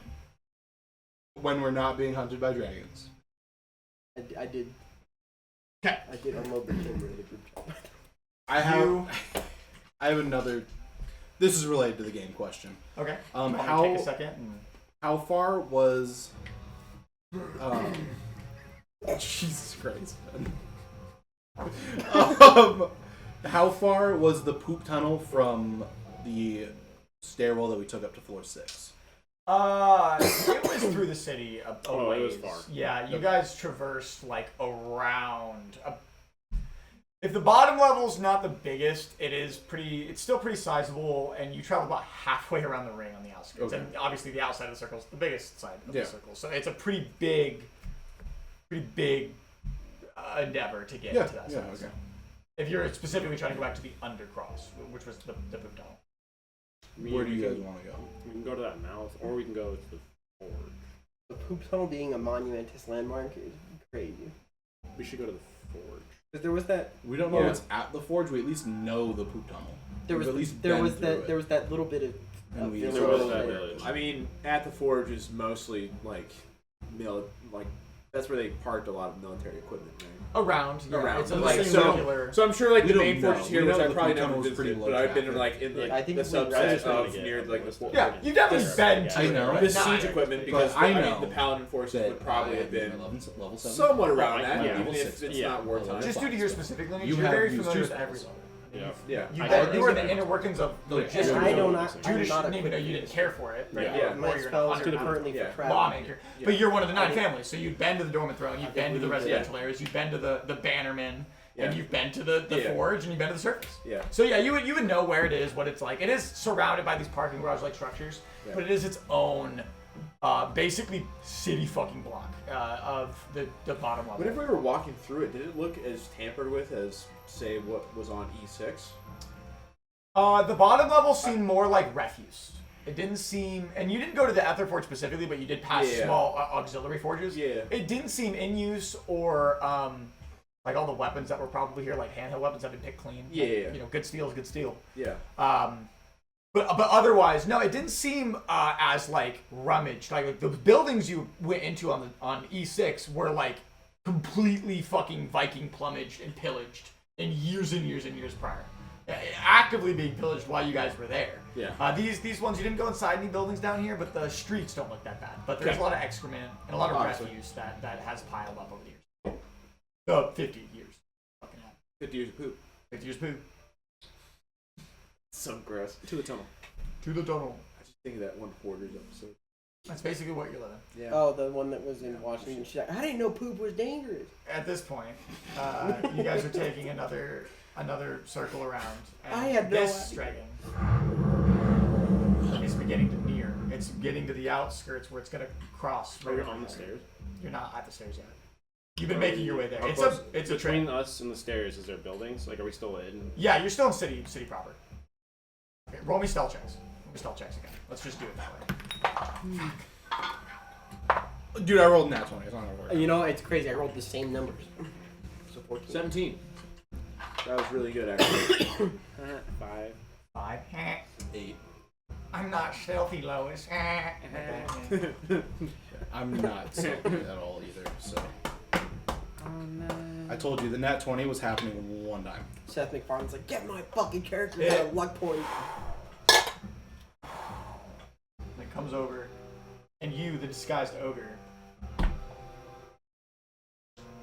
S3: When we're not being hunted by dragons.
S2: I did.
S8: Okay.
S2: I did unload the chamber of the group chat.
S3: I have another. This is related to the game question.
S8: Okay.
S3: Um,
S8: You want me to
S3: how-
S8: take a second? And...
S3: How far was? Jesus Christ. How far was the poop tunnel from the stairwell that we took up to floor 6?
S8: It was through the city a
S6: Oh, it was
S8: ways.
S6: far.
S8: Yeah, you guys traversed like around. If the bottom level's not the biggest, it's still pretty sizable, and you travel about halfway around the ring on the outskirts.
S3: Okay.
S8: And obviously the outside of the circle is the biggest side of
S3: Yeah.
S8: the circle. So it's a pretty big endeavor to get to that side.
S3: okay.
S8: If you're specifically trying to go back to the undercross, which was the poop tunnel.
S3: Where do you guys want to go?
S6: We can go to that mouth, or we can go to the forge.
S2: The poop tunnel being a monumentous landmark is crazy.
S6: We should go to the forge.
S2: Because there was that.
S3: We don't know
S4: Yeah.
S3: what's at the forge. We at least know the poop tunnel.
S2: There was
S3: We've at least
S2: there
S3: been
S2: was
S3: through
S2: that
S3: it.
S2: there was that little bit of.
S3: And we-
S2: village
S6: There was
S2: there.
S6: that village.
S4: I mean, at the forge is mostly like that's where they parked a lot of military equipment, right?
S8: Around. It's a
S4: Like,
S8: like,
S4: so-
S8: circular.
S4: So I'm sure like
S3: We
S4: the
S3: don't
S4: main forge is
S3: know.
S4: here,
S3: We
S4: which
S3: know
S4: I
S3: the
S4: probably
S3: poop
S4: never
S3: tunnel was pretty
S4: visited,
S3: low
S4: but I've been
S3: traffic.
S4: like in
S2: Yeah,
S4: like
S2: I think
S4: the
S2: we-
S4: subset
S2: I just
S6: wanted
S4: of
S6: to
S4: near
S6: get
S4: like
S6: a
S4: the
S6: list of
S8: Yeah, you've definitely
S6: Yeah.
S8: been to
S3: I
S8: it,
S3: know.
S8: right?
S4: the
S8: Not-
S4: siege equipment because
S3: But I
S4: mean
S3: know
S4: the paladin forces
S3: that
S4: would probably
S3: I
S4: have been
S3: level 7.
S4: somewhat around
S6: Oh,
S4: that,
S6: yeah.
S4: even if
S3: Level
S4: it's
S3: 6.
S4: not wartime.
S8: Just due to your specific lineage,
S3: You
S8: you're
S3: have
S8: very
S3: used
S8: familiar
S3: two
S8: with every
S3: spells.
S6: Yeah.
S4: Yeah.
S8: You were in the inner workings of
S3: Oh, yeah.
S8: logistics.
S2: And I know not-
S8: Judas
S2: I'm not
S8: didn't even know
S2: equipped
S8: you
S2: for
S8: didn't
S2: this.
S8: care for it, right?
S4: Yeah.
S2: My
S8: Or you're
S2: spells
S8: an
S2: are currently
S8: hunter,
S2: for travel.
S8: lawmaker. But you're one of the 9 families, so you've been to the Dormant Throne, you've been to the
S2: Yeah.
S8: residential areas, you've been to the Bannerman, and
S4: Yeah.
S8: you've been to the
S4: Yeah.
S8: Forge, and you've been to the Surface.
S4: Yeah.
S8: So yeah, you would know where it is, what it's like. It is surrounded by these parking garage-like structures,
S4: Yeah.
S8: but it is its own basically city fucking block of the bottom level.
S4: Whenever we were walking through it, did it look as tampered with as, say, what was on E6?
S8: The bottom level seemed more like refuse. It didn't seem, and you didn't go to the Ether Forge specifically, but you did pass small auxiliary forges.
S4: Yeah.
S8: It didn't seem in use, or like all the weapons that were probably here, like handheld weapons, have been picked clean.
S4: Yeah.
S8: Like, you know, good steel is good steel.
S4: Yeah.
S8: But otherwise, no, it didn't seem as like rummaged. Like the buildings you went into on E6 were like completely fucking Viking plumaged and pillaged in years and years and years prior. Actively being pillaged while you guys were there.
S4: Yeah.
S8: These ones, you didn't go inside any buildings down here, but the streets don't look that bad. But there's a lot of excrement and a lot of refuse that has piled up over the years. 50 years. Fucking hell.
S4: 50 years of poop.
S8: 50 years poop.
S4: So gross. To the tunnel.
S8: To the tunnel.
S4: I just think of that one Hoarders episode.
S8: That's basically what you're living.
S4: Yeah.
S2: Oh, the one that was in Washington. She's like, I didn't know poop was dangerous.
S8: At this point, you guys are taking another circle around. And
S2: I had no
S8: this
S2: idea.
S8: dragon is beginning to near. It's getting to the outskirts where it's going to cross.
S6: Are we on the stairs?
S8: You're not at the stairs yet. You've been making your way there.
S6: How
S8: It's
S6: close-
S8: a
S6: between
S8: train.
S6: us and the stairs. Is there buildings? Like, are we still in?
S8: Yeah, you're still in city proper. Okay, roll me stealth checks. Roll me stealth checks again. Let's just do it that way.
S3: Dude, I rolled nat 20. It's not gonna work.
S2: You know, it's crazy. I rolled the same numbers. So 14.
S4: 17. That was really good, actually.
S6: 5.
S8: 5.
S3: 8.
S8: I'm not stealthy, Lois.
S3: I'm not stealthy at all either. So.
S6: Oh no.
S3: I told you the nat 20 was happening one time.
S2: Seth MacFarlane's like, get my fucking character a luck point.
S8: And it comes over, and you, the disguised ogre,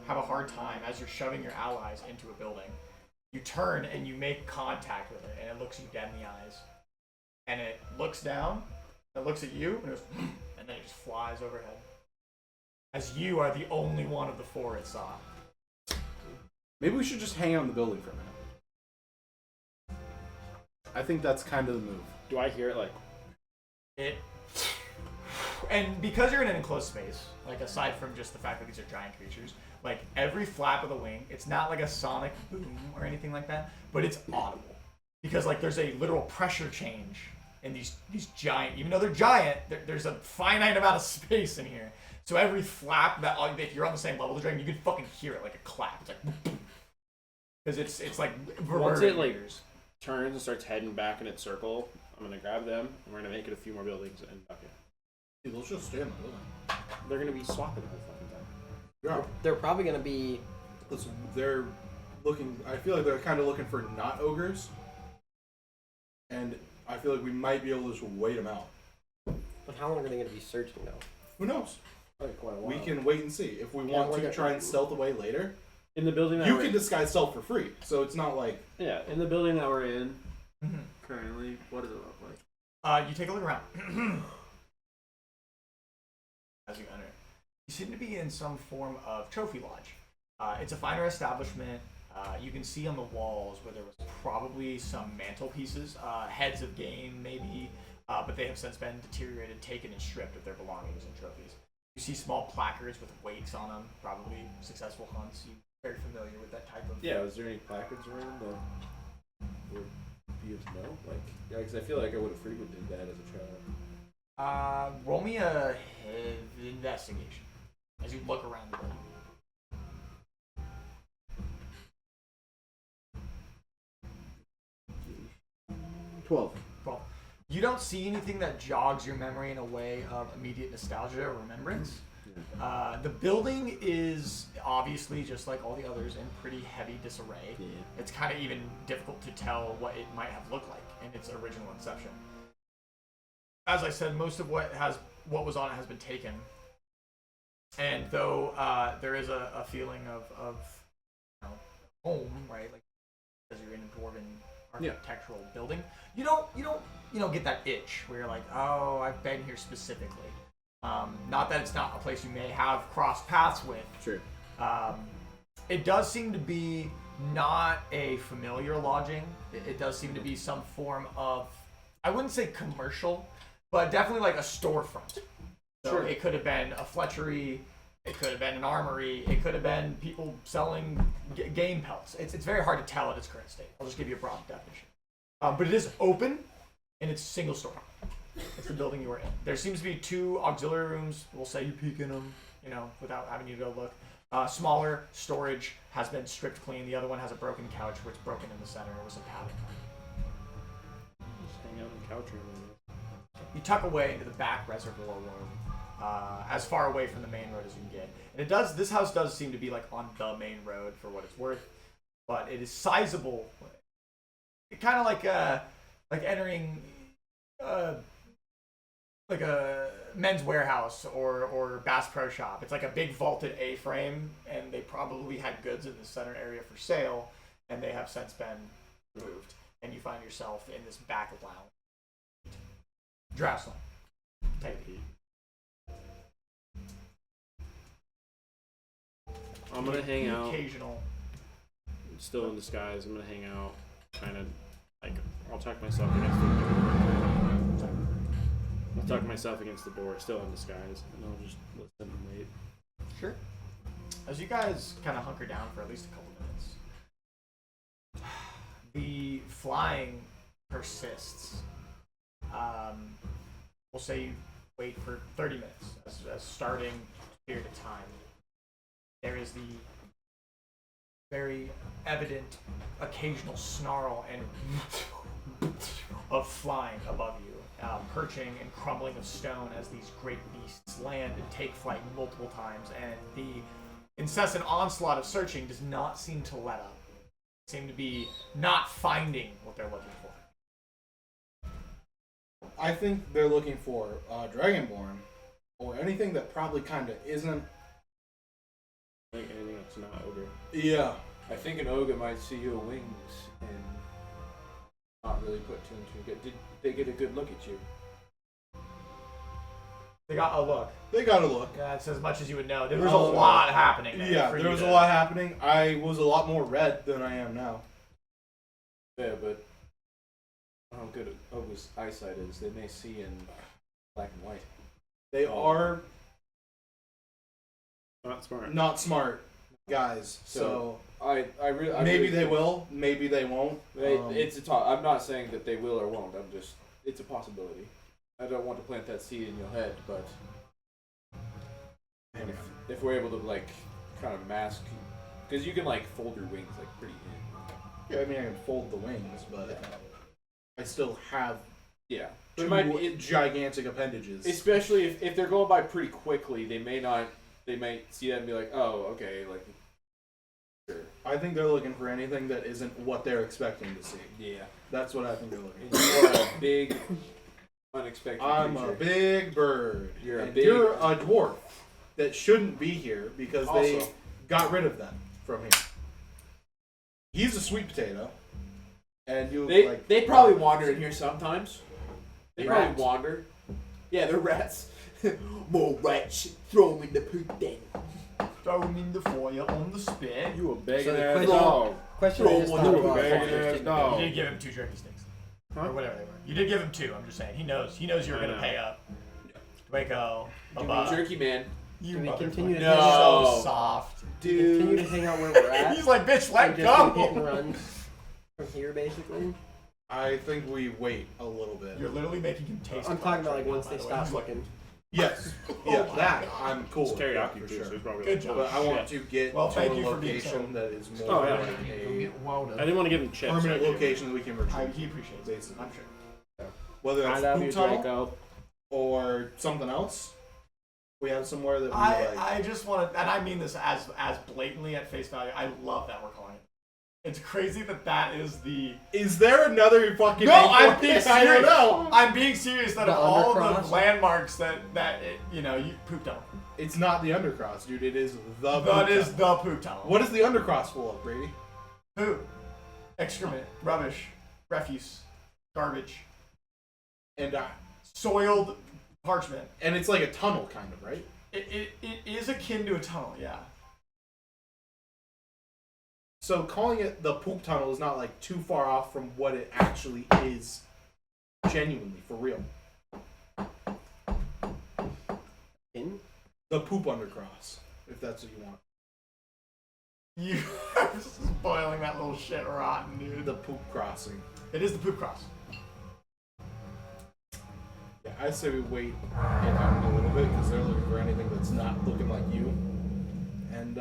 S8: have a hard time as you're shoving your allies into a building. You turn and you make contact with it, and it looks you dead in the eyes. And it looks down, it looks at you, and it goes, and then it just flies overhead. As you are the only one of the 4 it saw.
S3: Maybe we should just hang out in the building for a minute. I think that's kind of the move.
S6: Do I hear it like?
S8: It, and because you're in an enclosed space, like aside from just the fact that these are giant creatures, like every flap of the wing, it's not like a sonic boom or anything like that, but it's audible. Because like there's a literal pressure change in these giant, even though they're giant, there's a finite amount of space in here. So every flap that, if you're on the same level as the dragon, you can fucking hear it like a clap. It's like, because it's like
S6: Once it like
S8: reverberating.
S6: turns and starts heading back in its circle, I'm gonna grab them and we're gonna make it a few more buildings and bucket.
S3: Dude, let's just stay in the building.
S6: They're gonna be swapping the whole fucking time.
S3: Yeah.
S2: They're probably going to be...
S3: Listen, they're looking. I feel like they're kind of looking for not ogres. And I feel like we might be able to just wait them out.
S2: But how long are they going to be searching, though?
S3: Who knows?
S2: Probably quite a while.
S3: We can wait and see. If we
S2: Yeah,
S3: want
S2: we're
S3: to
S2: gonna-
S3: try and stealth away later,
S6: In the building that
S3: you
S6: we're
S3: can
S6: in,
S3: disguise stealth for free. So it's not like.
S6: yeah, in the building that we're in
S8: Mhm.
S6: currently, what does it look like?
S8: You take a look around. As you enter, you seem to be in some form of trophy lodge. It's a finer establishment. You can see on the walls where there was probably some mantelpieces, heads of game maybe, but they have since been deteriorated, taken, and stripped of their belongings and trophies. You see small placards with weights on them, probably successful hunts. You're very familiar with that type of...
S4: Yeah, was there any placards around that would be of note? Like, yeah, because I feel like I would have frequented that as a child.
S8: Roll me a investigation as you look around the building.
S4: 12.
S8: Well, you don't see anything that jogs your memory in a way of immediate nostalgia or remembrance. The building is obviously, just like all the others, in pretty heavy disarray.
S4: Yeah.
S8: It's kind of even difficult to tell what it might have looked like in its original inception. As I said, most of what was on it has been taken. And though there is a feeling of you know, home, right? Like, because you're in a dwarven architectural building, you don't get that itch where you're like, oh, I've been here specifically. Not that it's not a place you may have crossed paths with.
S4: Sure.
S8: It does seem to be not a familiar lodging. It does seem to be some form of, I wouldn't say commercial, but definitely like a storefront.
S1: So
S4: Sure.
S1: it could have been a fletchery, it could have been an armory, it could have been people selling game pelts. It's very hard to tell at its current state. I'll just give you a broad definition. But it is open, and it's single story. It's the building you were in. There seems to be 2 auxiliary rooms. We'll say you peek in them, without having you go look. Smaller storage has been stripped clean. The other one has a broken couch where it's broken in the center with some padding.
S6: Just hang out on the couch room.
S1: You tuck away into the back reservoir room, as far away from the main road as you can get. And this house does seem to be like on the main road for what it's worth, but it is sizable. Kind of like entering like a Men's Warehouse or Bass Pro Shop. It's like a big vaulted A-frame, and they probably had goods in the center area for sale, and they have since been moved. And you find yourself in this back lounge. Drowsland. Take a peek.
S6: I'm gonna hang out.
S1: Occasional.
S6: Still in disguise. I'm gonna hang out. Kind of like I'll tuck myself against the door. I'll tuck myself against the door, still in disguise, and I'll just listen and wait.
S1: Sure. As you guys kind of hunker down for at least a couple minutes, the flying persists. We'll say you wait for 30 minutes as starting period of time. There is the very evident occasional snarl and of flying above you, perching and crumbling of stone as these great beasts land and take flight multiple times, and the incessant onslaught of searching does not seem to let up. Seem to be not finding what they're looking for.
S3: I think they're looking for Dragonborn, or anything that probably kind of isn't.
S6: I think anything that's not ogre.
S3: Yeah.
S4: I think an ogre might see your wings and not really put 2 and 2 together. Did they get a good look at you?
S1: They got a look.
S3: They got a look.
S1: That's as much as you would know. There was a lot happening there.
S3: Yeah, there was a lot happening. I was a lot more red than I am now.
S4: Yeah, but how good ogre's eyesight is. They may see in black and white.
S3: They are
S6: Not smart.
S3: not smart guys, so
S4: I really
S3: maybe they will, maybe they won't.
S4: It's a talk. I'm not saying that they will or won't. I'm just it's a possibility. I don't want to plant that seed in your head, but if we're able to like kind of mask, because you can like fold your wings like pretty in.
S3: Yeah, I mean, I can fold the wings, but I still have
S4: Yeah,
S3: two
S4: it might be,
S3: gigantic appendages.
S4: especially if they're going by pretty quickly. They may not. They might see that and be like, oh, okay, like. Sure.
S3: I think they're looking for anything that isn't what they're expecting to see.
S4: Yeah.
S3: That's what I think they're looking
S4: And
S3: for.
S4: you are a big, unexpected
S3: I'm
S4: creature.
S3: a big bird.
S4: You're a
S3: and
S4: big-
S3: you're a dwarf that shouldn't be here because they
S4: Also-
S3: got rid of them from here. He's a sweet potato, and you
S4: They probably wander in here sometimes. They
S2: Rats.
S4: probably wander. Yeah, they're rats.
S5: More rats, throw them in the poop den.
S1: Throw them in the fire on the spit.
S6: You a begging
S2: So the
S6: ass
S2: question-
S6: dog.
S2: Question I
S5: Throw
S2: just
S5: one
S2: thought
S5: of
S2: about.
S5: the
S6: begging
S2: before I
S6: ass
S2: take
S6: dog.
S1: You did give him 2 jerky sticks.
S6: Huh?
S1: Or whatever they were. You did give him 2, I'm just saying. He knows you were
S6: I
S1: gonna
S6: know.
S1: pay up. Waco.
S2: Do we
S1: Baba.
S4: Jerky man.
S1: You
S2: Do we
S1: motherfucker.
S2: continue to
S4: No.
S1: So soft.
S2: continue to hang out where we're at?
S1: He's like, bitch,
S2: and
S1: let
S2: just do hit and
S1: go.
S2: runs from here, basically.
S3: I think we wait a little bit.
S1: You're literally making him taste.
S2: I'm talking about like
S1: right
S2: once
S1: now,
S2: they
S1: by the way.
S2: stop
S1: He's like,
S2: looking.
S3: Yes. Yeah, that I'm cool
S6: It's
S3: with.
S6: teriyaki
S3: for
S6: too,
S3: sure.
S6: so it's probably
S1: Good
S6: like,
S1: job.
S3: But I want to get
S1: Well,
S3: to
S1: thank
S3: a
S1: you for being so-
S3: location that is more
S6: Oh, yeah.
S3: like
S7: Go
S3: a
S7: get welded.
S6: I didn't want to give him chips.
S3: permanent
S6: so I
S3: location that we can retreat.
S1: He appreciates it.
S3: Basically.
S1: I'm sure.
S3: Whether
S6: I
S3: that's
S6: love
S3: poop
S6: you,
S3: tunnel
S6: Draco.
S3: or something else, we have somewhere that we like.
S1: I just want to, and I mean this as blatantly at face value. I love that we're calling it. It's crazy that is the.
S3: Is there another fucking?
S1: No,
S3: name
S1: I'm
S3: for
S1: being
S3: it?
S1: serious.
S3: I don't know.
S1: I'm being serious. That
S2: The
S1: of all
S2: undercross?
S1: the landmarks that you poop tunnel.
S3: It's not the undercross, dude. It is the.
S1: That
S3: poop
S1: is
S3: tunnel.
S1: the poop tunnel.
S3: What is the undercross full of, Brady?
S1: Poop, excrement, rubbish, refuse, garbage,
S3: And
S1: soiled parchment.
S3: it's like a tunnel, kind of, right?
S1: It is akin to a tunnel, yeah.
S3: So calling it the poop tunnel is not like too far off from what it actually is, genuinely for real. The poop undercross, if that's what you want.
S1: You are just boiling that little shit rotten, dude.
S3: The poop crossing.
S1: It is the poop cross.
S3: Yeah, I'd say we wait it out a little bit because they're looking for anything that's not looking like you. And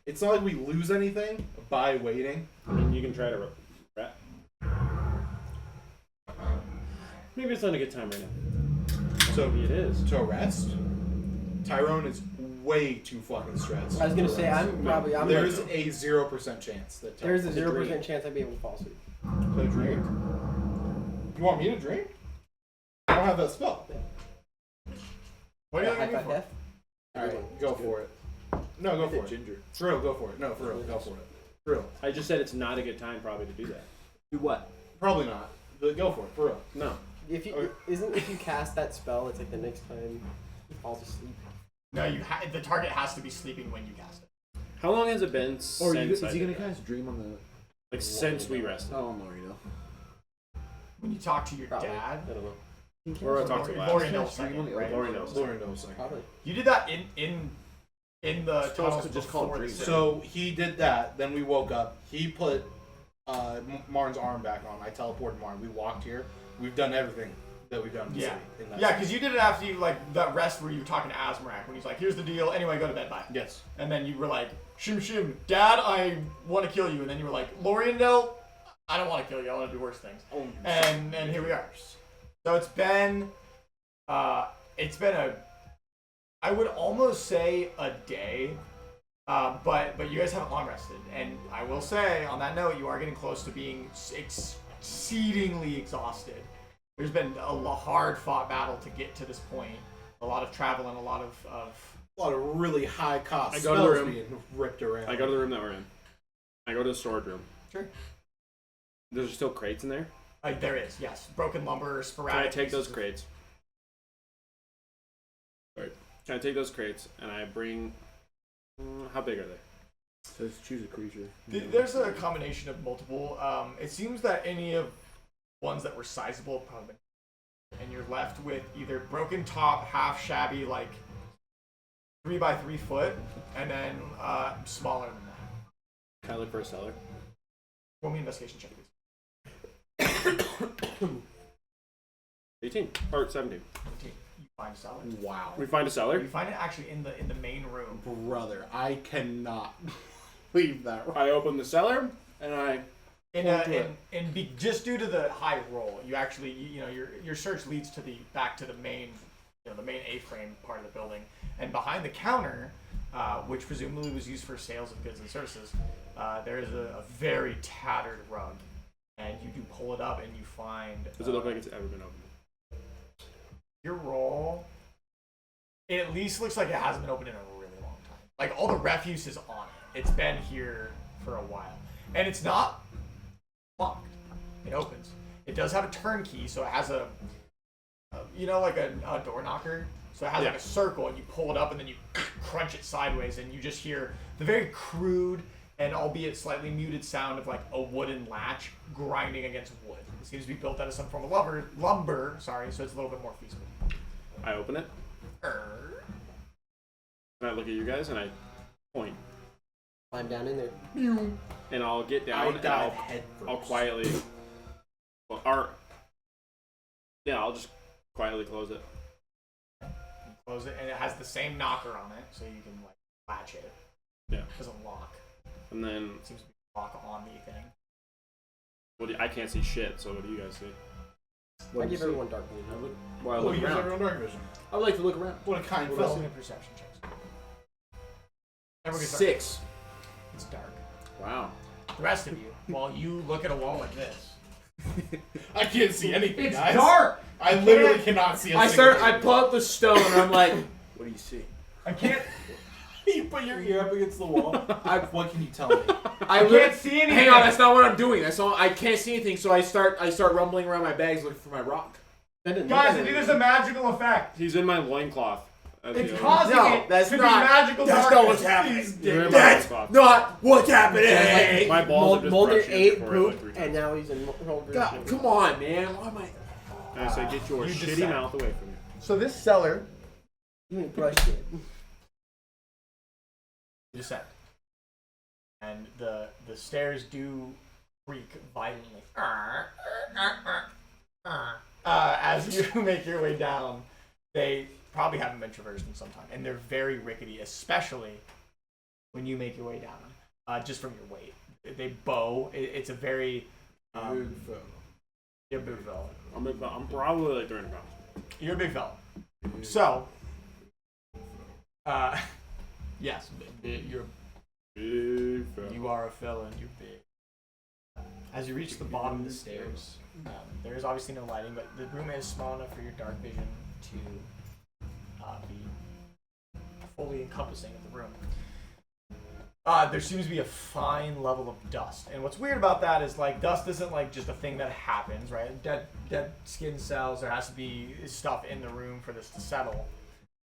S3: it's not like we lose anything by waiting.
S6: I mean, you can try to rat. Maybe it's not a good time right now.
S3: So
S6: Maybe it is.
S3: to arrest, Tyrone is way too fucking stressed.
S2: I was gonna say
S3: There's a 0% chance that
S2: there's a 0% chance I'd be able to fall asleep.
S3: To drink. You want me to drink? I don't have that spell.
S1: What are you
S2: High
S1: looking
S2: five
S1: for?
S2: death?
S3: Alright, go for it. No, go for it.
S4: Ginger.
S3: For real, go for it. No, for real, go for it. For real.
S6: I just said it's not a good time probably to do that.
S4: Do what?
S3: Probably not. But go for it, for real.
S6: No.
S2: If you
S3: Okay.
S2: if you cast that spell, it's like the next time he falls asleep.
S1: No, the target has to be sleeping when you cast it.
S6: How long has it been
S4: Or
S6: since
S4: is
S6: I
S4: he
S6: did
S4: gonna
S6: that?
S4: cast Dream on the?
S6: Like since we rested?
S4: Oh, Marino.
S1: When you talk to your
S2: Probably.
S1: dad.
S2: I don't know.
S6: Or I talked to last.
S1: Lori knows
S4: Dream on
S1: second,
S4: the
S1: right?
S6: Lori knows.
S3: Lauren knows second.
S2: Probably.
S1: You did that in the tunnels
S4: to just call it
S1: before the
S4: dream.
S1: city.
S3: So he did that, then we woke up. He put Marn's arm back on. I teleported Marn. We walked here. We've done everything that we've done in the
S1: Yeah.
S3: city. In that
S1: Yeah,
S3: city.
S1: because you did it after you, like, that rest where you were talking to Azmarak, when he's like, here's the deal, anyway, go to bed, bye.
S3: Yes.
S1: And then you were like, shim shim, Dad, I want to kill you. And then you were like, Lorian, no, I don't want to kill you, I want to do worse things. And here we are. So it's been I would almost say a day, but you guys haven't long rested. And I will say, on that note, you are getting close to being exceedingly exhausted. There's been a hard-fought battle to get to this point. A lot of travel and a lot of
S3: really high cost
S6: I go to the
S3: spells
S6: room.
S3: being ripped around.
S6: I go to the room that we're in. I go to the storage room.
S1: Sure.
S6: There's still crates in there.
S1: There is, yes. Broken lumber, sporadic.
S6: Can I take those
S1: pieces of-
S6: crates? Sorry. Can I take those crates and I bring? How big are they?
S4: Says choose a creature.
S1: There's a combination of multiple. It seems that any of ones that were sizable have probably been, and you're left with either broken top, half shabby, like 3 by 3 foot, and then smaller than that.
S6: Can I look for a cellar?
S1: Roll me an investigation check, please.
S6: 18 or 17.
S1: 17. You find a cellar.
S3: Wow.
S6: We find a cellar.
S1: You find it actually in the main room.
S3: Brother, I cannot leave that.
S6: I open the cellar and I.
S1: Just due to the high roll, you actually your search leads to back to the main the main A-frame part of the building, and behind the counter, which presumably was used for sales of goods and services, there is a very tattered rug, and you do pull it up and you find.
S6: Does it look like it's ever been opened?
S1: Your roll? It at least looks like it hasn't been opened in a really long time. Like all the refuse is on it. It's been here for a while, and it's not locked. It opens. It does have a turnkey, so it has a like a door knocker. So it has like a circle, and you pull it up, and then you crunch it sideways, and you just hear the very crude and albeit slightly muted sound of like a wooden latch grinding against wood. It seems to be built out of some form of lumber. Sorry, so it's a little bit more feasible.
S6: I open it. And I look at you guys and I point.
S2: Climb down in there.
S6: And I'll get down and I'll quietly. I'll just quietly close it.
S1: You close it, and it has the same knocker on it, so you can like latch it.
S6: Yeah.
S1: It doesn't lock.
S6: And then
S1: It seems to be lock on the thing.
S6: I can't see shit. So what do you guys see?
S2: I give everyone dark vision.
S4: I would
S3: Use
S4: look around.
S3: everyone dark vision.
S4: I would like to look around.
S3: What a kind
S1: Roll
S3: fellow.
S1: me a perception checks. Everyone gets dark.
S4: 6.
S1: It's dark.
S4: Wow.
S1: The rest of you, while you look at a wall like this,
S3: I can't see anything,
S1: it's
S3: guys.
S1: dark.
S3: I literally cannot see a
S4: I
S3: single
S4: I
S3: thing.
S4: pull up the stone and I'm like, what do you see?
S1: I can't.
S3: You put your ear up against the wall. What can you tell me?
S4: I
S1: can't see anything.
S4: Hang on, that's not what I'm doing. That's all. I can't see anything, so I start rumbling around my bags looking for my rock.
S1: Guys, I think there's a magical effect.
S6: He's in my loincloth.
S1: It's causing
S4: No,
S1: it
S4: that's
S1: to
S4: not-
S1: be magical
S4: that's
S1: darkness.
S4: not what's happening.
S6: You're in my
S4: That's
S6: loincloth.
S4: not what's happening.
S6: My balls are just
S2: Mulder
S6: brushing
S2: ate
S6: before I like
S2: poop,
S6: 3
S2: and
S6: times.
S2: now he's in rolled
S4: God, come on, man. Why am I?
S6: And I say, get your
S1: You
S6: shitty
S1: decide.
S6: mouth away from me.
S1: So this cellar
S2: You ain't brushed it.
S8: descend. And the stairs do creak violently. As you make your way down, they probably haven't been traversed in some time, and they're very rickety, especially when you make your way down, just from your weight. They bow. It's a very
S3: Big fella.
S8: you're a big fella.
S6: I'm probably like 300 pounds.
S8: You're a big fella. So, yes, you're
S6: Big fella.
S8: you are a fella and you're big. As you reach the bottom of the stairs, there is obviously no lighting, but the room is small enough for your dark vision to be fully encompassing of the room. There seems to be a fine level of dust, and what's weird about that is like dust isn't like just a thing that happens, right? Dead skin cells. There has to be stuff in the room for this to settle.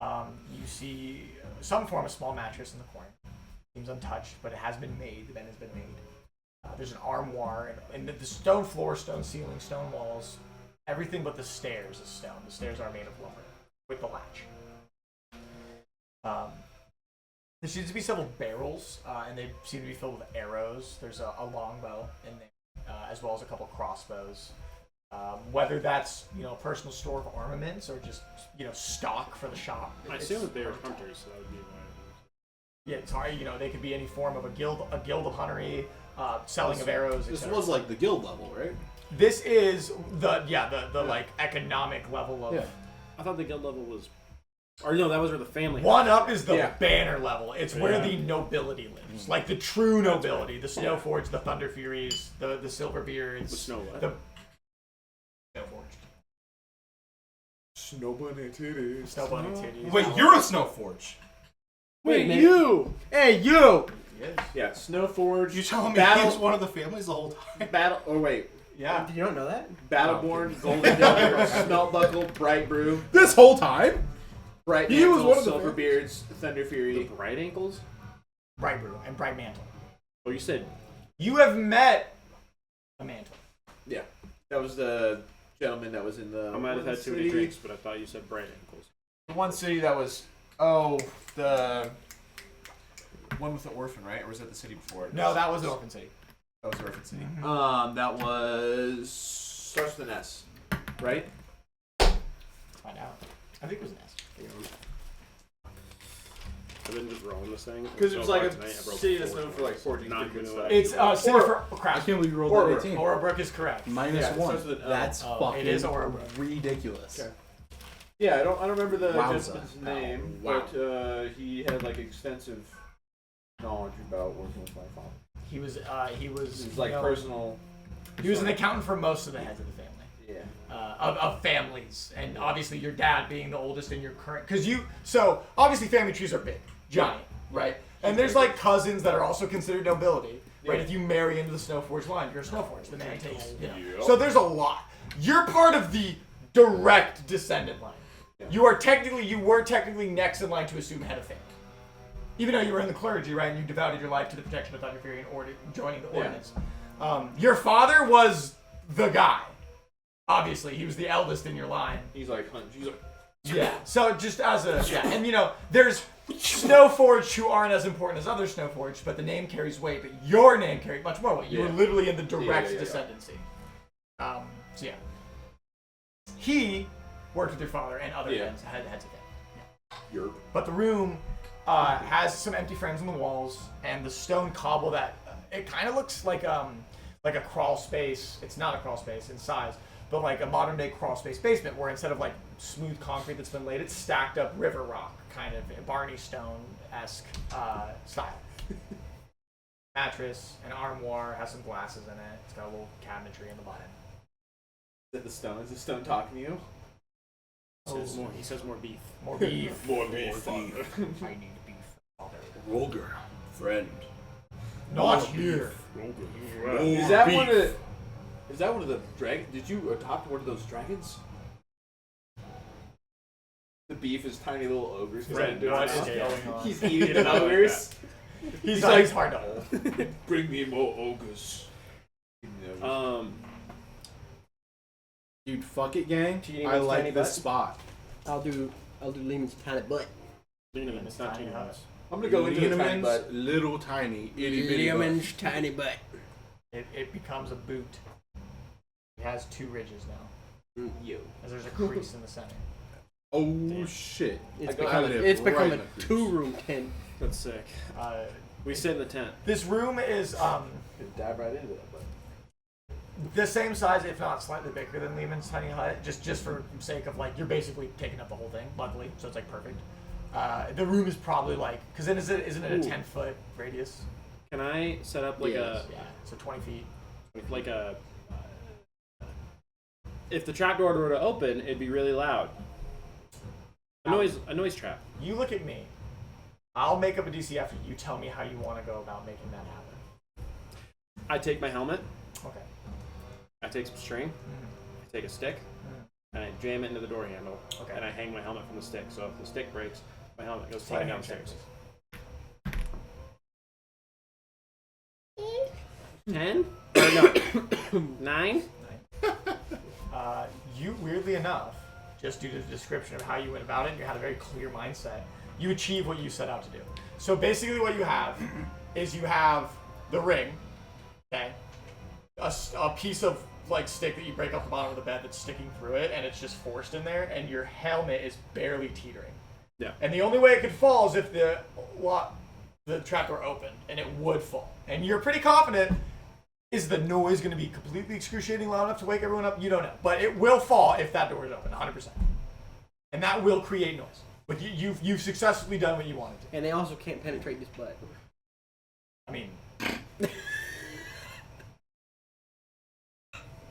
S8: You see some form of small mattress in the corner. Seems untouched, but it has been made. The bed has been made. There's an armoire, and the stone floor, stone ceiling, stone walls. Everything but the stairs is stone. The stairs are made of lumber with the latch. There seems to be several barrels, and they seem to be filled with arrows. There's a longbow in there, as well as a couple crossbows. Whether that's a personal store of armaments or just stock for the shop.
S6: I assume that they were hunters, so that would be why.
S8: Yeah, it's hard. They could be any form of a guild of huntery, selling of arrows.
S3: This
S8: etc.
S3: was like the guild level, right?
S8: This is the like economic level of.
S3: Yeah.
S6: I thought the guild level was, or no, that was where the family.
S8: One up is the
S4: Yeah.
S8: banner level. It's where the nobility lives, like the true nobility. The Snowforged, the Thunder Furies, the Silverbeards,
S6: The Snow what?
S8: the Snowforged,
S4: Snow bunny titties.
S8: Snow Bunny titties.
S3: Wait, you're a Snowforge.
S6: Wait,
S2: man.
S6: you!
S2: Hey, you!
S8: Yes.
S4: Yeah, Snowforge.
S3: You telling me
S4: Battle-
S3: he's one of the families the whole time?
S4: Battle. Oh wait,
S8: Yeah.
S2: Did you not know that?
S4: Battleborn, Golden Delver, Smelt Buckle, Bright Brew,
S3: This whole time?
S4: Bright
S3: He was
S4: Mantle,
S3: one of the
S4: Silverbeards, Thunder
S6: The
S4: Fury.
S6: bright ankles?
S8: Bright Brew and Bright Mantle.
S6: Oh, you said
S8: You have met a mantle.
S4: Yeah, that was the gentleman that was in the.
S6: I might have had too many drinks, but I thought you said bright ankles.
S3: The one city that was the one with the orphan, right? Or was that the city before it?
S8: No, that was the Orphan City.
S3: That was the orphan city.
S4: That was starts with an S, right?
S8: Let's find out. I think it was an S.
S6: I've been just rolling this thing.
S4: Because it was
S6: so
S4: like
S6: far
S4: a
S6: tonight, I broke
S4: city that's
S6: 4
S4: known for like
S6: times.
S4: forging
S6: Not
S4: good
S6: gonna
S4: stuff.
S8: It's City
S4: Or-
S8: for
S3: I
S8: Craft.
S3: can't believe you rolled
S4: Or-
S3: that 18.
S8: Orabrook is correct.
S3: Minus
S4: Yeah, it
S3: one.
S4: starts with an L.
S3: That's
S8: Oh,
S3: fucking
S8: it is Orabrook.
S3: ridiculous.
S4: Okay. Yeah, I don't remember the
S3: Wowza.
S4: gentleman's name,
S3: Wow.
S4: but he had like extensive knowledge about working with my father.
S8: He was
S4: It was like personal.
S8: He was an accountant for most of the heads of the family.
S4: Yeah.
S8: Of families, and obviously your dad being the oldest in your current, so obviously family trees are big, giant, right? And there's like cousins that are also considered nobility, right?
S4: Yeah.
S8: If you marry into the Snowforge line, you're a Snowforge. The man takes,
S6: Yep.
S8: So there's a lot. You're part of the direct descendant line.
S4: Yeah.
S8: You were technically next in line to assume head of family, even though you were in the clergy, right? And you devoted your life to the protection of Thunder Fury and joining the ordinance. Your father was the guy. Obviously, he was the eldest in your line.
S4: He's like.
S8: Yeah. So just as a and there's Snowforged who aren't as important as other Snowforged, but the name carries weight. But your name carried much more weight. You were
S4: Yeah.
S8: literally in the direct
S4: Yeah.
S8: descendancy. So yeah, he worked with your father and other heads of family.
S4: Yerp.
S8: But the room has some empty frames on the walls and the stone cobble that it kind of looks like a crawl space. It's not a crawl space in size, but like a modern day crawl space basement where instead of like smooth concrete that's been laid, it's stacked up river rock, kind of Barney Stone-esque style. Mattress, an armoire, has some glasses in it. It's got a little cabinetry in the bottom.
S4: Is it the stone? Is the stone talking to you?
S6: He says more beef.
S8: More beef.
S3: More beef.
S8: I need beef. Father.
S3: Roger, friend.
S8: Not here.
S4: Is that one of the? Is that one of the dragons? Did you adopt one of those dragons? The beef is tiny little ogres.
S6: Friend,
S8: What
S6: not
S8: is
S6: scale.
S8: going on?
S4: He's eating the
S6: I like
S4: ogres.
S8: He's hard to hold.
S4: Bring me more ogres.
S3: Dude, fuck it, gang.
S2: Do you need
S3: I
S2: those
S3: like
S2: tiny
S3: this
S2: butts?
S3: spot.
S2: I'll do I'll do Lehman's tiny butt.
S6: It's not tiny house.
S4: I'm gonna go into the tiny
S3: Lehman's
S4: butt.
S3: little tiny itty bitty butt.
S2: Lehman's tiny butt.
S8: It becomes a boot. It has 2 ridges now.
S2: You.
S8: As there's a crease in the center.
S3: Oh shit!
S2: It's
S3: I
S2: become,
S3: live
S2: it's
S3: right
S2: become
S3: in
S2: a
S3: the crease.
S2: 2-room tent.
S6: That's sick. We sit in the tent.
S8: This room is
S4: Could dive right into that, but
S8: the same size, if not slightly bigger than Lehman's tiny hut. Just for sake of like, you're basically taking up the whole thing. Luckily, so it's like perfect. The room is probably like, because then isn't it a 10-foot radius?
S6: Can I set up like
S8: Yeah, so 20 feet.
S6: like a? If the trapdoor were to open, it'd be really loud. A noise trap.
S8: You look at me. I'll make up a DC after you tell me how you want to go about making that happen.
S6: I take my helmet.
S8: Okay.
S6: I take some string. I take a stick, and I jam it into the door handle.
S8: Okay.
S6: And I hang my helmet from the stick. So if the stick breaks, my helmet goes
S8: Slide
S6: flying
S8: hand check,
S6: downstairs. 10? Or no, 9?
S8: You, weirdly enough, just due to the description of how you went about it, and you had a very clear mindset, you achieve what you set out to do. So basically what you have is you have the ring, okay, a piece of like stick that you break off the bottom of the bed that's sticking through it, and it's just forced in there, and your helmet is barely teetering.
S6: Yeah.
S8: And the only way it could fall is if the trapdoor opened, and it would fall. And you're pretty confident. Is the noise going to be completely excruciating loud enough to wake everyone up? You don't know. But it will fall if that door is open, 100%. And that will create noise. But you've successfully done what you wanted to.
S2: And they also can't penetrate this butt.
S8: I mean...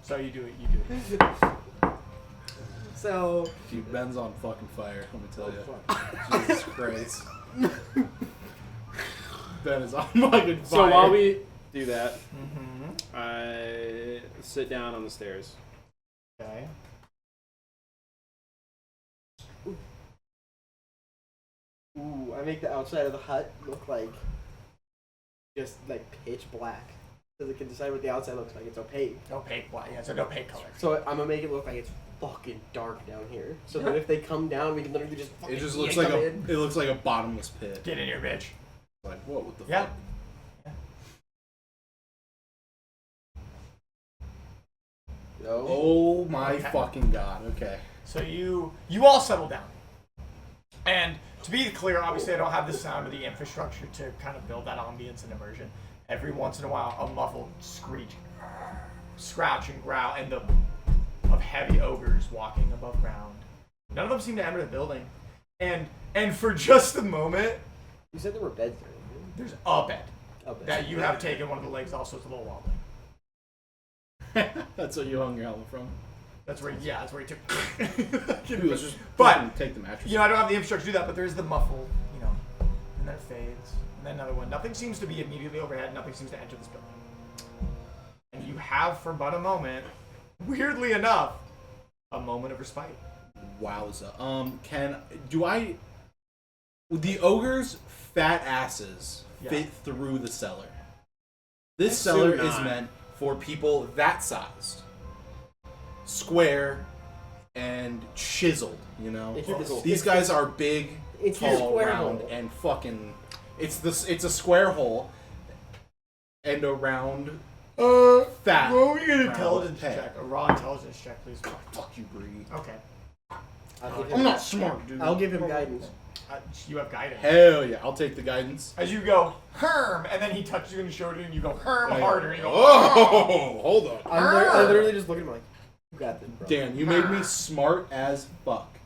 S8: so you do it.
S2: So...
S3: Dude, Ben's on fucking fire, let me tell you. Jesus Christ. Ben is on fucking fire.
S6: So while we do that, I sit down on the stairs.
S8: Okay.
S2: Ooh, I make the outside of the hut look like just like pitch black. So they can decide what the outside looks like. It's opaque.
S8: Opaque black. Yeah, it's an opaque color.
S2: So I'm gonna make it look like it's fucking dark down here. So that if they come down, we can literally just fucking
S3: It just looks
S2: yank
S3: like
S2: them in.
S3: it looks like a bottomless pit.
S8: Get in here, bitch.
S3: Like, whoa, what the
S8: Yeah.
S3: fuck?
S2: No.
S3: Oh my
S8: Okay.
S3: fucking god, okay.
S8: So you all settle down. And to be clear, obviously I don't have the sound of the infrastructure to kind of build that ambience and immersion. Every once in a while, a muffled screech, scratch and growl, and of heavy ogres walking above ground. None of them seem to enter the building. And for just a moment,
S2: You said there were beds there.
S8: there's a bed
S2: Oh, beds.
S8: that you have taken one of the legs off, so it's a little wobbly.
S3: That's what you hung your helmet from.
S8: That's where you took.
S3: Maybe let's just
S8: But,
S3: fucking take the mattress.
S8: You know, I don't have the infrastructure to do that, but there is the muffle, you know, and then it fades, and then another one. Nothing seems to be immediately overhead. Nothing seems to enter this building. And you have, for but a moment, weirdly enough, a moment of respite.
S3: Wowza. Would the ogre's fat asses fit through the cellar? This cellar is
S6: not.
S3: meant for people that sized. Square and chiseled, you know? These guys are big,
S2: It's a
S3: tall,
S2: square
S3: round,
S2: hole.
S3: and fucking... It's a square hole and a round, fat.
S8: Roll me an
S3: round
S8: intelligence
S3: head.
S8: check. A raw intelligence check, please.
S3: Fuck you, Bree.
S8: Okay.
S3: I'm not smart, dude.
S2: I'll give him guidance.
S8: You have guidance.
S3: Hell yeah, I'll take the guidance.
S8: As you go, Herm, and then he touches you on the shoulder, and you go, Herm,
S3: And I go,
S8: harder, and you go,
S3: Oh, hold on.
S2: I literally just look at him like, you got this, bro.
S3: Dan, you made me smart as fuck.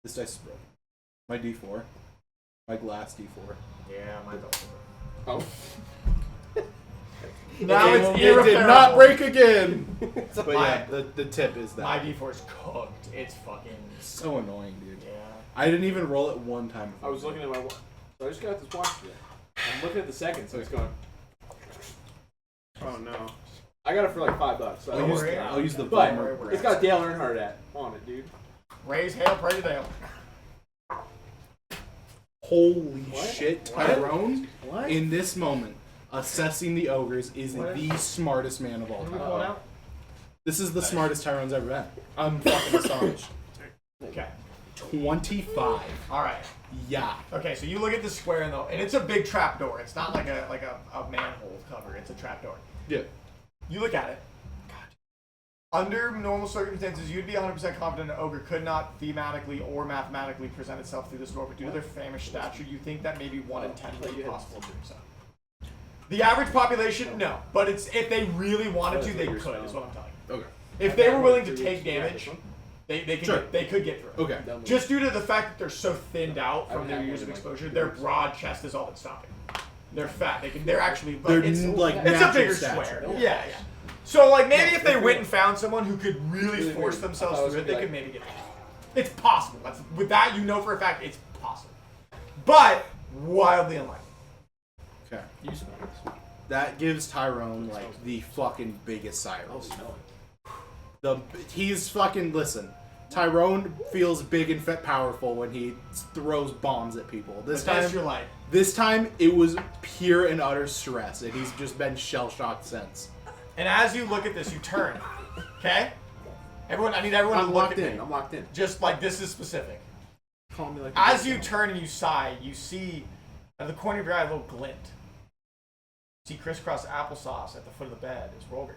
S3: This dice is broken. My D4. My glass D4.
S8: Yeah, mine's also
S4: oh,
S8: Now
S3: it,
S8: it's
S3: it did
S8: irreparable.
S3: not break again.
S2: So
S3: But yeah, the tip is that.
S8: My D4 is cooked. It's fucking...
S3: So annoying, dude.
S8: Yeah.
S3: I didn't even roll it one time.
S4: I was looking at my watch. So I just got this watch today. I'm looking at the second, so it's going.
S6: Oh no.
S4: I got it for like $5. So
S3: I'll use the
S4: But
S3: bomber.
S4: it's got Dale Earnhardt on it, dude.
S8: Raise hail, pray to Dale.
S3: Holy
S4: What?
S3: shit, Tyrone!
S2: What?
S3: In this moment, assessing the ogres is the smartest man of all
S8: What are we
S3: time.
S8: pulling out?
S3: This is the smartest Tyrone's ever been. I'm fucking astonished.
S8: Okay.
S3: 25.
S1: All right.
S3: Yeah.
S1: Okay, so you look at the square and it's a big trap door. It's not like a manhole cover. It's a trap door.
S3: Yeah.
S1: You look at it. Under normal circumstances, you'd be 100% confident an ogre could not thematically or mathematically present itself through this door, but due to their famished stature, you think that maybe 1 in 10 would be possible to do so. The average population, no. But it's if they really wanted to, they could, is what I'm telling you.
S3: Okay.
S1: If they were willing to take damage, they could
S3: Sure.
S1: they could get through it.
S3: Okay.
S1: Just due to the fact that they're so thinned out from their years of exposure, their broad chest is all that's stopping. They're fat. They're actually
S3: They're
S1: it's
S3: like
S1: it's a
S3: natural
S1: bigger
S3: stature.
S1: square. Yeah, yeah. So like maybe if they went and found someone who could really force themselves through it, they could maybe get through it. It's possible. With that, you know for a fact it's possible, but wildly unlikely.
S3: Okay. That gives Tyrone like the fucking biggest sirens. He's fucking listen. Tyrone feels big and powerful when he throws bombs at people. This time it was pure and utter stress, and he's just been shell shocked since.
S1: And as you look at this, you turn. Okay? Everyone, I need everyone to
S4: I'm
S1: look
S4: locked
S1: at
S4: in.
S1: me.
S4: I'm locked in.
S1: Just like this is specific.
S4: Call me like.
S1: As you turn and you sigh, you see out of the corner of your eye a little glint. You see crisscross applesauce at the foot of the bed is Roger.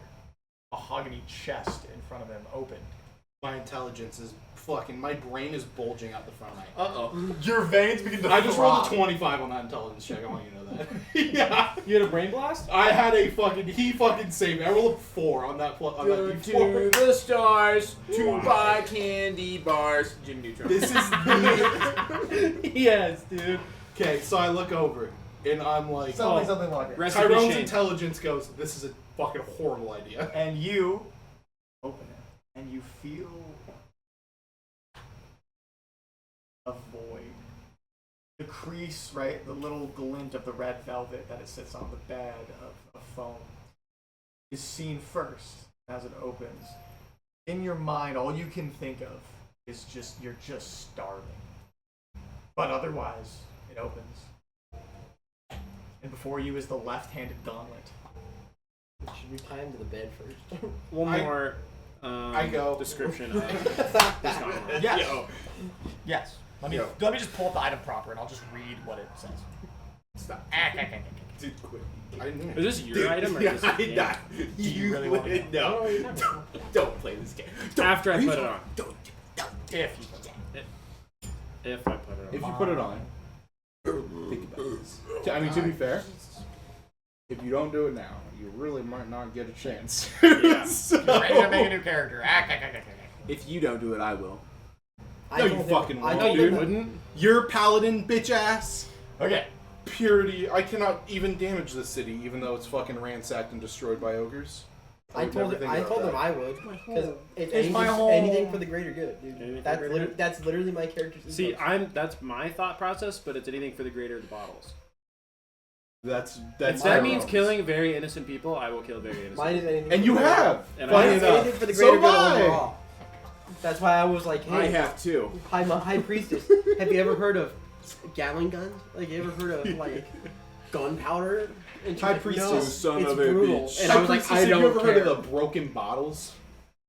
S1: Mahogany chest in front of him open.
S3: My intelligence is fucking. My brain is bulging out the front of my.
S4: Uh-oh.
S1: Your veins begin to
S3: I just rolled a
S1: throb.
S3: 25 on that intelligence check. I want you to know that. Yeah.
S6: You had a brain blast?
S3: I had a fucking. He fucking saved me. I rolled a 4 on that. On
S4: Go
S3: that
S4: to
S3: D4.
S4: the stars to buy candy bars. Jimmy Neutron.
S3: This is the.
S6: Yes, dude.
S3: Okay, so I look over and I'm like,
S1: Something like it.
S6: Recipe
S3: Tyrone's
S6: Shane.
S3: intelligence goes, this is a fucking horrible idea.
S1: And you open it, and you feel a void. The crease, right? The little glint of the red velvet that it sits on the bed of foam is seen first as it opens. In your mind, all you can think of is you're just starving. But otherwise, it opens. And before you is the left-handed gauntlet.
S2: Should we tie him to the bed first?
S6: One more
S3: I go.
S6: description of this gauntlet.
S1: Yes.
S4: Yo.
S1: Yes. Let me just pull up the item proper and I'll just read what it says.
S4: Stop. Dude, quit.
S3: I didn't
S6: Is this your item or is this the game?
S1: Do you really want to
S4: No. Don't play this game.
S6: After I put it on.
S4: Don't.
S1: If you put it
S6: If I put it on.
S3: If you put it on, think about this. I mean, to be fair, if you don't do it now, you really might not get a chance.
S6: Yeah.
S3: So-
S1: You're ready to make a new character.
S4: If you don't do it, I will.
S3: No, you fucking
S2: I
S3: won't,
S2: told
S3: dude.
S2: him-
S3: You're paladin, bitch ass.
S1: Okay.
S3: Purity. I cannot even damage this city, even though it's fucking ransacked and destroyed by ogres.
S2: I told him I would, because
S1: It's my whole-
S2: anything for the greater good, dude.
S6: Anything for
S2: That's
S6: the greater
S2: that's literally my character's.
S6: See,
S2: ethos.
S6: that's my thought process, but it's anything for the greater of the bottles.
S3: That's
S6: If that
S3: Tyrone's.
S6: means killing very innocent people, I will kill very innocent
S2: Mine is
S6: people.
S2: anything.
S3: And
S2: for
S3: you
S2: the greater
S3: have.
S6: And
S2: good. Mine
S3: Funny
S2: is
S3: enough.
S2: anything for the
S3: So
S2: greater good
S3: have I.
S2: overall. That's why I was like,
S4: I
S2: hey,
S4: have two.
S2: High Priestess. Have you ever heard of Gatling guns? Like, you ever heard of like gunpowder? And she's
S3: High
S2: like,
S3: Priestess,
S2: no,
S4: son
S2: it's
S4: of a
S2: brutal.
S4: bitch.
S2: And I was like, I
S3: have
S2: don't
S3: you ever
S2: care.
S3: heard of the broken bottles?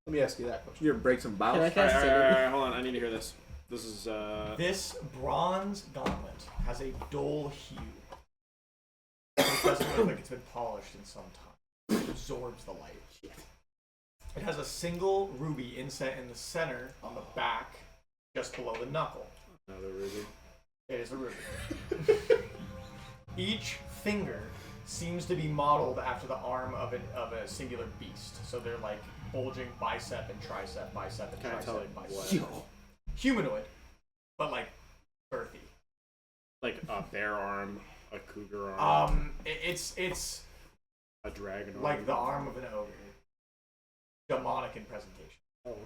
S3: Let me ask you that question.
S4: You ever break some
S2: Can I
S4: bottles?
S2: cast
S6: Alright,
S2: Sigil?
S6: hold on, I need to hear this. This is
S1: This bronze gauntlet has a dull hue. It doesn't look like it's been polished in some time. It absorbs the light. It has a single ruby inset in the center on the back, just below the knuckle.
S6: another ruby.
S1: It is a ruby. Each finger seems to be modeled after the arm of a singular beast. So they're like bulging bicep and tricep, bicep and
S6: Can't tell,
S1: tricep,
S6: like,
S1: bicep.
S6: what?
S1: Humanoid, but like earthy.
S6: Like a bear arm, a cougar arm,
S1: It's
S6: a dragon arm.
S1: like the arm of an ogre. Demonic in presentation.
S2: Oh.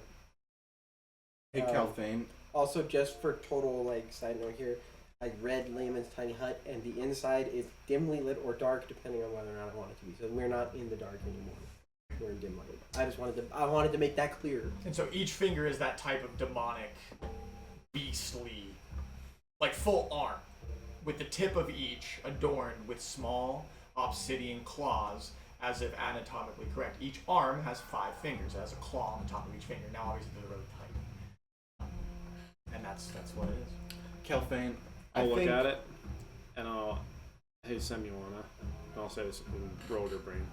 S3: Hey, Calfane.
S2: Also, just for total like side note here, I read Layman's Tiny Hut, and the inside is dimly lit or dark, depending on whether or not I want it to be. So we're not in the dark anymore. We're in dim light. I wanted to make that clear.
S1: And so each finger is that type of demonic, beastly, like full arm, with the tip of each adorned with small obsidian claws, as if anatomically correct. Each arm has 5 fingers. It has a claw on the top of each finger. Now, obviously, they're really tight. and that's what it is.
S3: Kelfane,
S6: I'll look at it, and I'll, hey, Semuana, and I'll say this in Roller Brain.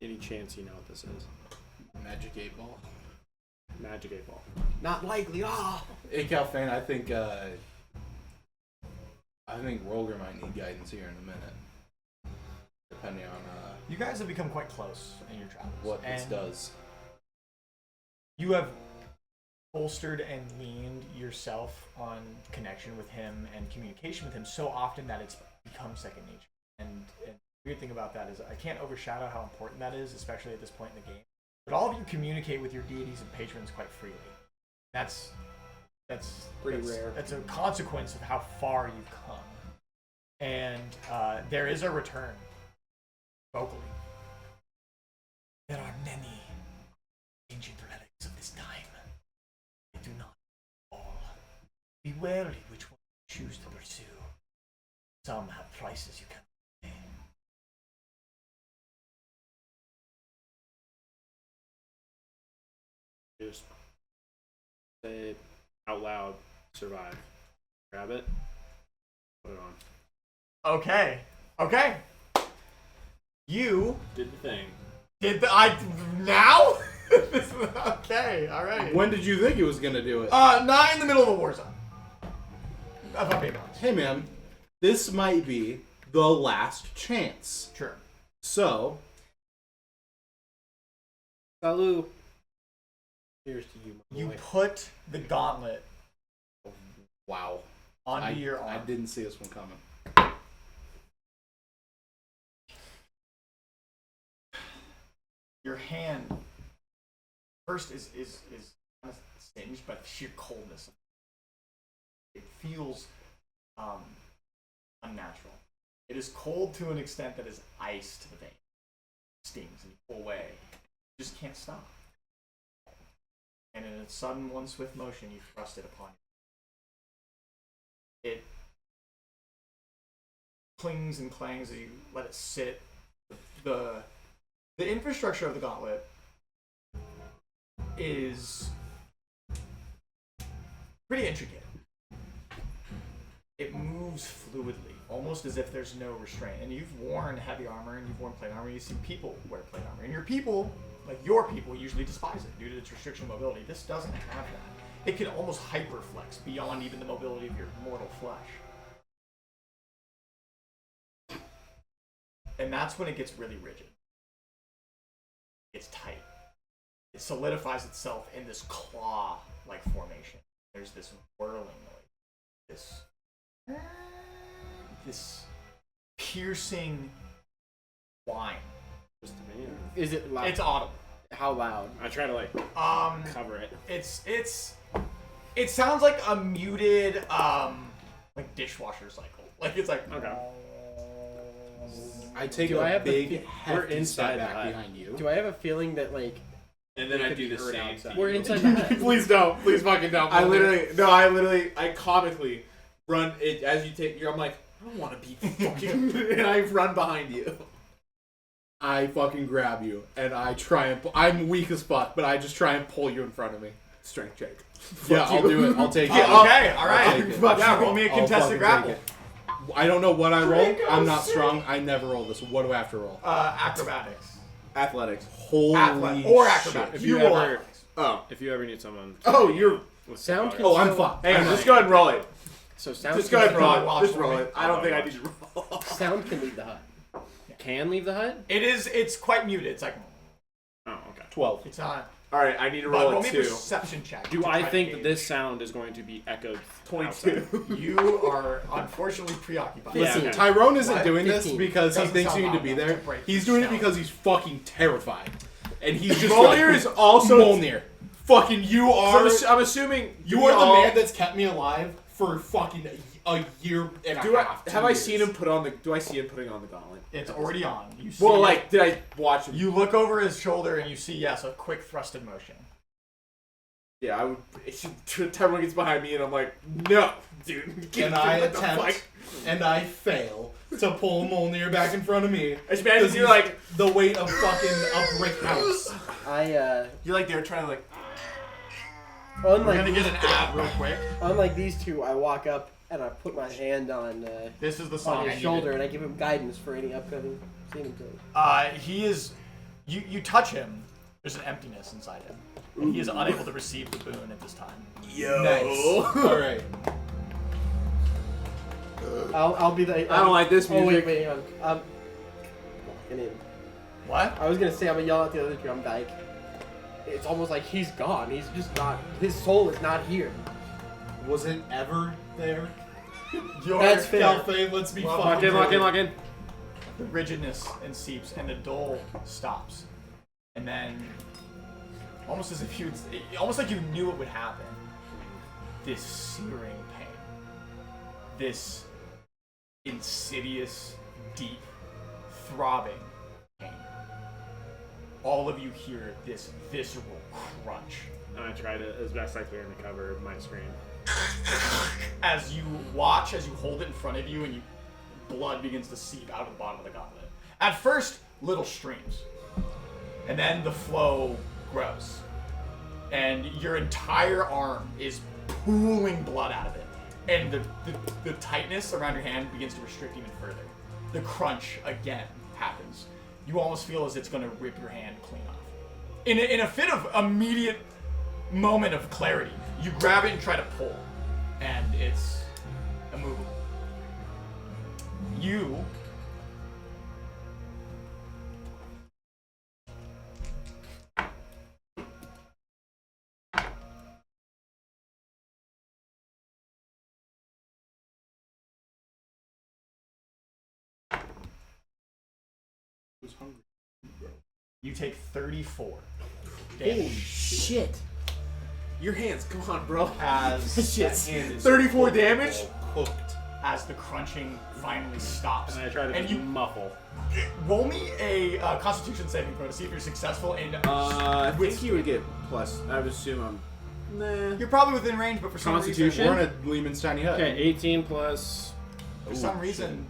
S6: Any chance you know what this is?
S3: Magic 8 Ball.
S6: Magic 8 Ball.
S2: Not likely. Ah.
S3: Hey, Kelfane, I think Roger might need guidance here in a minute. Depending on
S1: You guys have become quite close in your travels.
S3: what this
S1: and
S3: does.
S1: You have bolstered and leaned yourself on connection with him and communication with him so often that it's become second nature. And the weird thing about that is I can't overshadow how important that is, especially at this point in the game. But all of you communicate with your deities and patrons quite freely. That's
S2: Pretty rare.
S1: That's a consequence of how far you've come. And there is a return vocally. There are many ancient relics of this time. They do not all. Be wary which one you choose to pursue. Some have prices you cannot pay.
S6: Just say it out loud, survive. Grab it, put it on.
S1: Okay. You
S6: Did the thing.
S1: did now? Okay, alright.
S3: When did you think he was gonna do it?
S1: Not in the middle of a war zone. If I'm being honest.
S3: Hey, man, this might be the last chance.
S1: Sure.
S3: So,
S2: Salu. Here's to you, my
S1: You
S2: boy.
S1: put the gauntlet
S3: wow.
S1: onto your arm.
S3: I didn't see this one coming.
S1: Your hand first is kind of singed by the sheer coldness. It feels unnatural. It is cold to an extent that is ice to the vein. Stings and you pull away. You just can't stop. And in a sudden one swift motion you thrust it upon you. It clings and clangs as you let it sit. The infrastructure of the gauntlet is pretty intricate. It moves fluidly, almost as if there's no restraint. And you've worn heavy armor and you've worn plate armor. You see people wear plate armor. And your people usually despise it due to its restriction of mobility. This doesn't have that. It can almost hyperflex beyond even the mobility of your mortal flesh. And that's when it gets really rigid. It's tight. It solidifies itself in this claw-like formation. There's this whirling noise. This piercing whine.
S6: Just to me.
S2: Is it loud?
S1: It's audible.
S2: How loud?
S6: I try to like cover it.
S1: It sounds like a muted like dishwasher cycle. Like it's like
S6: Okay.
S3: I take
S2: Do
S3: a
S2: I have the
S3: big,
S6: We're
S3: hefty
S6: inside
S3: step
S6: the
S3: back
S6: hut.
S3: behind you.
S2: Do I have a feeling that like
S4: And then
S2: it
S4: I
S2: could
S4: do
S2: be
S4: the
S2: heard
S4: same.
S2: outside?
S4: thing.
S2: We're inside the hut.
S3: Please don't. Please fucking don't.
S4: I comically run it as you take. I'm like, I don't want to be fucking, and I run behind you.
S3: I fucking grab you and I try and I'm weak as fuck, but I just try and pull you in front of me.
S4: Strength check.
S3: Yeah, I'll do it. I'll take it.
S1: okay, all
S3: I'll
S1: right.
S3: take it.
S1: Yeah, roll me a
S3: I'll
S1: contested
S3: fucking
S1: grapple.
S3: take it. I don't know what I roll. I'm not strong. I never roll this. What do I have to roll?
S1: Acrobatics.
S4: Athletics.
S3: Holy
S1: or
S3: shit.
S1: acrobatics.
S6: If
S1: You
S6: you
S1: roll
S6: ever-
S1: athletics.
S4: Oh.
S6: If you ever need someone.
S4: Oh, you're.
S6: with
S2: Sound
S6: power-
S3: Oh, I'm
S2: So-
S3: fucked.
S4: Hang on,
S3: I'm
S4: just go ahead and roll it.
S2: So sound
S4: Just go ahead and
S2: can,
S4: roll
S1: Roll it,
S4: it.
S1: watch
S4: Just
S1: for
S4: roll
S1: me.
S4: it. I don't
S6: I'll
S4: think I
S6: watch.
S4: need to roll.
S2: sound can leave the hut. Can leave the hut?
S1: It's quite muted. It's like
S6: Oh, okay.
S3: 12.
S1: it's not.
S4: All right, I need to
S1: But
S4: roll
S1: roll
S4: it
S1: me a
S4: too.
S1: perception check.
S6: Do
S1: to
S6: I
S1: try to
S6: think that
S1: gauge.
S6: this sound is going to be echoed?
S4: 22.
S6: outside?
S1: You are unfortunately preoccupied.
S6: Yeah,
S3: Listen,
S6: okay.
S3: Tyrone isn't
S1: What?
S3: doing this
S2: 15.
S3: because he
S1: Doesn't
S3: thinks
S1: sound
S3: you need to
S1: loud
S3: be
S1: enough
S3: there.
S1: to break
S3: He's
S1: the
S3: doing it
S1: sound.
S3: because he's fucking terrified. And he's just
S4: Mjolnir
S3: like,
S4: is also.
S3: Mjolnir. Fucking you are.
S4: I'm assuming.
S3: You are the man that's kept me alive for fucking a year and a half.
S4: Have I seen him put on the? Do I see him putting on the gauntlet?
S1: It's already on. You see
S4: Well,
S1: it.
S4: like, did I watch him?
S1: You look over his shoulder and you see, yes, a quick thrusted motion.
S4: Yeah, I would. Tyrone gets behind me and I'm like, no, dude.
S3: And I
S4: What the fuck?
S3: attempt, and I fail to pull Mjolnir back in front of me.
S4: I just imagine
S3: Because
S4: you're like,
S3: the weight of fucking a brick house.
S2: I
S4: you're like they're trying to like.
S1: We're
S2: Unlike
S1: gonna get an ad real quick.
S2: unlike these two, I walk up and I put my hand on
S1: This is the song.
S2: on
S1: I
S2: his
S1: needed.
S2: shoulder and I give him guidance for any upcoming scene plays.
S1: He is. You touch him. There's an emptiness inside him, and he is unable to receive the boon at this time.
S3: Yo.
S2: Nice.
S3: All right.
S2: I'll be the.
S4: I don't like this
S2: Oh
S4: music.
S2: wait, hang on. Walking in.
S1: What?
S2: I was gonna say I'm gonna yell at the other two. I'm like, it's almost like he's gone. He's just not. His soul is not here.
S3: Was it ever there?
S2: That's fair.
S3: Calfane, let's be
S1: Lock
S3: fucking
S4: Lock in.
S1: The rigidness and seeps, and the dole stops, and then, almost as if you, almost like you knew it would happen. This searing pain, this insidious, deep, throbbing pain. All of you hear this visceral crunch
S6: And I try to, as best I can, to cover my screen.
S1: as you watch, as you hold it in front of you, and blood begins to seep out of the bottom of the gauntlet. At first, little streams, and then the flow grows, and your entire arm is pooling blood out of it, and the tightness around your hand begins to restrict even further. The crunch again happens. You almost feel as it's going to rip your hand clean off. In a fit of immediate moment of clarity, you grab it and try to pull, and it's immovable. You you take 34
S4: Holy
S1: damage
S4: shit. Your hands, come on, bro.
S1: as
S4: Shit.
S3: That hand is
S4: 34 damage?
S3: Cooked.
S1: as the crunching finally stops.
S6: And I try to
S1: And
S6: just
S1: you
S6: muffle.
S1: roll me a Constitution saving throw to see if you're successful in.
S4: I think you would get plus. I would assume I'm. Nah.
S1: You're probably within range, but for some
S4: Constitution?
S1: reason,
S3: We're in a Lehman's tiny hut.
S6: Okay, 18 plus.
S1: for some reason,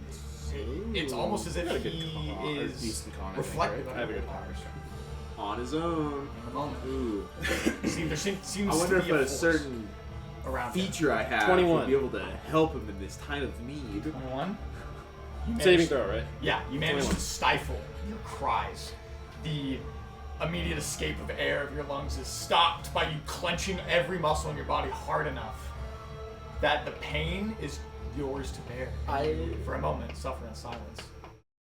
S1: it's almost as if
S3: Got a good
S1: he
S3: con, or
S1: is
S3: decent con, I think,
S1: reflective
S3: right?
S1: of
S6: I have a
S1: your
S6: good
S1: powers
S4: On his own.
S1: in the moment.
S4: Ooh.
S1: See, there seems
S4: I wonder
S1: to
S4: if
S1: be a
S4: a
S1: force
S4: certain
S1: around him.
S4: feature I have
S6: 21.
S4: would be able to help him in this time of need.
S1: 21.
S6: Saving throw, right?
S1: Yeah, you manage
S6: 21.
S1: to stifle your cries. The immediate escape of air of your lungs is stopped by you clenching every muscle in your body hard enough that the pain is yours to bear. For a moment, suffer in silence.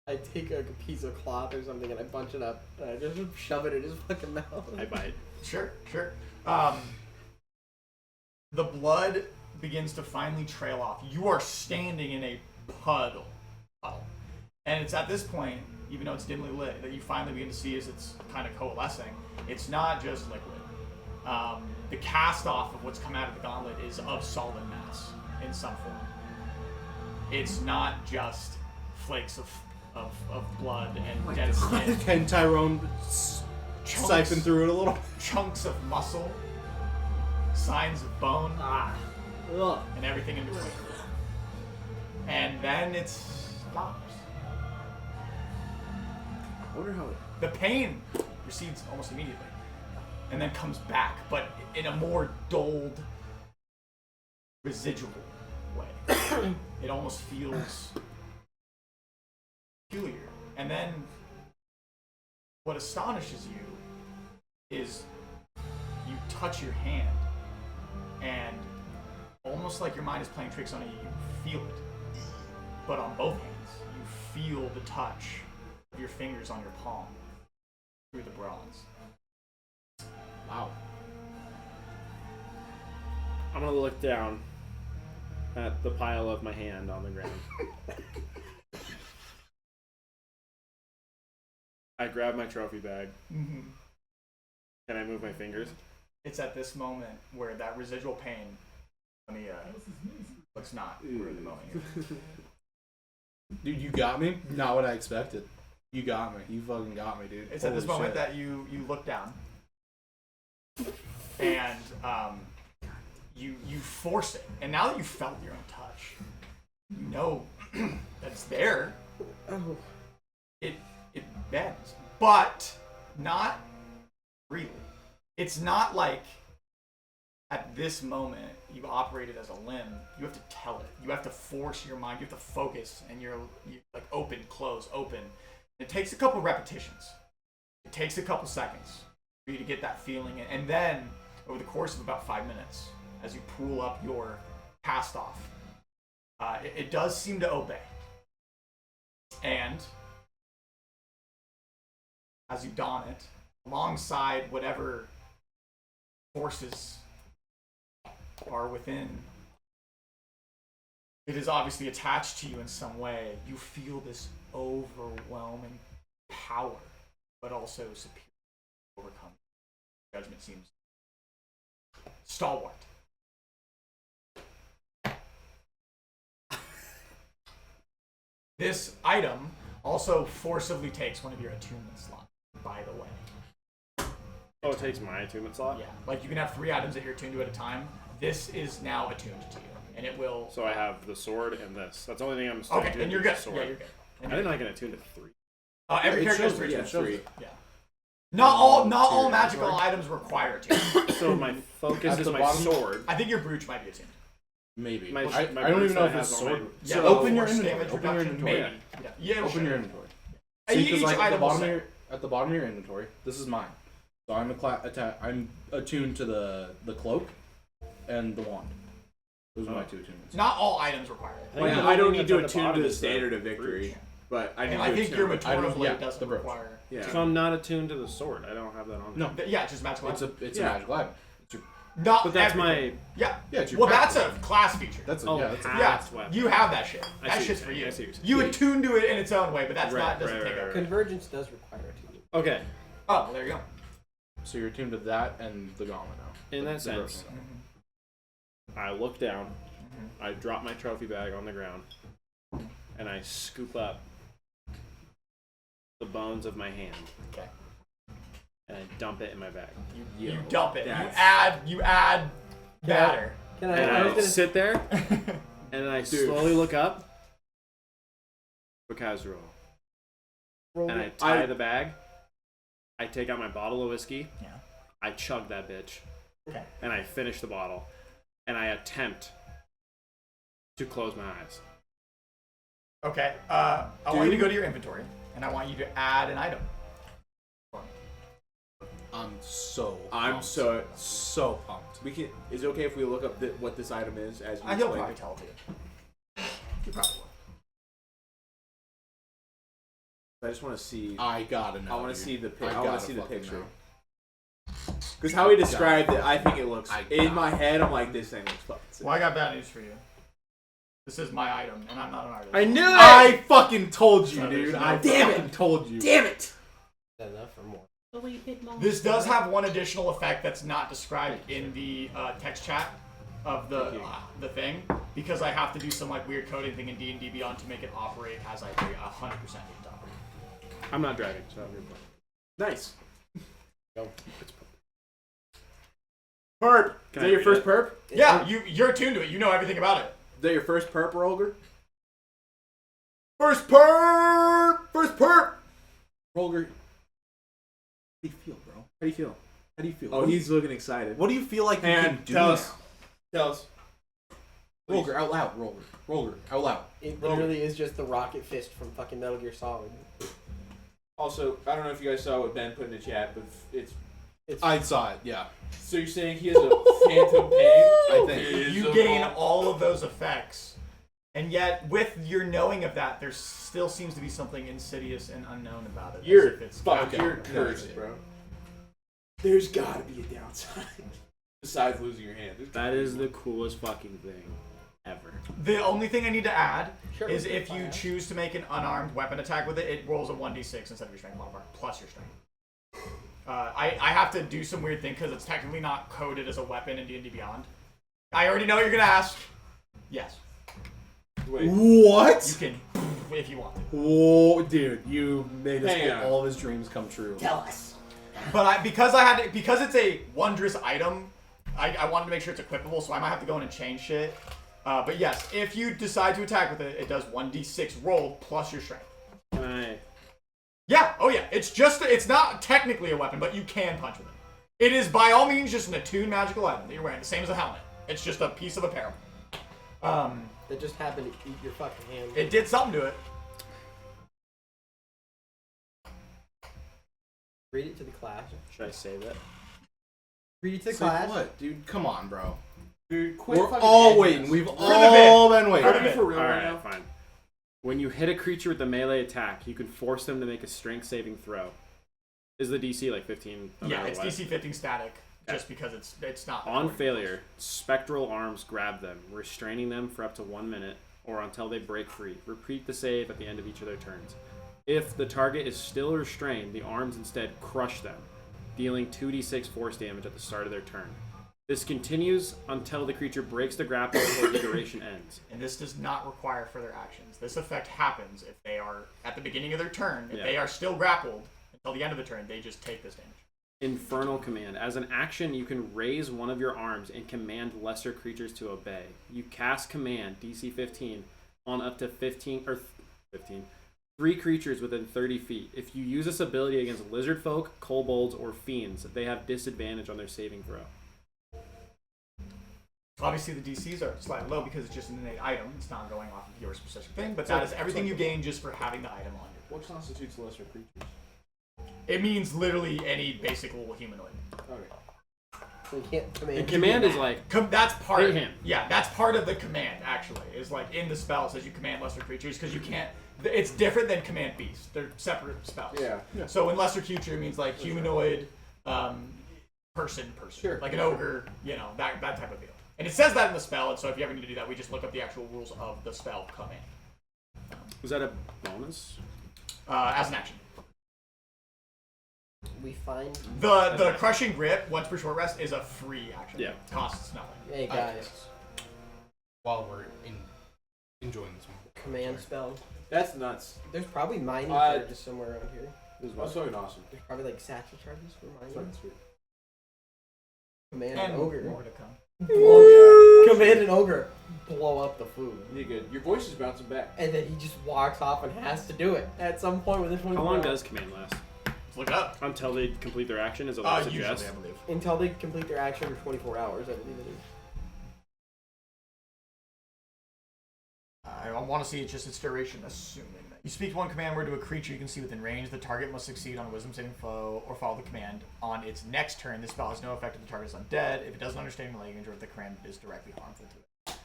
S2: I take a piece of cloth or something and I bunch it up and I just shove it in his fucking mouth.
S6: I bite.
S1: Sure. The blood begins to finally trail off. You are standing in a puddle. And it's at this point, even though it's dimly lit, that you finally begin to see as it's kind of coalescing, it's not just liquid. The cast off of what's come out of the gauntlet is of solid mass in some form. It's not just flakes of blood and dead skin.
S3: Can Tyrone siphon through it a little?
S1: Chunks of muscle, signs of bone,
S2: Ugh.
S1: and everything in between. And then it stops.
S4: I wonder how it.
S1: The pain recedes almost immediately, and then comes back, but in a more dulled, residual way. It almost feels peculiar. And then, what astonishes you is you touch your hand, and almost like your mind is playing tricks on you, you feel it. But on both hands, you feel the touch of your fingers on your palm through the bronze.
S3: Wow.
S6: I'm gonna look down at the pile of my hand on the ground. I grab my trophy bag.
S1: Mm-hmm.
S6: Can I move my fingers?
S1: It's at this moment where that residual pain, let me, looks not where the moment here.
S3: Dude, you got me? Not what I expected. You got me. You fucking got me, dude.
S1: It's at this
S3: Holy
S1: moment
S3: shit.
S1: that you look down, and you force it. And now that you've felt your own touch, you know that's there.
S2: Oh.
S1: It bends, but not really. It's not like
S8: at this moment, you operated as a limb. You have to tell it. You have to force your mind. You have to focus, and you like open, close, open. It takes a couple repetitions. It takes a couple seconds for you to get that feeling, and then over the course of about 5 minutes, as you pull up your cast off, it does seem to obey. And as you don it, alongside whatever forces are within, it is obviously attached to you in some way. You feel this overwhelming power, but also superior to overcome. Judgment seems stalwart. This item also forcibly takes one of your attunement slots, by the way.
S6: Oh, it takes my attunement slot?
S8: Yeah, like you can have 3 items that you're attuned to at a time. This is now attuned to you, and it will.
S6: So I have the sword and this. That's the only thing I'm attuned to.
S8: Okay, and you're
S6: is
S8: good.
S6: the sword.
S8: Yeah, you're good.
S6: I didn't know I can attune to 3.
S8: Every
S3: It
S8: character has
S3: shows
S8: 3
S3: it, yeah,
S8: attunements.
S3: it shows it.
S8: Yeah. Not all
S3: your
S8: magical
S3: inventory.
S8: items require attunement.
S6: So my focus
S3: At
S6: is
S3: the
S6: my
S3: bottom-
S6: sword.
S8: I think your brooch might be attuned.
S3: Maybe.
S6: My-
S3: I
S6: my
S3: don't even
S6: brooch
S3: know
S6: that
S3: if it's
S6: has on my-
S3: sword.
S8: Yeah,
S3: So open your
S8: force
S3: inventory.
S8: damage
S3: Open your
S8: reduction,
S3: inventory.
S8: maybe. Yeah, it'll
S3: Open
S8: show
S3: your
S8: you.
S3: inventory.
S8: And
S3: See,
S8: each
S3: because like at the
S8: item will
S3: bottom
S8: say.
S3: of your inventory, this is mine. So I'm attuned to the cloak and the wand. Those are my 2 attunements.
S8: Not all items require it.
S6: think the
S4: I don't
S6: only
S4: need
S6: thing
S4: to
S6: that's at the
S4: attune to
S6: bottom
S4: the
S6: is the
S4: standard of
S6: brooch.
S4: victory, but I need
S8: And
S4: to
S8: I think
S4: attune
S8: your
S4: to
S8: Matora
S3: items,
S8: blade
S3: yeah,
S8: doesn't
S3: the brooch.
S8: require.
S4: Yeah.
S6: So I'm not attuned to the sword. I don't have that on there.
S3: No,
S8: Yeah, it's just magical.
S3: it's
S8: item.
S3: a
S4: Yeah.
S3: magical item. It's your,
S8: Not
S6: But that's
S8: everything. Yeah.
S3: yeah, it's your
S8: Well,
S3: passive
S8: that's a
S3: weapon.
S8: class feature.
S3: That's a,
S6: Oh,
S3: yeah, that's a,
S6: passive
S8: Yeah,
S6: weapon.
S8: you have that shit.
S6: I
S8: That
S6: see
S8: shit's
S6: what
S8: for
S6: you're
S8: you.
S6: saying. I see what
S8: You
S6: you're
S8: attune to it in its own way, but that's
S6: Right,
S8: not doesn't
S6: right,
S8: take
S6: right,
S8: over.
S6: right.
S2: Convergence does require attunement.
S6: Okay.
S8: Oh, well, there you go.
S3: so you're attuned to that and the gauntlet now.
S6: In that
S3: The broken
S6: sense,
S3: gauntlet.
S6: I look down, I drop my trophy bag on the ground, and I scoop up the bones of my hand.
S8: Okay.
S6: And I dump it in my bag.
S8: You dump it.
S4: that's-
S8: You add batter.
S2: Can
S6: And
S2: I was
S6: I
S2: gonna
S6: sit there, and then I slowly look up for casserole.
S2: roll
S6: And I
S2: it.
S6: tie the bag. I take out my bottle of whiskey.
S8: Yeah.
S6: I chug that bitch.
S8: Okay.
S6: And I finish the bottle. And I attempt to close my eyes.
S8: Okay. I want you to go to your inventory, and I want you to add an item.
S3: I'm so pumped.
S4: We can. Is it okay if we look up what this item is as you
S8: He'll
S4: explain
S8: probably
S4: it?
S8: tell it to you. He probably will.
S4: I just want to see.
S3: I gotta know.
S4: I want to
S3: dude.
S4: see the.
S3: I
S4: I want
S3: gotta
S4: to see the
S3: fucking
S4: picture.
S3: know.
S4: Because how he described it, I think it looks.
S3: I
S4: In
S3: got
S4: my
S3: it.
S4: head, I'm like, this thing looks fucking sick.
S8: Well, I got bad news for you. This is my item, and I'm not an artist.
S4: I knew it.
S3: I fucking told you,
S8: So there's
S3: dude.
S8: no-
S3: I
S4: Damn it.
S3: fucking told you.
S4: Damn it!
S2: Enough or more.
S8: This does have one additional effect that's not described in the text chat of the thing, because I have to do some like weird coding thing in D&D Beyond to make it operate as I agree 100% need to operate.
S6: I'm not driving, so I'm good.
S4: Nice.
S6: Go.
S4: Perp. Is
S6: Can
S4: that
S6: I
S4: your
S6: read
S4: first
S6: it?
S4: perp?
S8: Yeah, you're attuned to it. You know everything about it.
S4: Is that your first perp, Rolger? First perp! First perp!
S3: Rolger, how do you feel, bro? How do you feel? How do you feel?
S4: Oh, he's looking excited.
S3: What do you feel like you
S4: And
S3: can do
S4: tell
S3: now?
S4: us. Tell us.
S3: Rolger, out loud. Rolger, out loud.
S2: It literally is just the rocket fist from fucking Metal Gear Solid.
S4: Also, I don't know if you guys saw what Ben put in the chat, but it's.
S3: I saw it. Yeah.
S4: So you're saying he has a phantom pain?
S3: I think.
S8: You gain all of those effects, and yet with your knowing of that, there still seems to be something insidious and unknown about it. as
S4: You're
S8: if it's
S4: fuck.
S3: okay.
S4: You're
S3: Okay.
S4: cursed, bro. There's gotta be a downside. Besides losing your hand.
S6: That is the coolest fucking thing ever.
S8: The only thing I need to add
S2: Sure,
S8: is
S2: we
S8: if
S2: can
S8: you
S2: find out.
S8: choose to make an unarmed weapon attack with it, it rolls a 1d6 instead of your strength modifier plus your strength. I have to do some weird thing because it's technically not coded as a weapon in D&D Beyond. I already know you're gonna ask. Yes,
S4: Wait.
S8: you
S3: What?
S8: can if you want to.
S3: Whoa, dude, you made us
S4: Hang
S3: get
S4: on.
S3: all of his dreams come true.
S5: Tell us.
S8: But because it's a wondrous item, I wanted to make sure it's equipable, so I might have to go in and change shit. But yes, if you decide to attack with it, it does 1d6 roll plus your strength.
S6: Can I?
S8: Yeah, oh yeah, it's not technically a weapon, but you can punch with it.
S1: It is by all means just an attuned magical item that you're wearing, the same as a helmet. It's just a piece of apparel.
S2: That just happened to eat your fucking hand.
S1: It did something to it.
S2: Read it to the class.
S6: Should I save it?
S2: Read it to the
S3: Say
S2: class.
S3: what, dude? Come on, bro.
S4: Dude, quit
S3: We're
S4: fucking
S3: all
S4: ending
S3: waiting.
S4: this.
S3: We've
S1: the
S3: all been
S4: Are
S3: waiting.
S4: we for real right now?
S6: Alright, fine. When you hit a creature with a melee attack, you can force them to make a strength saving throw. Is the DC like 15? no
S1: Yeah,
S6: matter
S1: it's
S6: what?
S1: DC 15 static, just because it's not.
S6: On failure, spectral arms grab them, restraining them for up to 1 minute, or until they break free. Repeat the save at the end of each of their turns. If the target is still restrained, the arms instead crush them, dealing 2d6 force damage at the start of their turn. This continues until the creature breaks the grapple or the duration ends.
S1: And this does not require further actions. This effect happens if they are at the beginning of their turn. If
S6: Yeah.
S1: they are still grappled until the end of the turn, they just take this damage.
S6: Infernal Command. As an action, you can raise one of your arms and command lesser creatures to obey. You cast Command, DC 15, on up to 15, 3 creatures within 30 feet. If you use this ability against lizard folk, kobolds, or fiends, they have disadvantage on their saving throw.
S1: Obviously, the DCs are slightly low because it's just an innate item. It's not going off of your specific thing, but that is everything you gain just for having the item on you.
S4: What constitutes lesser creatures?
S1: It means literally any basic little humanoid.
S4: Okay.
S2: So you can't command.
S6: And command is like,
S1: That's part.
S6: Hit him.
S1: Yeah, that's part of the command. Actually, is like in the spell it says you command lesser creatures because you can't. It's different than command beasts. They're separate spells.
S4: Yeah.
S1: So in lesser creature it means like humanoid, person,
S4: Sure.
S1: like an ogre, that type of deal. And it says that in the spell, and so if you ever need to do that, we just look up the actual rules of the spell command
S6: was that a bonus?
S1: as an action.
S2: We find.
S1: The crushing grip once per short rest is a free action.
S6: Yeah.
S1: It costs nothing.
S2: Hey guys,
S3: While we're enjoying this one.
S2: command spell.
S4: That's nuts.
S2: There's probably mining
S4: Uh,
S2: charges somewhere around here.
S4: That's fucking awesome.
S2: There's probably like satchel charges for mining.
S4: Fucking sweet.
S2: Command
S1: And
S2: an ogre.
S1: more to come.
S2: Command an ogre. Blow up the food.
S4: You good. Your voice is bouncing back.
S2: And then he just walks off and has to do it at some point within 24
S6: How long
S2: hours.
S6: does command last?
S1: Let's look it up.
S6: Until they complete their action, is what I
S1: Usually,
S6: suggest.
S1: I believe.
S2: Until they complete their action for 24 hours, I believe it is.
S1: I want to see it's just its duration, assuming that you speak one command word to a creature you can see within range. The target must succeed on a wisdom saving throw or follow the command. On its next turn, this spell has no effect if the target is undead, if it doesn't understand the language, or if the command is directly harmful to it.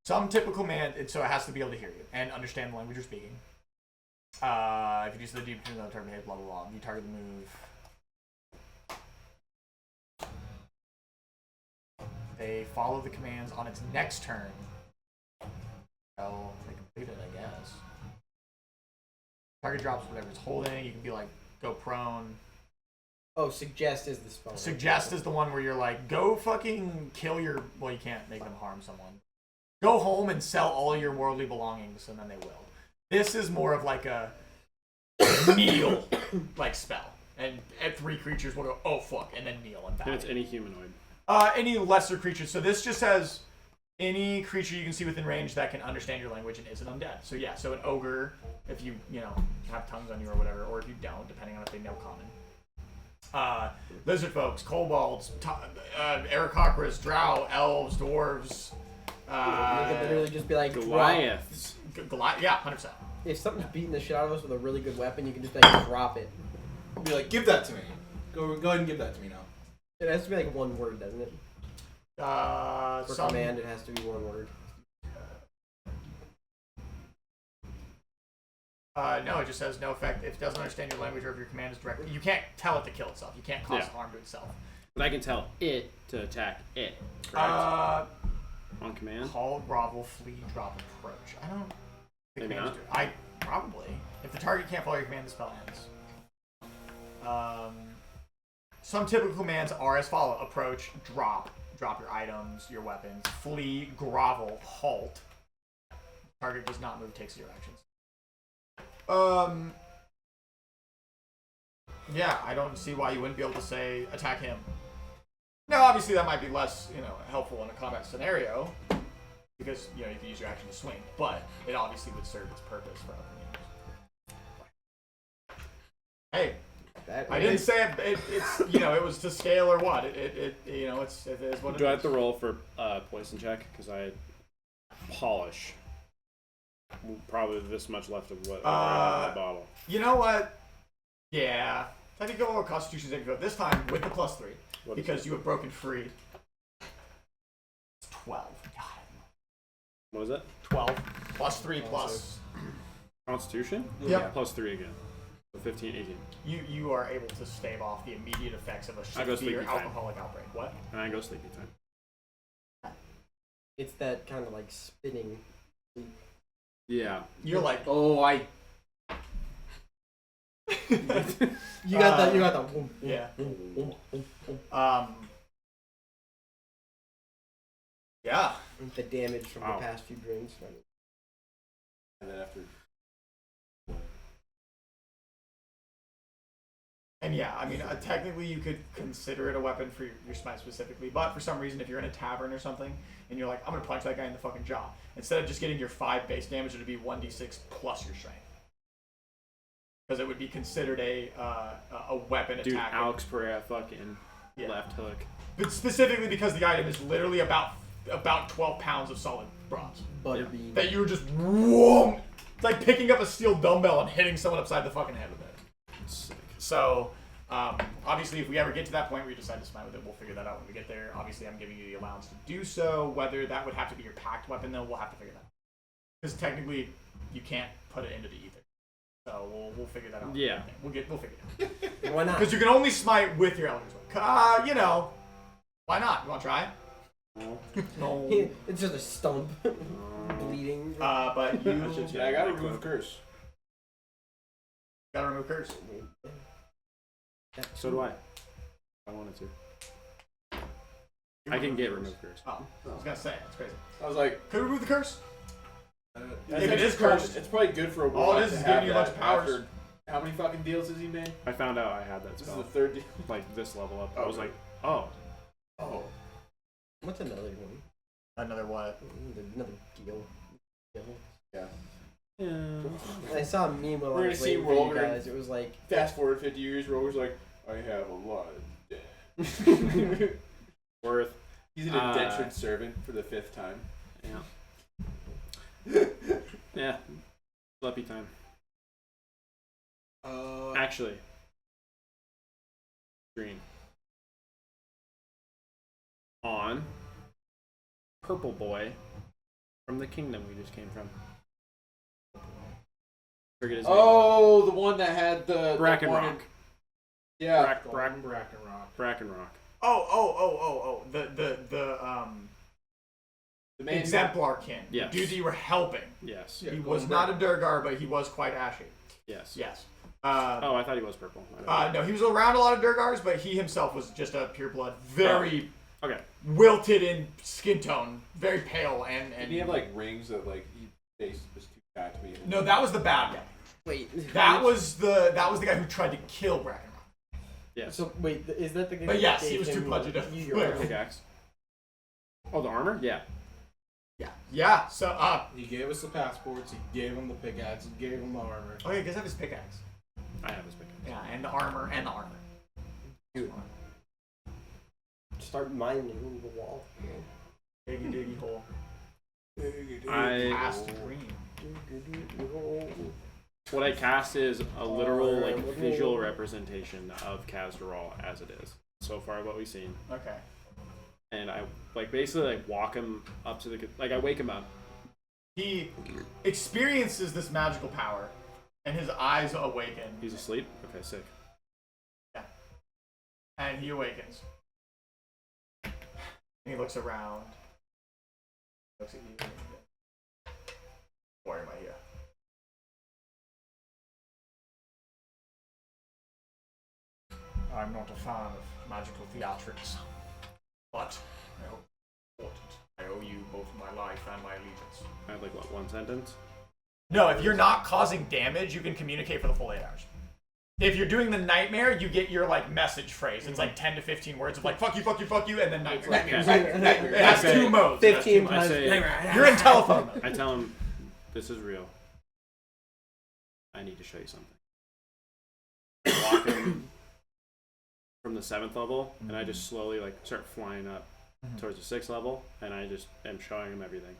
S1: Some typical command, so it has to be able to hear you and understand the language you're speaking. If you use the deep between the target behavior, blah blah blah. You target the move. They follow the commands on its next turn. Well, they complete it, I guess. Target drops whatever it's holding. You can be like, go prone.
S2: Oh, suggest is the spell.
S1: Suggest is the one where you're like, go fucking kill your. Well, you can't make them harm someone. Go home and sell all your worldly belongings, and then they will. This is more of like a kneel like spell, and 3 creatures will go, oh fuck, and then kneel and
S6: And
S1: die.
S6: it's any humanoid.
S1: Any lesser creatures. So this just says any creature you can see within range that can understand your language and isn't undead. So yeah, so an ogre, if you have tongues on you or whatever, or if you don't, depending on if they know common. Lizard folks, kobolds, Aarakocras, drow, elves, dwarves.
S2: You could literally just be like,
S6: Goliaths.
S1: Goliath, yeah, 100%.
S2: If something's beating the shit out of us with a really good weapon, you can just like drop it.
S3: Be like, give that to me. Go ahead and give that to me now.
S2: It has to be like one word, doesn't it? For
S1: Some
S2: command, it has to be one word.
S1: no, it just says no effect if it doesn't understand your language or if your command is directly. You can't tell it to kill itself. You can't cause harm to itself.
S6: But I can tell it to attack it. Correct? On command?
S1: Call, grovel, flee, drop, approach. I don't think
S6: Maybe
S1: commands
S6: not.
S1: do. Probably. If the target can't follow your command, the spell ends. Some typical commands are as follow: approach, drop your items, your weapons, flee, grovel, halt. Target does not move, takes 0 actions. Yeah, I don't see why you wouldn't be able to say attack him. Now, obviously, that might be less, helpful in a combat scenario because you can use your action to swing, but it obviously would serve its purpose for other means. Hey,
S2: that.
S1: I didn't say it's it was to scale or what. It is what it
S6: Do I have
S1: is.
S6: to roll for poison check? Because I polish probably this much left of what I have in my bottle.
S1: You know what? Yeah. I think go Constitution saving throw this time with the +3
S6: What is
S1: because you have broken free. It's 12. God.
S6: What is it?
S1: 12 +3 plus.
S6: Constitution?
S1: Yep.
S6: Plus 3 again. So 15, 18.
S1: You are able to stave off the immediate effects of a
S6: I go
S1: severe
S6: sleepy time.
S1: alcoholic outbreak. What?
S6: And I go sleepy time.
S2: It's that kind of like spinning.
S6: Yeah.
S1: You're like,
S4: Oh, I.
S2: You got that. You got that.
S1: yeah. Yeah.
S2: The damage from
S6: Wow.
S2: the past few drinks.
S4: And then after.
S1: And yeah, I mean, technically you could consider it a weapon for your smite specifically, but for some reason, if you're in a tavern or something, and you're like, I'm gonna punch that guy in the fucking jaw, instead of just getting your 5 base damage, it would be 1d6 plus your strength. Because it would be considered a weapon
S6: Dude,
S1: attack.
S6: Alex Pereira fucking
S1: Yeah.
S6: left hook.
S1: But specifically because the item is literally about 12 pounds of solid bronze.
S2: Butterbean.
S1: That you're just, whoa! It's like picking up a steel dumbbell and hitting someone upside the fucking head with it.
S6: Sick.
S1: So, obviously, if we ever get to that point where you decide to smite with it, we'll figure that out when we get there. Obviously, I'm giving you the allowance to do so. Whether that would have to be your packed weapon, though, we'll have to figure that out. Because technically, you can't put it into the ether. So we'll figure that out.
S6: Yeah.
S1: We'll figure it out.
S2: Why not?
S1: Because you can only smite with your Eldritch Weapon. Why not? You want to try? No.
S2: It's just a stump bleeding.
S1: But you
S4: Yeah, I gotta remove curse.
S1: gotta remove curse.
S6: So do I. I wanted to. I can get remove curse.
S1: Oh, I was gonna say that's crazy.
S4: I was like,
S1: Could we remove the curse?
S4: that's
S1: If it is
S4: actually probably-
S1: cursed.
S4: it's probably good for a
S1: All
S4: warlock
S1: it is
S4: to
S1: is
S4: have
S1: giving you a bunch
S4: that
S1: of powers.
S4: after- How many fucking deals has he made?
S6: I found out I had that
S4: This is
S6: spell.
S4: the third deal.
S6: Like this level up.
S4: Oh,
S6: I was
S4: okay.
S6: like, oh.
S4: Oh.
S2: What's another one?
S1: Another what?
S2: Another deal.
S4: Yeah.
S6: Yeah.
S2: I saw a meme while
S4: We're
S2: I
S4: gonna
S2: was
S4: see
S2: waiting for you
S4: Roller.
S2: guys. It was like,
S4: Fast forward 50 years, Roger's like, I have a lot of debt.
S6: Worth.
S4: He's an indentured servant for the 5th time.
S6: Yeah. Yeah. Sleepy time. Actually. Green. On. Purple boy. From the kingdom we just came from. Forget his name.
S4: Oh, the one that had the
S6: Bracken
S4: the one
S6: Rock.
S4: Yeah.
S3: Bracken Rock.
S6: Bracken Rock.
S1: Oh. The
S4: The main
S1: exemplar kin.
S6: Yes.
S1: Dude that you were helping.
S6: Yes.
S3: Yeah,
S1: He
S3: Golden
S1: was not a Durgar, but he was quite ashy.
S6: Yes.
S1: Yes.
S6: Oh, I thought he was purple. I don't know.
S1: No, he was around a lot of Durgars, but he himself was just a pure blood, very
S6: Okay.
S1: wilted in skin tone, very pale, and
S4: Did he have like rings that like his face was too fat to be in?
S1: no, that was the bad guy.
S2: wait.
S1: That was the guy who tried to kill Bracken Rock.
S6: Yes.
S2: So wait, is that the guy?
S1: But
S2: that
S1: yes,
S2: gave
S1: he was too
S2: him
S1: pudgy to
S2: your
S1: flare.
S2: arm?
S6: Pickaxe. Oh, the armor? Yeah.
S1: Yeah. So
S3: He gave us the passports. He gave him the pickaxe. He gave him the armor.
S1: oh yeah, you guys have his pickaxe.
S6: I have his pickaxe.
S1: Yeah, and the armor.
S2: Dude. Start mining the wall.
S1: Diggy diggy hole.
S6: I
S1: Past green.
S6: what I cast is a literal like visual representation of Kazdaral as it is. So far what we've seen.
S1: Okay.
S6: And I like basically like walk him up to the like I wake him up.
S1: He experiences this magical power, and his eyes awaken,
S6: He's asleep? Okay, sick.
S1: and he awakens. And he looks around. Looks at you. Why am I here? I'm not a fan of magical theatrics, but I hope it's important. I owe you both my life and my allegiance.
S6: I have like what, one sentence?
S1: No, if you're not causing damage, you can communicate for the full 8 hours. If you're doing the nightmare, you get your like message phrase. It's like 10 to 15 words of like fuck you, and then nightmare. It has
S6: Okay.
S1: 2 modes.
S2: 15
S6: I
S2: times.
S6: say-
S1: You're in telephone mode.
S6: I tell him this is real. I need to show you something. I walk him the 7th level, and I just slowly like start flying up towards the 6th level, and I just am showing him everything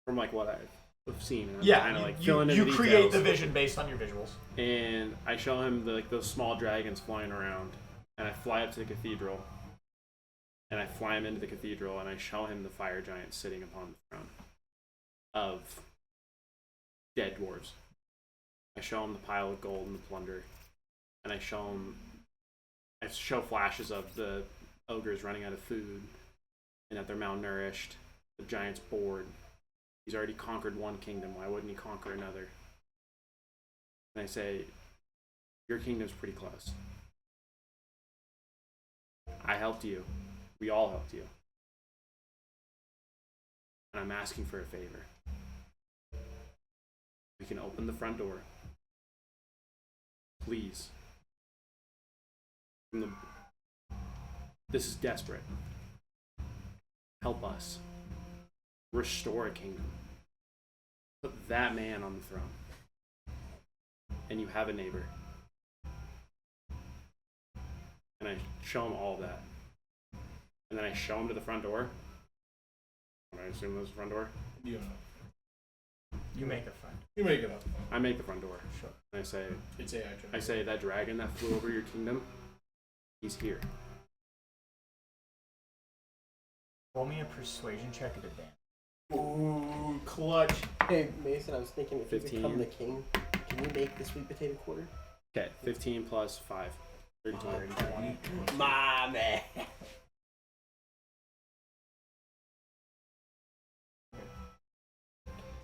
S6: from like what I've seen. And I'm kind of like filling in the
S8: you create
S6: details.
S8: the vision based on your visuals.
S6: And I show him like those small dragons flying around, and I fly up to the cathedral, and I fly him into the cathedral, and I show him the fire giant sitting upon the throne of dead dwarves. I show him the pile of gold and the plunder, and I show flashes of the ogres running out of food, and that they're malnourished. The giant's bored. He's already conquered one kingdom. Why wouldn't he conquer another? And I say, your kingdom's pretty close. I helped you. We all helped you. And I'm asking for a favor. We can open the front door. Please. This is desperate. Help us. Restore a kingdom. Put that man on the throne. And you have a neighbor. And I show him all of that. And then I show him to the front door. I assume there's a front door.
S3: You
S8: make a friend.
S3: You make it up.
S6: I make the front door.
S8: Sure.
S6: And I say,
S3: It's AI.
S6: I say that dragon that flew over your kingdom, he's here.
S8: Roll me a persuasion check at advantage.
S2: Ooh, clutch. Hey, Mason, I was thinking if
S6: 15.
S2: you become the king, can you make the sweet potato quarter?
S6: Okay, 15 plus 5. 32.
S8: 20.
S2: My man.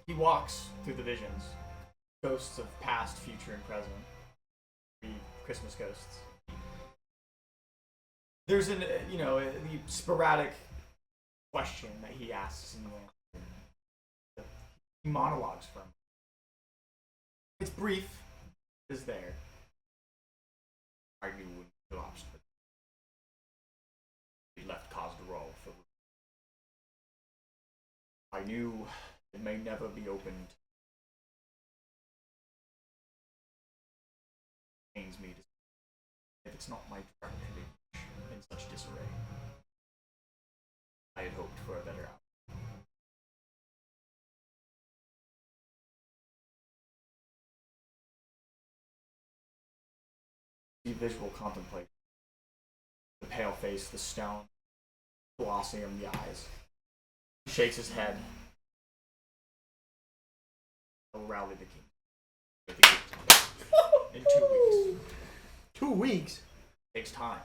S8: He walks through the visions, ghosts of past, future, and present. The Christmas ghosts. There's the sporadic question that he asks in the he monologues from. It's brief. Is there? I knew when he collapsed, but he left caused a roll for. I knew it may never be opened. It pains me to if it's not my turn to be in such disarray. I had hoped for a better outcome. The visual contemplation. The pale face, the stone, glossium, the eyes. He shakes his head. I will rally the king. In 2 weeks.
S2: 2 weeks?
S8: Takes time.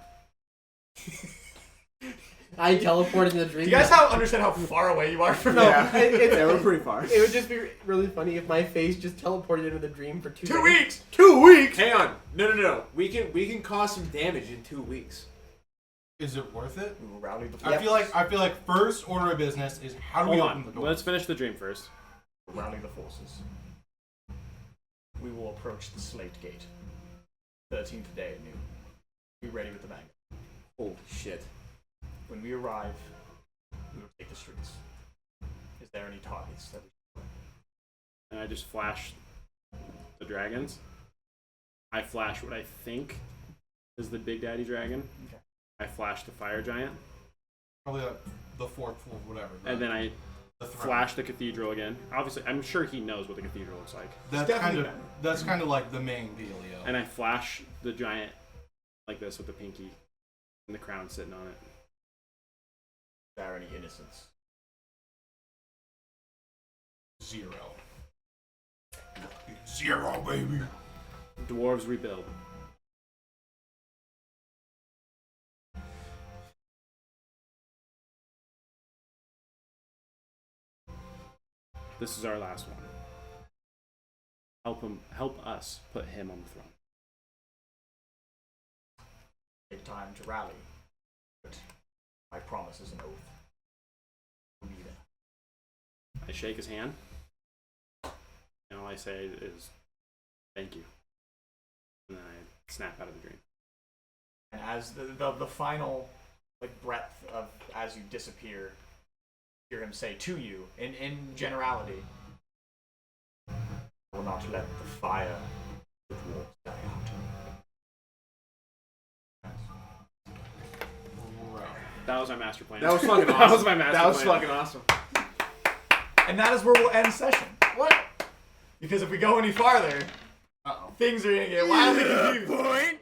S2: I teleported in the dream.
S8: Do you guys understand how far away you are from
S2: No,
S8: me?
S4: Yeah, we're pretty far.
S2: It would just be really funny if my face just teleported into the dream for 2
S8: 2
S2: seconds.
S8: weeks!
S2: 2 weeks!
S4: Hang on. No. We can cause some damage in 2 weeks.
S3: Is it worth it?
S8: We will rally the
S3: I feel like first order of business is how do we
S6: Hold
S3: open the
S6: on.
S3: door?
S6: Let's finish the dream first.
S8: rally the forces. We will approach the Slate Gate. 13th day at noon. Be ready with the vanguard.
S4: Holy shit.
S8: When we arrive, we will take the streets. Is there any targets that we
S6: And I just flash the dragons. I flash what I think is the Big Daddy dragon.
S8: Okay.
S6: I flash the fire giant.
S3: Probably like the fourth floor, whatever.
S6: And then I
S3: the throne.
S6: flash the cathedral again. Obviously, I'm sure he knows what the cathedral looks like.
S3: That's kind of like the main dealio.
S6: And I flash the giant like this with the pinky and the crown sitting on it.
S8: Is there any innocence?
S3: 0. 0, baby.
S6: Dwarves rebuild. This is our last one. Help us put him on the throne.
S8: Take time to rally. But my promise is an oath. Leader.
S6: I shake his hand, and all I say is, "Thank you." And then I snap out of the dream.
S8: And as the final breadth of as you disappear, you hear him say to you, in generality, I will not let the fire of the dwarves die out.
S6: That was my master plan.
S4: That was fucking awesome.
S6: That was my master
S4: That was
S6: plan.
S4: fucking awesome.
S1: And that is where we'll end session.
S8: What?
S1: Because if we go any farther, things are gonna get wildly confused.
S5: Point.